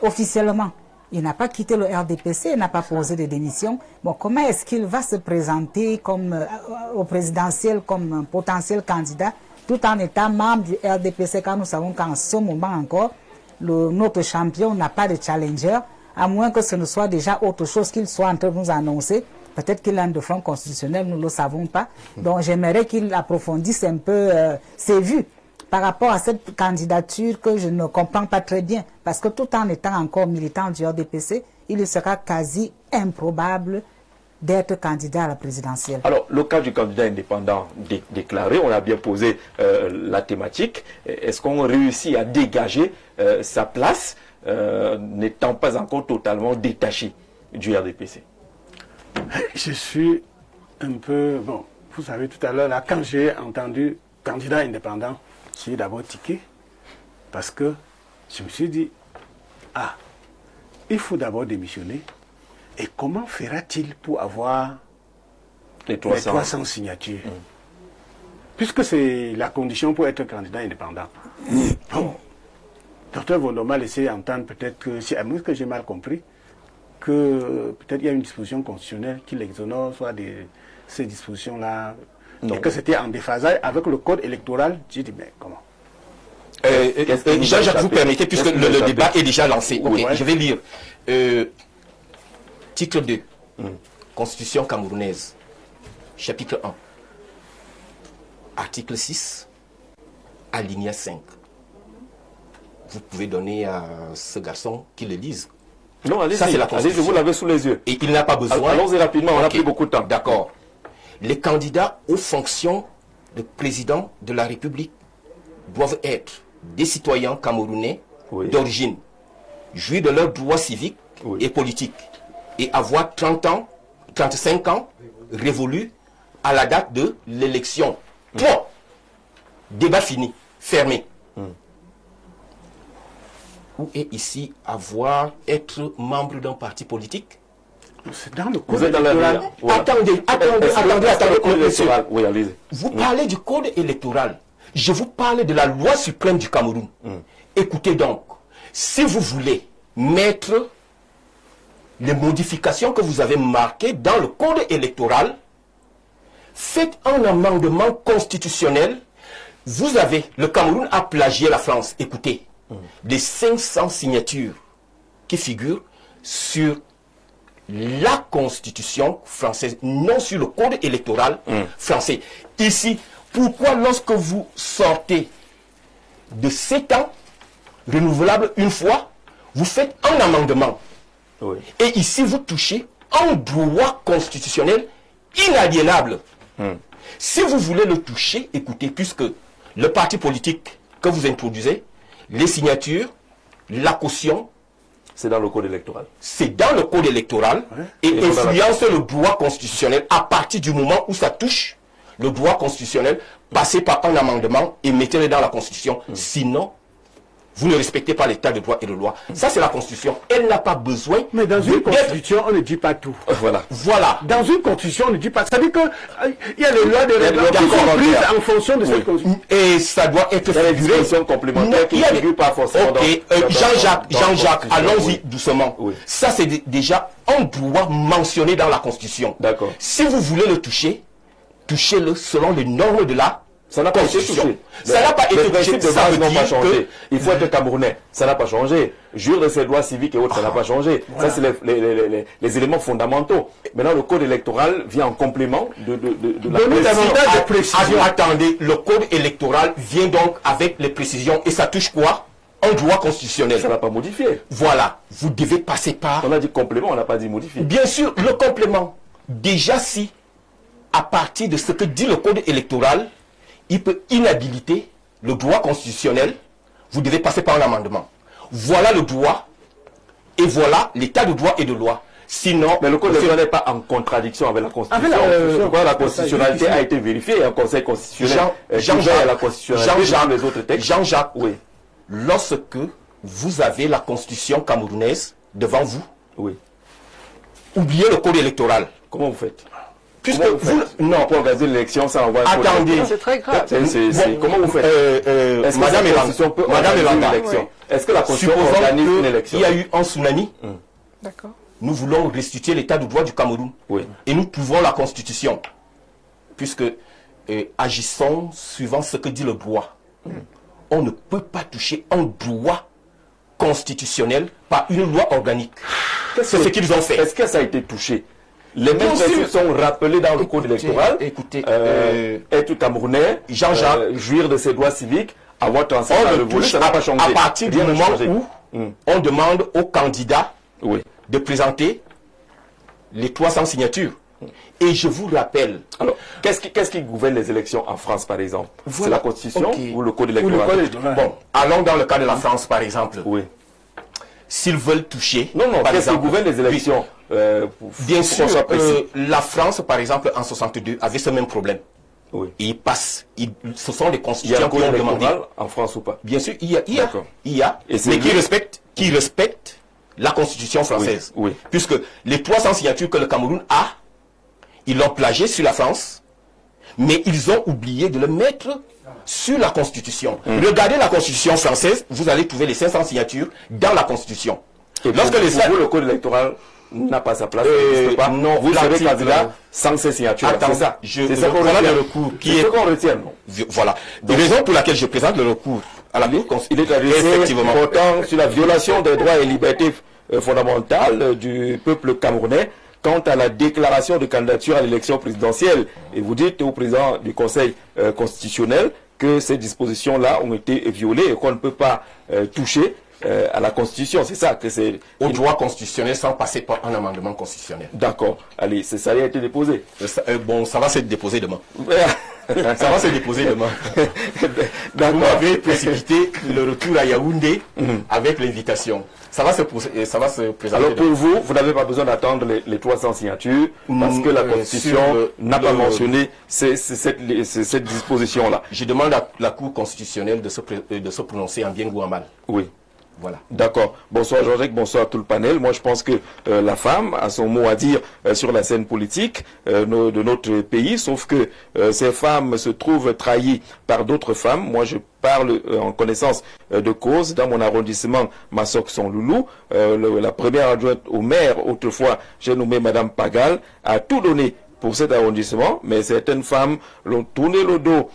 [SPEAKER 5] officiellement, il n'a pas quitté le RDPC, il n'a pas posé de démission. Bon, comment est-ce qu'il va se présenter comme, au présidentiel comme un potentiel candidat, tout en étant membre du RDPC, quand nous savons qu'en ce moment encore, notre champion n'a pas de challenger, à moins que ce ne soit déjà autre chose qu'il soit en train de nous annoncer. Peut-être qu'il a un défense constitutionnel, nous ne le savons pas. Donc j'aimerais qu'il approfondisse un peu ses vues par rapport à cette candidature que je ne comprends pas très bien. Parce que tout en étant encore militant du RDPC, il sera quasi improbable d'être candidat à la présidentielle.
[SPEAKER 1] Alors, le cas du candidat indépendant déclaré, on a bien posé la thématique. Est-ce qu'on réussit à dégager sa place, n'étant pas encore totalement détaché du RDPC?
[SPEAKER 3] Je suis un peu... Bon, vous savez, tout à l'heure, là, quand j'ai entendu candidat indépendant, j'ai d'abord tiqué parce que je me suis dit, ah, il faut d'abord démissionner. Et comment fera-t-il pour avoir les 300 signatures? Puisque c'est la condition pour être candidat indépendant. Bon, Dr Vondon m'a laissé entendre peut-être que, à moins que j'ai mal compris, que peut-être il y a une disposition constitutionnelle qui l'exonore, soit de ces dispositions-là, et que c'était en déphasage avec le code électoral. J'ai dit, mais comment?
[SPEAKER 2] Jean-Jacques, vous permettez, puisque le débat est déjà lancé.
[SPEAKER 3] Oui,
[SPEAKER 2] je vais lire. Titre 2, Constitution camerounaise, chapitre 1, article 6, alinéa 5. Vous pouvez donner à ce garçon qui le lise.
[SPEAKER 1] Non, allez-y,
[SPEAKER 2] ça c'est la Constitution.
[SPEAKER 1] vous l'avez sous les yeux.
[SPEAKER 2] Et il n'a pas besoin...
[SPEAKER 1] Allons-y rapidement, on n'a plus beaucoup de temps.
[SPEAKER 2] D'accord. Les candidats aux fonctions de président de la République doivent être des citoyens camerounais d'origine, jouir de leurs droits civiques et politiques, et avoir 35 ans révolus à la date de l'élection. Point. Débat fini, fermé. Où est ici être membre d'un parti politique?
[SPEAKER 3] C'est dans le code
[SPEAKER 1] Vous êtes dans la
[SPEAKER 3] électoral.
[SPEAKER 1] vie. Voilà.
[SPEAKER 2] Attendez,
[SPEAKER 1] Code
[SPEAKER 2] monsieur.
[SPEAKER 1] électoral. Oui, allez-y.
[SPEAKER 2] Vous parlez du code électoral. Je vous parle de la loi suprême du Cameroun. Écoutez donc, si vous voulez mettre les modifications que vous avez marquées dans le code électoral, faites un amendement constitutionnel. Vous avez, le Cameroun a plagié la France. Écoutez, les 500 signatures qui figurent sur la Constitution française, non sur le code électoral français. Ici, pourquoi lorsque vous sortez de 7 ans, renouvelable une fois, vous faites un amendement.
[SPEAKER 1] Oui.
[SPEAKER 2] Et ici, vous touchez un droit constitutionnel inaliénable. Si vous voulez le toucher, écoutez, puisque le parti politique que vous introduisez, les signatures, la caution,
[SPEAKER 1] C'est dans le code électoral.
[SPEAKER 2] c'est dans le code électoral et
[SPEAKER 1] Et
[SPEAKER 2] influence le droit constitutionnel à partir du moment où ça touche le droit constitutionnel, passez par un amendement et mettez-le dans la Constitution. Sinon, vous ne respectez pas l'état de droit et de loi. Ça, c'est la Constitution. Elle n'a pas besoin
[SPEAKER 3] Mais dans une
[SPEAKER 2] d'être-
[SPEAKER 3] constitution, on ne dit pas tout.
[SPEAKER 1] Voilà.
[SPEAKER 2] Voilà.
[SPEAKER 3] Dans une constitution, on ne dit pas. Ça veut dire qu'il y a les lois de
[SPEAKER 1] des
[SPEAKER 3] règlement
[SPEAKER 1] lois
[SPEAKER 3] qui sont prises
[SPEAKER 1] complémentaires.
[SPEAKER 3] en fonction de cette constitution.
[SPEAKER 2] Et ça doit être
[SPEAKER 1] Il y a des
[SPEAKER 2] figuré.
[SPEAKER 1] dispositions complémentaires qui
[SPEAKER 2] Il y a
[SPEAKER 1] ne
[SPEAKER 2] des-
[SPEAKER 1] figurent pas forcément
[SPEAKER 2] Ok,
[SPEAKER 1] dans
[SPEAKER 2] Jean-Jacques,
[SPEAKER 1] dans la
[SPEAKER 2] Jean-Jacques,
[SPEAKER 1] Constitution,
[SPEAKER 2] allons-y
[SPEAKER 1] oui.
[SPEAKER 2] doucement.
[SPEAKER 1] Oui.
[SPEAKER 2] Ça, c'est déjà un droit mentionné dans la Constitution.
[SPEAKER 1] D'accord.
[SPEAKER 2] Si vous voulez le toucher, touchez-le selon les normes de la
[SPEAKER 1] Ça n'a pas été
[SPEAKER 2] Constitution.
[SPEAKER 1] touché.
[SPEAKER 2] Ça n'a pas
[SPEAKER 1] Les
[SPEAKER 2] été
[SPEAKER 1] principes
[SPEAKER 2] touché.
[SPEAKER 1] de
[SPEAKER 2] Ça
[SPEAKER 1] base
[SPEAKER 2] veut
[SPEAKER 1] n'ont pas
[SPEAKER 2] dire
[SPEAKER 1] changé.
[SPEAKER 2] que
[SPEAKER 1] Il faut être camerounais. Ça n'a pas changé. Jure de ses droits civiques et autres, ça n'a pas changé. Ça, c'est les éléments fondamentaux. Maintenant, le code électoral vient en complément de la
[SPEAKER 3] Donnez
[SPEAKER 1] précision.
[SPEAKER 3] davantage de précision.
[SPEAKER 2] Attendez, le code électoral vient donc avec les précisions et ça touche quoi? Un droit constitutionnel.
[SPEAKER 1] Ça n'a pas modifié.
[SPEAKER 2] Voilà, vous devez passer par...
[SPEAKER 1] On a dit complément, on n'a pas dit modifié.
[SPEAKER 2] Bien sûr, le complément. Déjà si, à partir de ce que dit le code électoral, il peut inhabiliter le droit constitutionnel, vous devez passer par un amendement. Voilà le droit, et voilà l'état de droit et de loi. Sinon,
[SPEAKER 1] Mais le code électoral n'est pas en contradiction avec la Constitution.
[SPEAKER 3] Avec la Constitution.
[SPEAKER 1] Pourquoi la constitutionnalité a été vérifiée et un conseil constitutionnel
[SPEAKER 2] Jean-Jacques,
[SPEAKER 1] la constitutionnalité de tous les autres textes.
[SPEAKER 2] Jean-Jacques,
[SPEAKER 1] Oui,
[SPEAKER 2] lorsque vous avez la constitution camerounaise devant vous,
[SPEAKER 1] oui.
[SPEAKER 2] oubliez le code électoral.
[SPEAKER 1] Comment vous faites?
[SPEAKER 2] Puisque
[SPEAKER 1] Comment
[SPEAKER 2] vous... Non,
[SPEAKER 1] pour organiser l'élection, ça envoie un code
[SPEAKER 2] attendez.
[SPEAKER 1] électoral.
[SPEAKER 4] C'est très grave.
[SPEAKER 1] Comment vous faites? Est-ce que
[SPEAKER 2] Madame
[SPEAKER 1] la Constitution peut organiser une
[SPEAKER 2] Elanda,
[SPEAKER 1] élection? Est-ce que la Constitution
[SPEAKER 2] supposons
[SPEAKER 1] organise une élection?
[SPEAKER 2] qu'il y a eu un tsunami,
[SPEAKER 4] D'accord.
[SPEAKER 2] nous voulons restituer l'état de droit du Cameroun.
[SPEAKER 1] Oui.
[SPEAKER 2] Et nous trouvons la Constitution. Puisque agissons suivant ce que dit le droit. On ne peut pas toucher un droit constitutionnel par une loi organique. C'est ce qu'ils ont fait.
[SPEAKER 1] Est-ce que ça a été touché? Les mêmes
[SPEAKER 2] Bien sûr.
[SPEAKER 1] principes sont rappelés dans le code électoral.
[SPEAKER 2] Écoutez,
[SPEAKER 1] être camerounais,
[SPEAKER 2] Jean-Jacques,
[SPEAKER 1] jouir de ses droits civiques, avoir transité
[SPEAKER 2] on
[SPEAKER 1] la
[SPEAKER 2] le
[SPEAKER 1] révolution,
[SPEAKER 2] touche
[SPEAKER 1] ça n'a pas changé.
[SPEAKER 2] à partir du
[SPEAKER 1] Rien n'a
[SPEAKER 2] moment
[SPEAKER 1] changé.
[SPEAKER 2] où on demande aux candidats
[SPEAKER 1] Oui.
[SPEAKER 2] de présenter les 300 signatures. Et je vous rappelle,
[SPEAKER 1] Alors, qu'est-ce qui gouverne les élections en France, par exemple? C'est
[SPEAKER 2] Voilà.
[SPEAKER 1] la Constitution
[SPEAKER 2] Ok.
[SPEAKER 1] ou le code
[SPEAKER 3] Ou le
[SPEAKER 1] électoral?
[SPEAKER 3] code électoral.
[SPEAKER 2] bon, allons dans le cas de la France par exemple.
[SPEAKER 1] Oui.
[SPEAKER 2] S'ils veulent toucher,
[SPEAKER 1] Non,
[SPEAKER 2] par
[SPEAKER 1] qu'est-ce qui
[SPEAKER 2] exemple,
[SPEAKER 1] gouverne les élections?
[SPEAKER 2] bien
[SPEAKER 1] pour
[SPEAKER 2] sûr,
[SPEAKER 1] qu'on soit précis.
[SPEAKER 2] la France par exemple en 62 avait ce même problème.
[SPEAKER 1] Oui.
[SPEAKER 2] Et ils passent, ce sont les
[SPEAKER 1] Il y a
[SPEAKER 2] constituants
[SPEAKER 1] un
[SPEAKER 2] qui
[SPEAKER 1] code
[SPEAKER 2] ont demandé.
[SPEAKER 1] électoral en France ou pas?
[SPEAKER 2] Bien sûr, il y a,
[SPEAKER 1] D'accord. Et c'est
[SPEAKER 2] mais
[SPEAKER 1] lui-
[SPEAKER 2] qui respecte la constitution française.
[SPEAKER 1] Oui, oui.
[SPEAKER 2] Puisque les 300 signatures que le Cameroun a, ils l'ont plagié sur la France, mais ils ont oublié de le mettre sur la Constitution. Regardez la Constitution française, vous allez trouver les 500 signatures dans la Constitution.
[SPEAKER 1] Et
[SPEAKER 2] Lorsque les
[SPEAKER 1] pour vous, le code électoral n'a pas sa place, n'existe pas.
[SPEAKER 2] non,
[SPEAKER 1] Vous serez
[SPEAKER 2] l'article-
[SPEAKER 1] candidat sans ces signatures.
[SPEAKER 2] Attends,
[SPEAKER 1] c'est ça.
[SPEAKER 2] je-
[SPEAKER 1] C'est ça qu'on
[SPEAKER 2] voilà
[SPEAKER 1] retient.
[SPEAKER 2] le recours qui
[SPEAKER 1] C'est
[SPEAKER 2] est-
[SPEAKER 1] ce qu'on retient. non?
[SPEAKER 2] Voilà. La raison pour laquelle je présente le recours à la Cour
[SPEAKER 1] Il est adressé
[SPEAKER 2] effectivement.
[SPEAKER 1] portant sur la violation des droits et libertés fondamentales du peuple camerounais quant à la déclaration de candidature à l'élection présidentielle. Et vous dites au président du Conseil constitutionnel que ces dispositions-là ont été violées et qu'on ne peut pas toucher à la Constitution. C'est ça que c'est...
[SPEAKER 2] au droit constitutionnel sans passer par un amendement constitutionnel.
[SPEAKER 1] D'accord. Allez, ça a été déposé.
[SPEAKER 2] Bon, ça va se déposer demain. Ça va se déposer demain. Vous
[SPEAKER 1] D'accord.
[SPEAKER 2] m'avez précipité le retour à Yaoundé avec l'invitation. Ça va se présenter.
[SPEAKER 1] Alors pour
[SPEAKER 2] demain.
[SPEAKER 1] vous, vous n'avez pas besoin d'attendre les 300 signatures parce que la Constitution
[SPEAKER 2] sur
[SPEAKER 1] n'a pas
[SPEAKER 2] le-
[SPEAKER 1] mentionné cette disposition-là.
[SPEAKER 2] Je demande à la Cour constitutionnelle de se prononcer en bien ou en mal.
[SPEAKER 1] Oui.
[SPEAKER 2] Voilà.
[SPEAKER 1] D'accord. Bonsoir Jean-Jacques, bonsoir tout le panel. Moi je pense que la femme a son mot à dire sur la scène politique de notre pays, sauf que ces femmes se trouvent trahies par d'autres femmes. Moi je parle en connaissance de cause. Dans mon arrondissement, Massok-Son-Loulou, la première adjointe au maire, autrefois j'ai nommé Madame Pagal, a tout donné pour cet arrondissement, mais certaines femmes lui ont tourné le dos,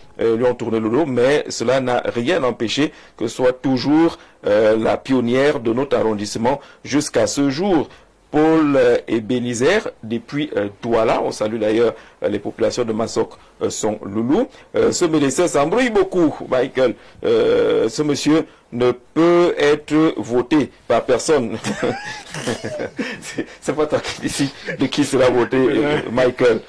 [SPEAKER 1] mais cela n'a rien empêché que ce soit toujours la pionnière de notre arrondissement jusqu'à ce jour. Paul Ebenezer, depuis Douala, on salue d'ailleurs les populations de Massok sont Loulou. Ce médecin s'embrouille beaucoup, Michael. Ce monsieur ne peut être voté par personne. C'est pas toi qui décide de qui sera voté, Michael.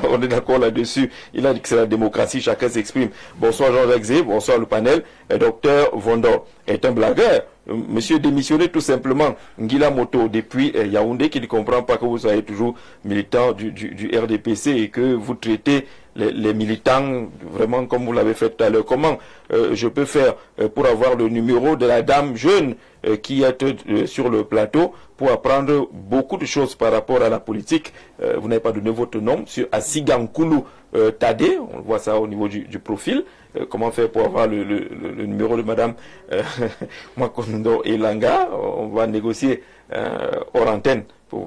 [SPEAKER 1] On est d'accord là-dessus. Il a dit que c'est la démocratie, chacun s'exprime. Bonsoir Jean-Jacques Zé, bonsoir le panel. Docteur Vondor est un blagueur. Monsieur démissionné tout simplement. Ngila Moto depuis Yaoundé qui ne comprend pas que vous soyez toujours militant du RDPC et que vous traitez les militants vraiment comme vous l'avez fait tout à l'heure. Comment je peux faire pour avoir le numéro de la dame jeune qui est sur le plateau pour apprendre beaucoup de choses par rapport à la politique? Vous n'avez pas donné votre nom sur Asigankulu Tade, on voit ça au niveau du profil. Comment faire pour avoir le numéro de Madame Makondo Elanga? On va négocier hors antenne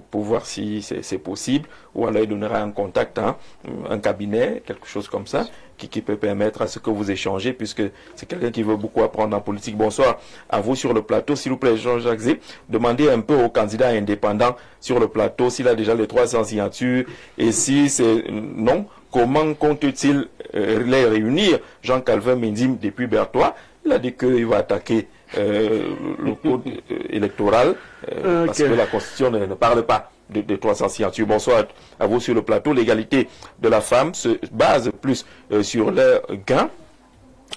[SPEAKER 1] pour voir si c'est possible, ou alors il donnera un contact, un cabinet, quelque chose comme ça, qui peut permettre à ce que vous échangez, puisque c'est quelqu'un qui veut beaucoup apprendre en politique. Bonsoir à vous sur le plateau. S'il vous plaît, Jean-Jacques Zé, demandez un peu au candidat indépendant sur le plateau s'il a déjà les 300 signatures, et si c'est non, comment compte-t-il les réunir? Jean-Calvin Mendim depuis Berthois, il a dit qu'il va attaquer le code électoral parce que la Constitution ne parle pas de 300 signatures. Bonsoir à vous sur le plateau. L'égalité de la femme se base plus sur leurs gains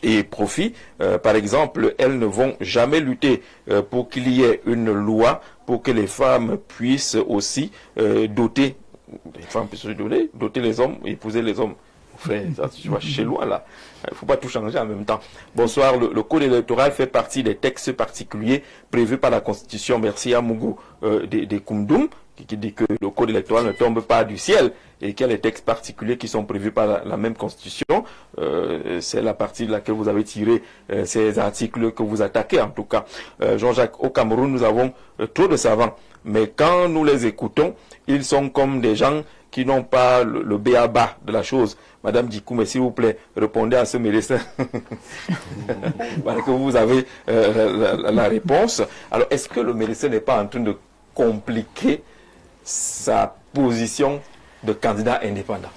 [SPEAKER 1] et profits. Par exemple, elles ne vont jamais lutter pour qu'il y ait une loi pour que les femmes puissent aussi doter les hommes, épouser les hommes. Frère, ça, tu vas chez loin là. Il ne faut pas tout changer en même temps. Bonsoir, le code électoral fait partie des textes particuliers prévus par la Constitution. Merci à Mougou des Koumdoum qui dit que le code électoral ne tombe pas du ciel et qu'il y a les textes particuliers qui sont prévus par la même Constitution. C'est la partie de laquelle vous avez tiré ces articles que vous attaquez en tout cas. Jean-Jacques, au Cameroun, nous avons trop de savants, mais quand nous les écoutons, ils sont comme des gens qui n'ont pas le b.a.-ba de la chose. Madame Dikoumé, s'il vous plaît, répondez à ce médecin. Voilà que vous avez la réponse. Alors, est-ce que le médecin n'est pas en train de compliquer sa position de candidat indépendant?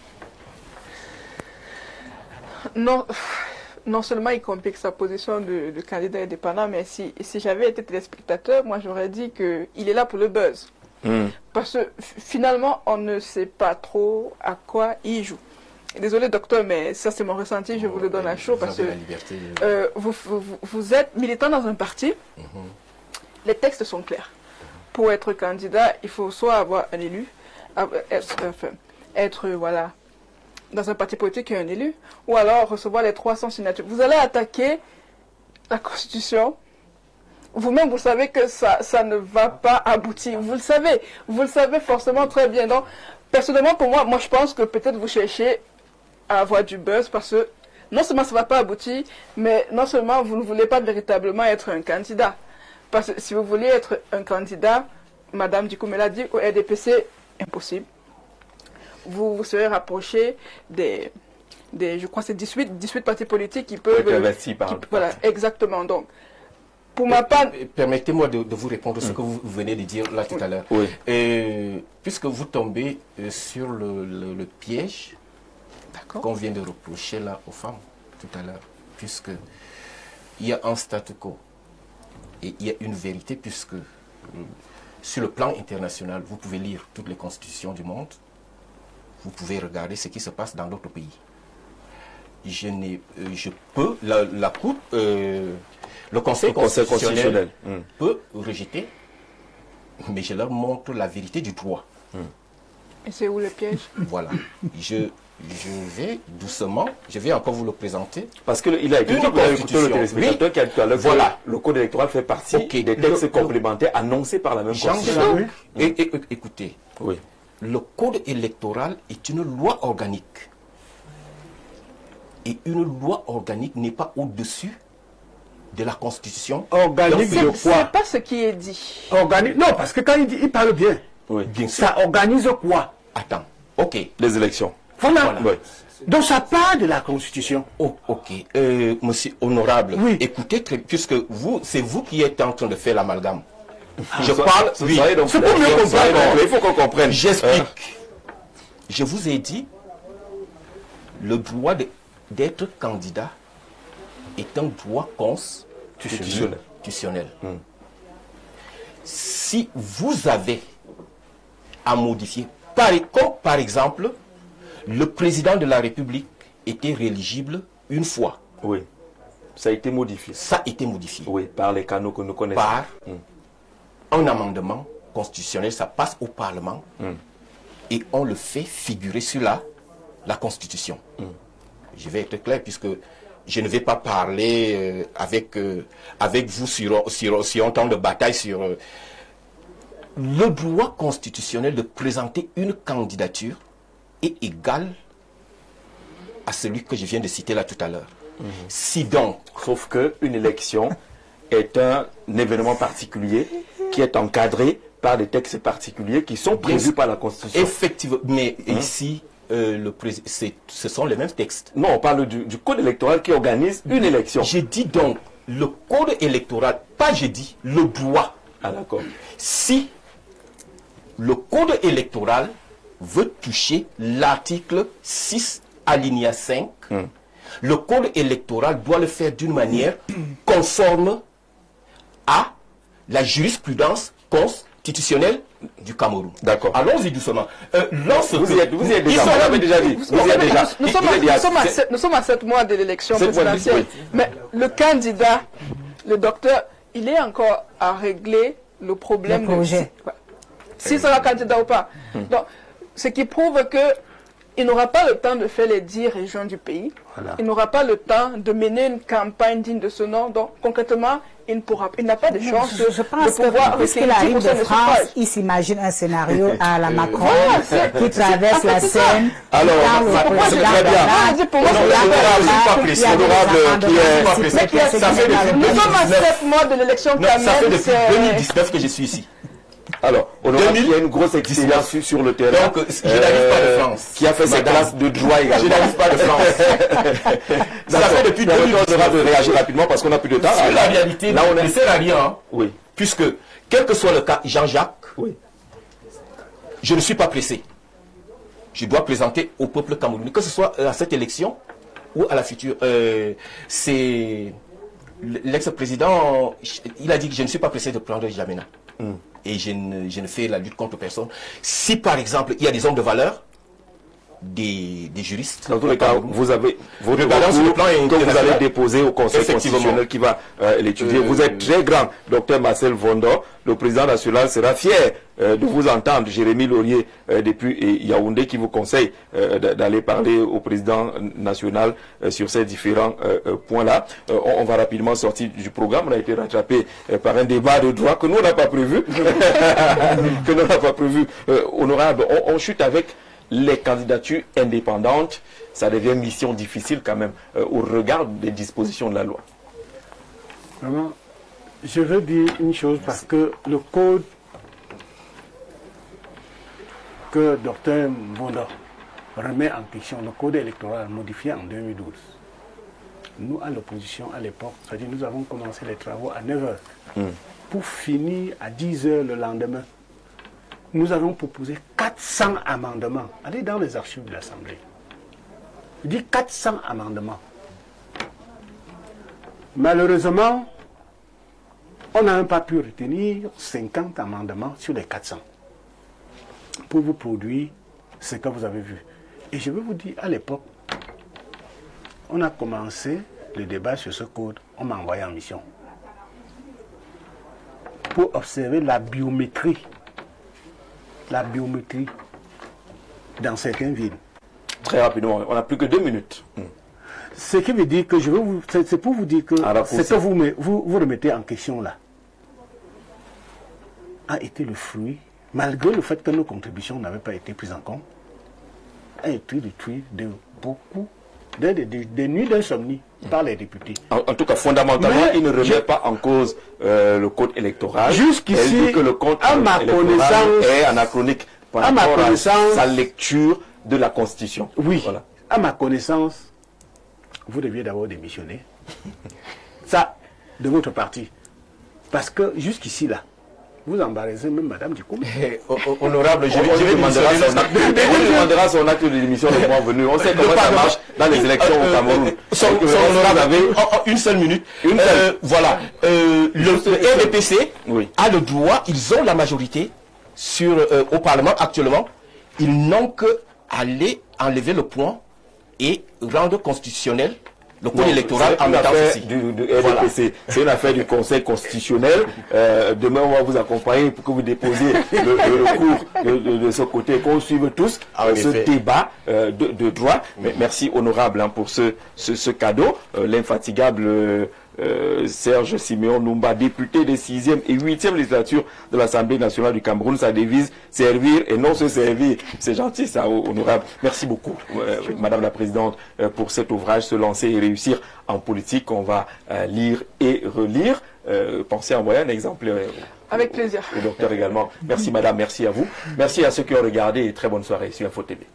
[SPEAKER 4] Non, non seulement il complique sa position de candidat indépendant, mais si j'avais été téléspectateur, moi j'aurais dit qu'il est là pour le buzz. Parce que finalement, on ne sait pas trop à quoi il joue. Désolé docteur, mais ça c'est mon ressenti, je vous le donne à chaud parce que vous êtes militant dans un parti, les textes sont clairs. Pour être candidat, il faut soit avoir un élu, être voilà, dans un parti politique qui a un élu, ou alors recevoir les 300 signatures. Vous allez attaquer la Constitution. Vous-même, vous savez que ça ne va pas aboutir. Vous le savez forcément très bien. Donc, personnellement, pour moi je pense que peut-être vous cherchez à avoir du buzz parce que non seulement ça ne va pas aboutir, mais non seulement vous ne voulez pas véritablement être un candidat. Parce que si vous voulez être un candidat, Madame Dikoumé l'a dit, au RDPC, impossible. Vous serez rapproché des je crois c'est 18 partis politiques qui peuvent... Voilà, exactement. Donc, pour ma part...
[SPEAKER 2] Permettez-moi de vous répondre à ce que vous venez de dire là tout à l'heure.
[SPEAKER 1] Oui.
[SPEAKER 2] Puisque vous tombez sur le piège qu'on vient de reprocher là aux femmes tout à l'heure, puisque il y a un statu quo et il y a une vérité, puisque sur le plan international, vous pouvez lire toutes les constitutions du monde, vous pouvez regarder ce qui se passe dans d'autres pays. Le Conseil constitutionnel peut rejeter, mais je leur montre la vérité du droit.
[SPEAKER 4] Et c'est où le piège?
[SPEAKER 2] Voilà. je vais doucement, je vais encore vous le présenter.
[SPEAKER 1] Parce qu'il a été dit, vous avez écouté le téléspectateur qui a dit tout à l'heure
[SPEAKER 2] Voilà.
[SPEAKER 1] que le code électoral fait partie des textes complémentaires annoncés par la même Constitution.
[SPEAKER 2] Écoutez,
[SPEAKER 1] Oui.
[SPEAKER 2] le code électoral est une loi organique. Et une loi organique n'est pas au-dessus de la Constitution.
[SPEAKER 3] Organique de
[SPEAKER 2] Donc,
[SPEAKER 3] quoi?
[SPEAKER 4] C'est pas ce qui est dit.
[SPEAKER 3] Organique. Non, parce que quand il dit, il parle bien.
[SPEAKER 1] Oui.
[SPEAKER 2] Bien sûr.
[SPEAKER 3] Ça organise quoi?
[SPEAKER 2] Attends, ok.
[SPEAKER 1] Les élections.
[SPEAKER 3] Voilà.
[SPEAKER 1] Oui.
[SPEAKER 3] Donc ça part de la Constitution.
[SPEAKER 2] Oh, ok. Monsieur honorable,
[SPEAKER 3] Oui.
[SPEAKER 2] écoutez, puisque c'est vous qui êtes en train de faire l'amalgame. Je
[SPEAKER 1] Ça-
[SPEAKER 2] parle,
[SPEAKER 1] ça-
[SPEAKER 2] oui.
[SPEAKER 1] ça y est, donc,
[SPEAKER 3] C'est pour mieux
[SPEAKER 1] ça y est,
[SPEAKER 3] comprendre.
[SPEAKER 1] donc, il faut qu'on comprenne.
[SPEAKER 2] J'explique. Je vous ai dit, le droit d'être candidat est un droit constitutionnel. Si vous avez à modifier, comme par exemple, le président de la République était rééligible une fois.
[SPEAKER 1] Oui. Ça a été modifié.
[SPEAKER 2] Ça a été modifié
[SPEAKER 1] Oui, par les canaux que nous connaissons.
[SPEAKER 2] par un amendement constitutionnel. Ça passe au Parlement et on le fait figurer sur la Constitution. Je vais être clair puisque je ne vais pas parler avec vous sur un temps de bataille sur le droit constitutionnel de présenter une candidature est égal à celui que je viens de citer là tout à l'heure. Si donc,
[SPEAKER 1] Sauf qu'une élection est un événement particulier qui est encadré par des textes particuliers qui sont prévus par la Constitution.
[SPEAKER 2] effectivement, mais ici, ce sont les mêmes textes.
[SPEAKER 1] Non, on parle du code électoral qui organise une élection.
[SPEAKER 2] J'ai dit donc, le code électoral, pas j'ai dit, le droit.
[SPEAKER 1] Ah d'accord.
[SPEAKER 2] Si le code électoral veut toucher l'article 6, alinéa 5, le code électoral doit le faire d'une manière conforme à la jurisprudence constitutionnelle du Cameroun.
[SPEAKER 1] D'accord.
[SPEAKER 2] Allons-y doucement.
[SPEAKER 1] Vous y êtes déjà. Vous l'avez déjà dit. Vous y êtes déjà.
[SPEAKER 4] Nous sommes à 7 mois de l'élection
[SPEAKER 1] 7 mois de-
[SPEAKER 4] présidentielle.
[SPEAKER 1] oui.
[SPEAKER 4] Mais le candidat, le docteur, il est encore à régler le problème
[SPEAKER 5] Le projet.
[SPEAKER 4] s'il sera candidat ou pas. Donc, ce qui prouve que il n'aura pas le temps de faire les 10 régions du pays.
[SPEAKER 3] Voilà.
[SPEAKER 4] Il n'aura pas le temps de mener une campagne digne de ce nom. Donc, concrètement, il n'a pas de chance
[SPEAKER 5] Je pense
[SPEAKER 4] de pouvoir
[SPEAKER 5] que puisqu'il
[SPEAKER 4] recueillir
[SPEAKER 5] arrive
[SPEAKER 4] 10%
[SPEAKER 5] de
[SPEAKER 4] des
[SPEAKER 5] France,
[SPEAKER 4] suffrages.
[SPEAKER 5] il s'imagine un scénario à la Macron
[SPEAKER 4] Voilà,
[SPEAKER 5] qui traverse la Seine.
[SPEAKER 1] Alors, c'est très bien. Honorable qui est...
[SPEAKER 2] Ça fait depuis
[SPEAKER 4] Nous sommes à 7 mois de l'élection
[SPEAKER 2] Non,
[SPEAKER 4] quand
[SPEAKER 2] ça fait
[SPEAKER 4] même.
[SPEAKER 2] depuis 2019 que je suis ici.
[SPEAKER 1] Alors, honorable, il y a une grosse expérience sur le terrain.
[SPEAKER 2] Donc, je n'arrive pas de France.
[SPEAKER 1] Qui a fait ses
[SPEAKER 2] Madame.
[SPEAKER 1] classes de droit également.
[SPEAKER 2] Je n'arrive pas de France.
[SPEAKER 1] Ça fait depuis 2019. Honorable de réagir rapidement parce qu'on n'a plus de temps.
[SPEAKER 2] Sur la réalité,
[SPEAKER 1] là, on
[SPEAKER 2] ne sert à rien. Hein,
[SPEAKER 1] Oui.
[SPEAKER 2] puisque, quel que soit le cas, Jean-Jacques,
[SPEAKER 1] Oui.
[SPEAKER 2] je ne suis pas pressé. Je dois présenter au peuple camerounais, que ce soit à cette élection ou à la future. C'est l'ex-président, il a dit que je ne suis pas pressé de prendre Jamena. Et je ne fais la lutte contre personne. Si par exemple, il y a des hommes de valeur, des juristes,
[SPEAKER 1] Dans tous les cas, vous avez votre
[SPEAKER 2] Regardons sur le plan
[SPEAKER 1] recours que vous
[SPEAKER 2] international.
[SPEAKER 1] allez déposer au Conseil
[SPEAKER 2] Effectivement.
[SPEAKER 1] constitutionnel qui va l'étudier. Vous êtes très grand, docteur Marcel Vondor. Le président national sera fier de vous entendre. Jérémy Laurier depuis Yaoundé qui vous conseille d'aller parler au président national sur ces différents points-là. On va rapidement sortir du programme. On a été rattrapé par un débat de droit que nous on n'a pas prévu. Que nous on n'a pas prévu. Honorable, on chute avec les candidatures indépendantes, ça devient mission difficile quand même au regard des dispositions de la loi.
[SPEAKER 3] Vraiment, je veux dire une chose parce que le code que Dr Mbonda remet en question, le code électoral modifié en 2012, nous à l'opposition à l'époque, c'est-à-dire nous avons commencé les travaux à 9h pour finir à 10h le lendemain. Nous avons proposé 400 amendements. Allez dans les archives de l'Assemblée. Je dis 400 amendements. Malheureusement, on n'a même pas pu retenir 50 amendements sur les 400 pour vous produire ce que vous avez vu. Et je veux vous dire, à l'époque, on a commencé le débat sur ce code, on m'a envoyé en mission pour observer la biométrie dans certaines villes.
[SPEAKER 1] Très rapidement, on n'a plus que 2 minutes.
[SPEAKER 3] Ce qui veut dire que c'est pour vous dire que ce que vous remettez en question là a été le fruit, malgré le fait que nos contributions n'avaient pas été prises en compte, a été le fruit de beaucoup, des nuits d'insomnie par les députés.
[SPEAKER 1] En tout cas, fondamentalement, il ne remet pas en cause le code électoral.
[SPEAKER 3] Jusqu'ici,
[SPEAKER 1] elle dit que le code électoral est anachronique par rapport à sa lecture de la Constitution.
[SPEAKER 3] Oui,
[SPEAKER 1] voilà.
[SPEAKER 3] À ma connaissance, vous deviez d'abord démissionner. Ça, de votre parti. Parce que jusqu'ici, là, vous embarrassez même Madame Dikoum.
[SPEAKER 1] Honorable, je lui demandera son acte de démission le mois venu. On sait comment ça marche dans les élections au Cameroun.
[SPEAKER 2] Honorable, une seule minute. Voilà. Le RDPC a le droit, ils ont la majorité au Parlement actuellement. Ils n'ont qu'à aller enlever le point et rendre constitutionnel le code électoral en mettant ceci.
[SPEAKER 1] Du RDPC. Voilà. C'est une affaire du Conseil constitutionnel. Demain, on va vous accompagner pour que vous déposiez le recours de ce côté, qu'on suive tous ce débat de droit. Mais merci, honorable, pour ce cadeau. L'infatigable Serge Siméon Numba, député des 6e et 8e législature de l'Assemblée nationale du Cameroun. Sa devise, servir et non se servir. C'est gentil ça, honorable. Merci beaucoup, Madame la Présidente, pour cet ouvrage, Se lancer et réussir en politique. On va lire et relire. Pensez à envoyer un exemplaire.
[SPEAKER 4] Avec plaisir.
[SPEAKER 1] Au docteur également. Merci Madame, merci à vous. Merci à ceux qui ont regardé et très bonne soirée sur Info TV.